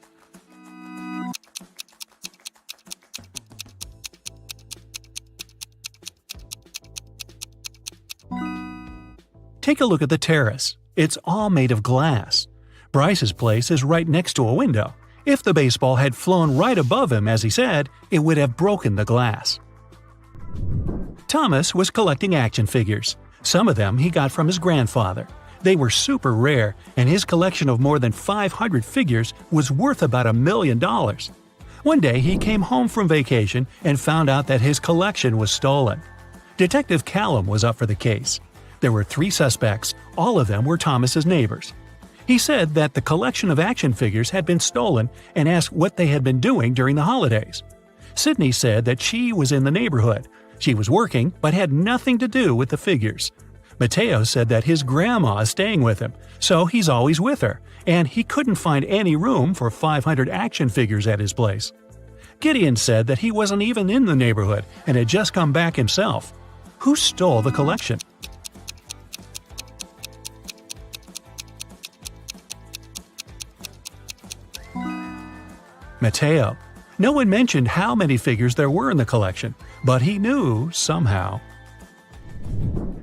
Take a look at the terrace. It's all made of glass. Bryce's place is right next to a window. If the baseball had flown right above him, as he said, it would have broken the glass. Thomas was collecting action figures. Some of them he got from his grandfather. They were super rare, and his collection of more than 500 figures was worth about $1 million. One day he came home from vacation and found out that his collection was stolen. Detective Callum was up for the case. There were 3 suspects, all of them were Thomas's neighbors. He said that the collection of action figures had been stolen and asked what they had been doing during the holidays. Sydney said that she was in the neighborhood. She was working but had nothing to do with the figures. Mateo said that his grandma is staying with him, so he's always with her, and he couldn't find any room for 500 action figures at his place. Gideon said that he wasn't even in the neighborhood and had just come back himself. Who stole the collection? Mateo. No one mentioned how many figures there were in the collection, but he knew somehow.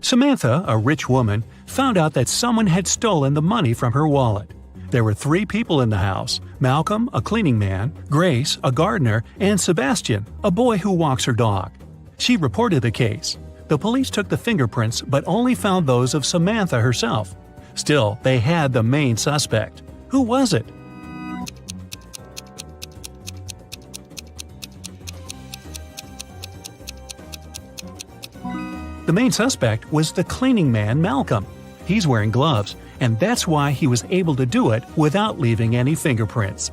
Samantha, a rich woman, found out that someone had stolen the money from her wallet. There were 3 people in the house: Malcolm, a cleaning man, Grace, a gardener, and Sebastian, a boy who walks her dog. She reported the case. The police took the fingerprints but only found those of Samantha herself. Still, they had the main suspect. Who was it? The main suspect was the cleaning man Malcolm. He's wearing gloves, and that's why he was able to do it without leaving any fingerprints.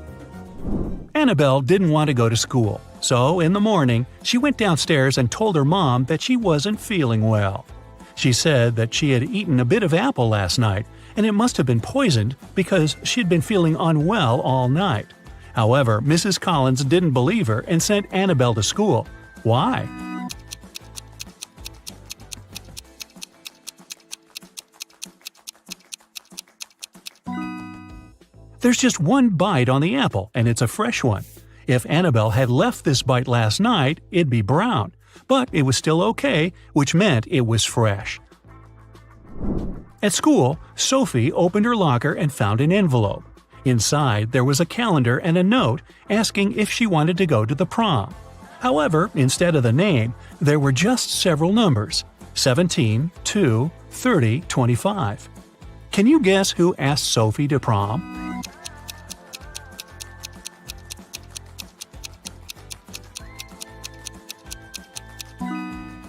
Annabelle didn't want to go to school, so in the morning, she went downstairs and told her mom that she wasn't feeling well. She said that she had eaten a bit of apple last night, and it must have been poisoned because she'd been feeling unwell all night. However, Mrs. Collins didn't believe her and sent Annabelle to school. Why? There's just one bite on the apple, and it's a fresh one. If Annabelle had left this bite last night, it'd be brown, but it was still okay, which meant it was fresh. At school, Sophie opened her locker and found an envelope. Inside, there was a calendar and a note asking if she wanted to go to the prom. However, instead of the name, there were just several numbers: 17, 2, 30, 25. Can you guess who asked Sophie to prom?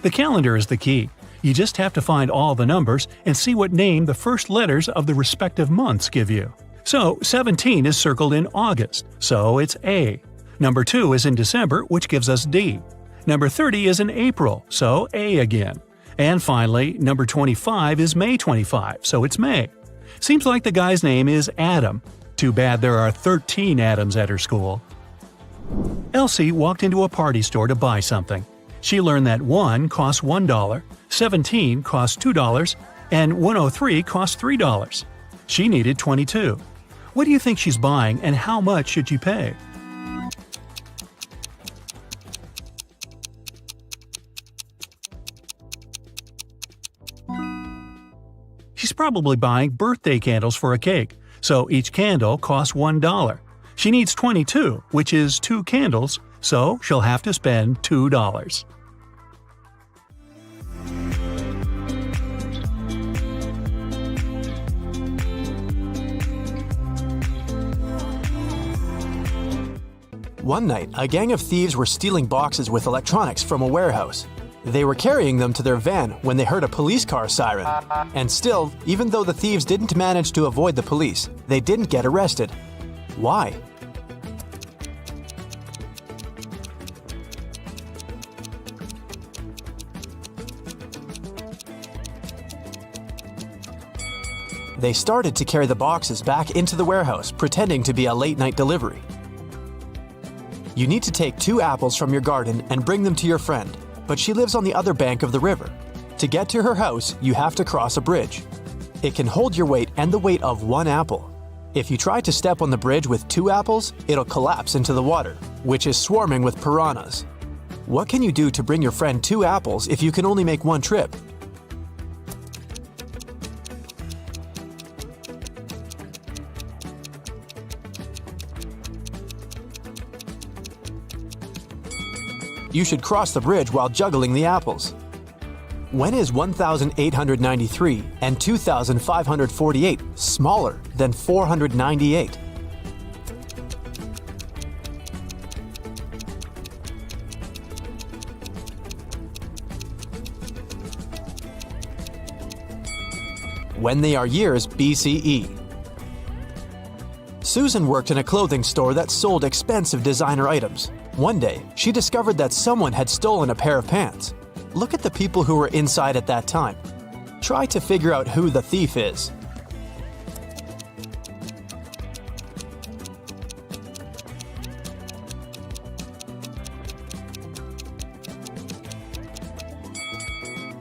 The calendar is the key. You just have to find all the numbers and see what name the first letters of the respective months give you. So 17 is circled in August, so it's A. Number 2 is in December, which gives us D. Number 30 is in April, so A again. And finally, number 25 is May 25, so it's May. Seems like the guy's name is Adam. Too bad there are 13 Adams at her school. Elsie walked into a party store to buy something. She learned that 1 costs $1, 17 costs $2, and 103 costs $3. She needed 22. What do you think she's buying, and how much should she pay? She's probably buying birthday candles for a cake, so each candle costs $1. She needs 22, which is 2 candles, so she'll have to spend $2. One night, a gang of thieves were stealing boxes with electronics from a warehouse. They were carrying them to their van when they heard a police car siren. And still, even though the thieves didn't manage to avoid the police, they didn't get arrested. Why? They started to carry the boxes back into the warehouse, pretending to be a late-night delivery. You need to take 2 apples from your garden and bring them to your friend, but she lives on the other bank of the river. To get to her house, you have to cross a bridge. It can hold your weight and the weight of 1 apple. If you try to step on the bridge with 2 apples, it'll collapse into the water, which is swarming with piranhas. What can you do to bring your friend 2 apples if you can only make 1 trip? You should cross the bridge while juggling the apples. When is 1,893 and 2,548 smaller than 498? When they are years BCE. Susan worked in a clothing store that sold expensive designer items. One day, she discovered that someone had stolen a pair of pants. Look at the people who were inside at that time. Try to figure out who the thief is.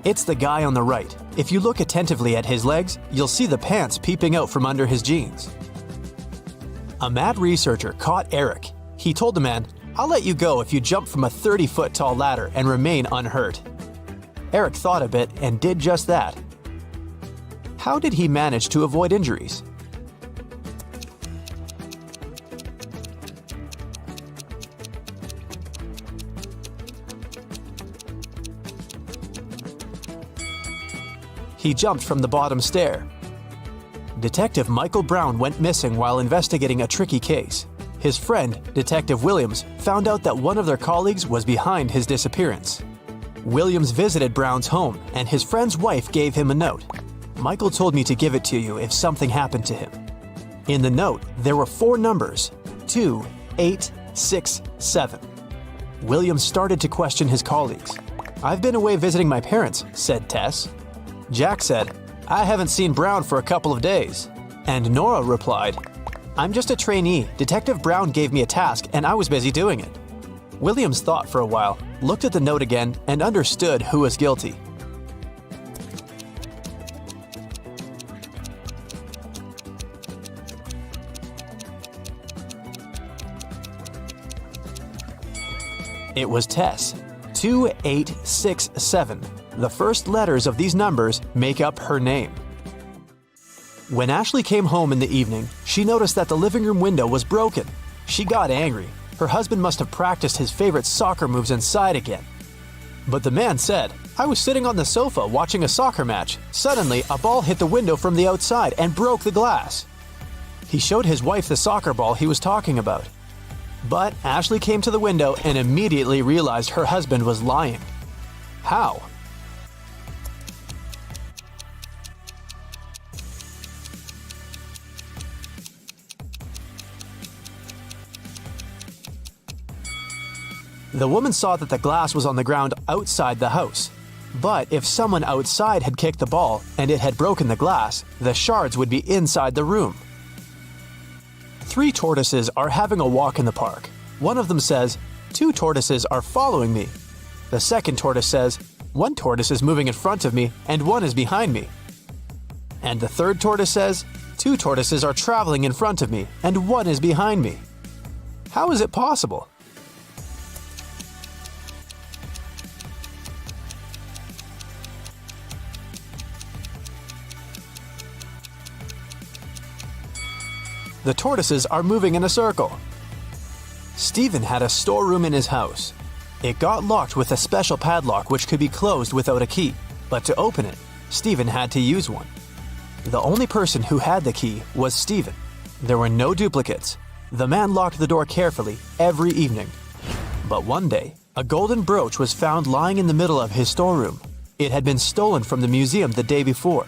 It's the guy on the right. If you look attentively at his legs, you'll see the pants peeping out from under his jeans. A mad researcher caught Eric. He told the man, "I'll let you go if you jump from a 30-foot tall ladder and remain unhurt." Eric thought a bit and did just that. How did he manage to avoid injuries? He jumped from the bottom stair. Detective Michael Brown went missing while investigating a tricky case. His friend, Detective Williams, found out that one of their colleagues was behind his disappearance. Williams visited Brown's home, and his friend's wife gave him a note. "Michael told me to give it to you if something happened to him." In the note, there were 4 numbers: 2, 8, 6, 7. Williams started to question his colleagues. "I've been away visiting my parents," said Tess. Jack said, "I haven't seen Brown for a couple of days." And Nora replied, "I'm just a trainee. Detective Brown gave me a task and I was busy doing it." Williams thought for a while, looked at the note again, and understood who was guilty. It was Tess. 2867. The first letters of these numbers make up her name. When Ashley came home in the evening, she noticed that the living room window was broken. She got angry. Her husband must have practiced his favorite soccer moves inside again. But the man said, "I was sitting on the sofa watching a soccer match. Suddenly, a ball hit the window from the outside and broke the glass." He showed his wife the soccer ball he was talking about. But Ashley came to the window and immediately realized her husband was lying. How? The woman saw that the glass was on the ground outside the house. But if someone outside had kicked the ball and it had broken the glass, the shards would be inside the room. 3 tortoises are having a walk in the park. One of them says, "2 tortoises are following me." The second tortoise says, "1 tortoise is moving in front of me and 1 is behind me." And the third tortoise says, "2 tortoises are traveling in front of me and 1 is behind me." How is it possible? The tortoises are moving in a circle. Stephen had a storeroom in his house. It got locked with a special padlock which could be closed without a key, but to open it, Stephen had to use one. The only person who had the key was Stephen. There were no duplicates. The man locked the door carefully every evening. But one day, A golden brooch was found lying in the middle of his storeroom. It had been stolen from the museum the day before.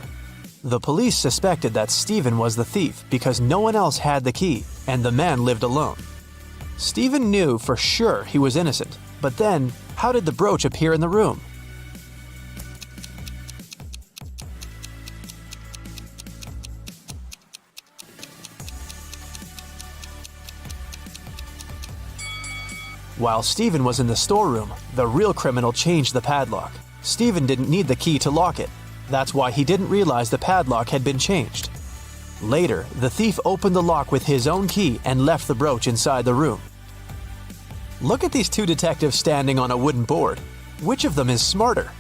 The police suspected that Stephen was the thief because no one else had the key, and the man lived alone. Stephen knew for sure he was innocent, but then, how did the brooch appear in the room? While Stephen was in the storeroom, the real criminal changed the padlock. Stephen didn't need the key to lock it. That's why he didn't realize the padlock had been changed. Later, the thief opened the lock with his own key and left the brooch inside the room. Look at these two detectives standing on a wooden board. Which of them is smarter?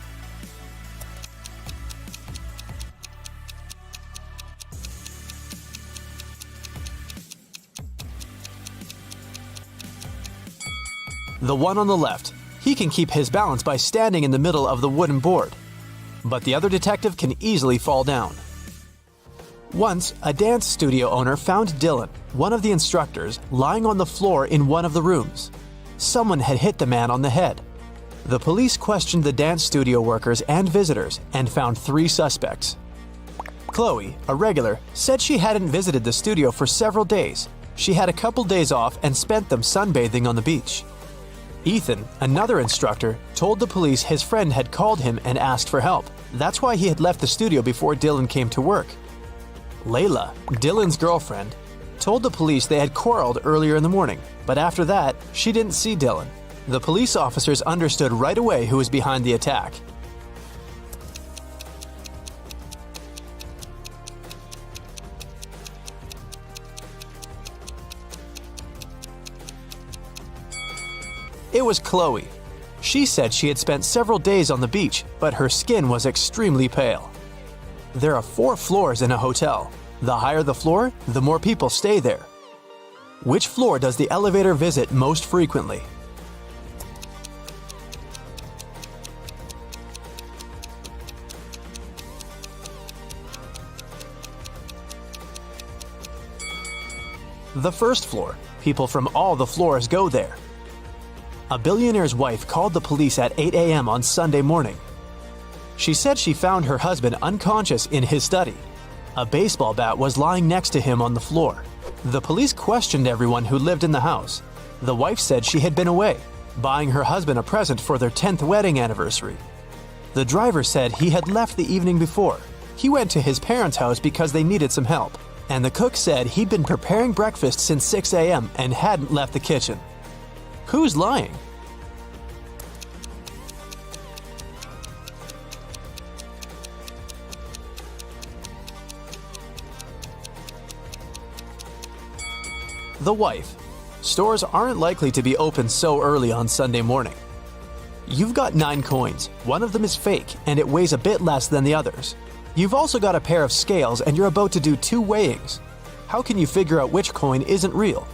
The one on the left. He can keep his balance by standing in the middle of the wooden board. But the other detective can easily fall down. Once, a dance studio owner found Dylan, one of the instructors, lying on the floor in one of the rooms. Someone had hit the man on the head. The police questioned the dance studio workers and visitors and found 3 suspects. Chloe, a regular, said she hadn't visited the studio for several days. She had a couple days off and spent them sunbathing on the beach. Ethan, another instructor, told the police his friend had called him and asked for help. That's why he had left the studio before Dylan came to work. Layla, Dylan's girlfriend, told the police they had quarreled earlier in the morning, but after that, she didn't see Dylan. The police officers understood right away who was behind the attack. It was Chloe. She said she had spent several days on the beach, but her skin was extremely pale. There are 4 floors in a hotel. The higher the floor, the more people stay there. Which floor does the elevator visit most frequently? The first floor. People from all the floors go there. A billionaire's wife called the police at 8 a.m. on Sunday morning. She said she found her husband unconscious in his study. A baseball bat was lying next to him on the floor. The police questioned everyone who lived in the house. The wife said she had been away, buying her husband a present for their 10th wedding anniversary. The driver said he had left the evening before. He went to his parents' house because they needed some help. And the cook said he'd been preparing breakfast since 6 a.m. and hadn't left the kitchen. Who's lying? The wife. Stores aren't likely to be open so early on Sunday morning. You've got 9 coins. One of them is fake, and it weighs a bit less than the others. You've also got a pair of scales, and you're about to do 2 weighings. How can you figure out which coin isn't real?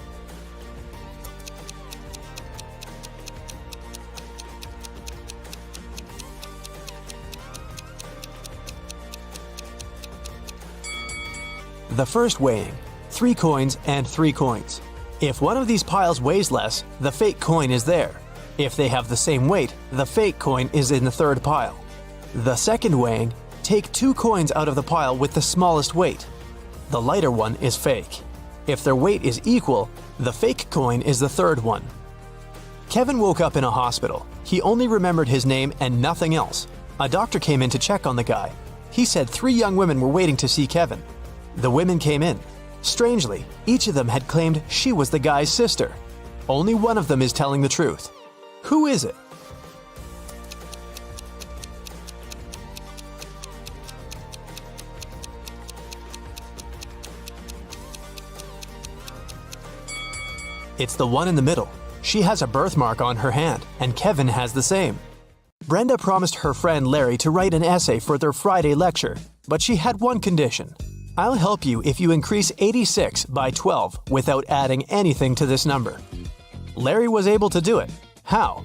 The first weighing. 3 coins and 3 coins. If one of these piles weighs less, the fake coin is there. If they have the same weight, the fake coin is in the 3rd pile. The second weighing, take 2 coins out of the pile with the smallest weight. The lighter one is fake. If their weight is equal, the fake coin is the 3rd one. Kevin woke up in a hospital. He only remembered his name and nothing else. A doctor came in to check on the guy. He said 3 young women were waiting to see Kevin. The women came in. Strangely, each of them had claimed she was the guy's sister. Only one of them is telling the truth. Who is it? It's the one in the middle. She has a birthmark on her hand, and Kevin has the same. Brenda promised her friend Larry to write an essay for their Friday lecture, but she had one condition. I'll help you if you increase 86 by 12 without adding anything to this number. Larry was able to do it. How?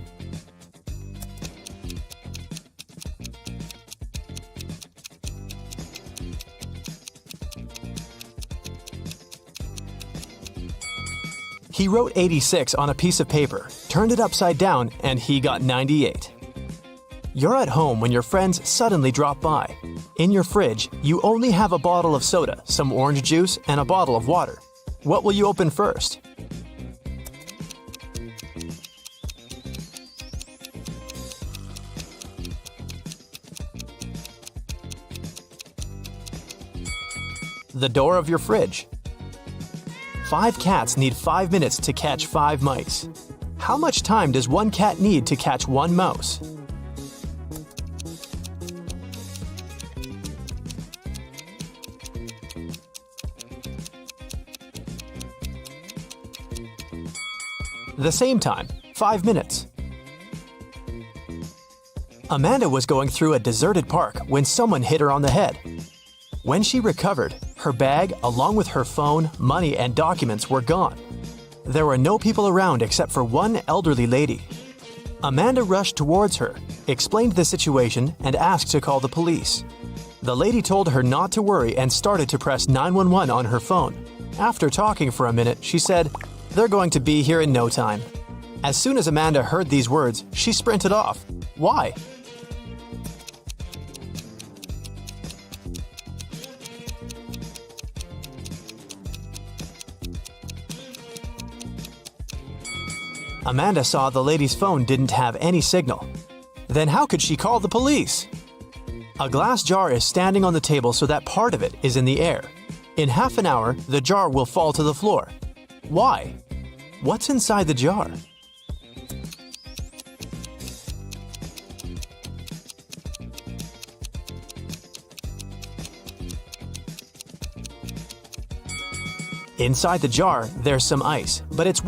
He wrote 86 on a piece of paper, turned it upside down, and he got 98. You're at home when your friends suddenly drop by. In your fridge, you only have a bottle of soda, some orange juice, and a bottle of water. What will you open first? The door of your fridge. 5 cats need 5 minutes to catch 5 mice. How much time does one cat need to catch 1 mouse? The same time, 5 minutes. Amanda was going through a deserted park when someone hit her on the head. When she recovered, her bag, along with her phone, money, and documents were gone. There were no people around except for one elderly lady. Amanda rushed towards her, explained the situation, and asked to call the police. The lady told her not to worry and started to press 911 on her phone. After talking for a minute, she said, "They're going to be here in no time." As soon as Amanda heard these words, she sprinted off. Why? Amanda saw the lady's phone didn't have any signal. Then how could she call the police? A glass jar is standing on the table so that part of it is in the air. In half an hour, the jar will fall to the floor. Why? What's inside the jar? Inside the jar, there's some ice, but it's way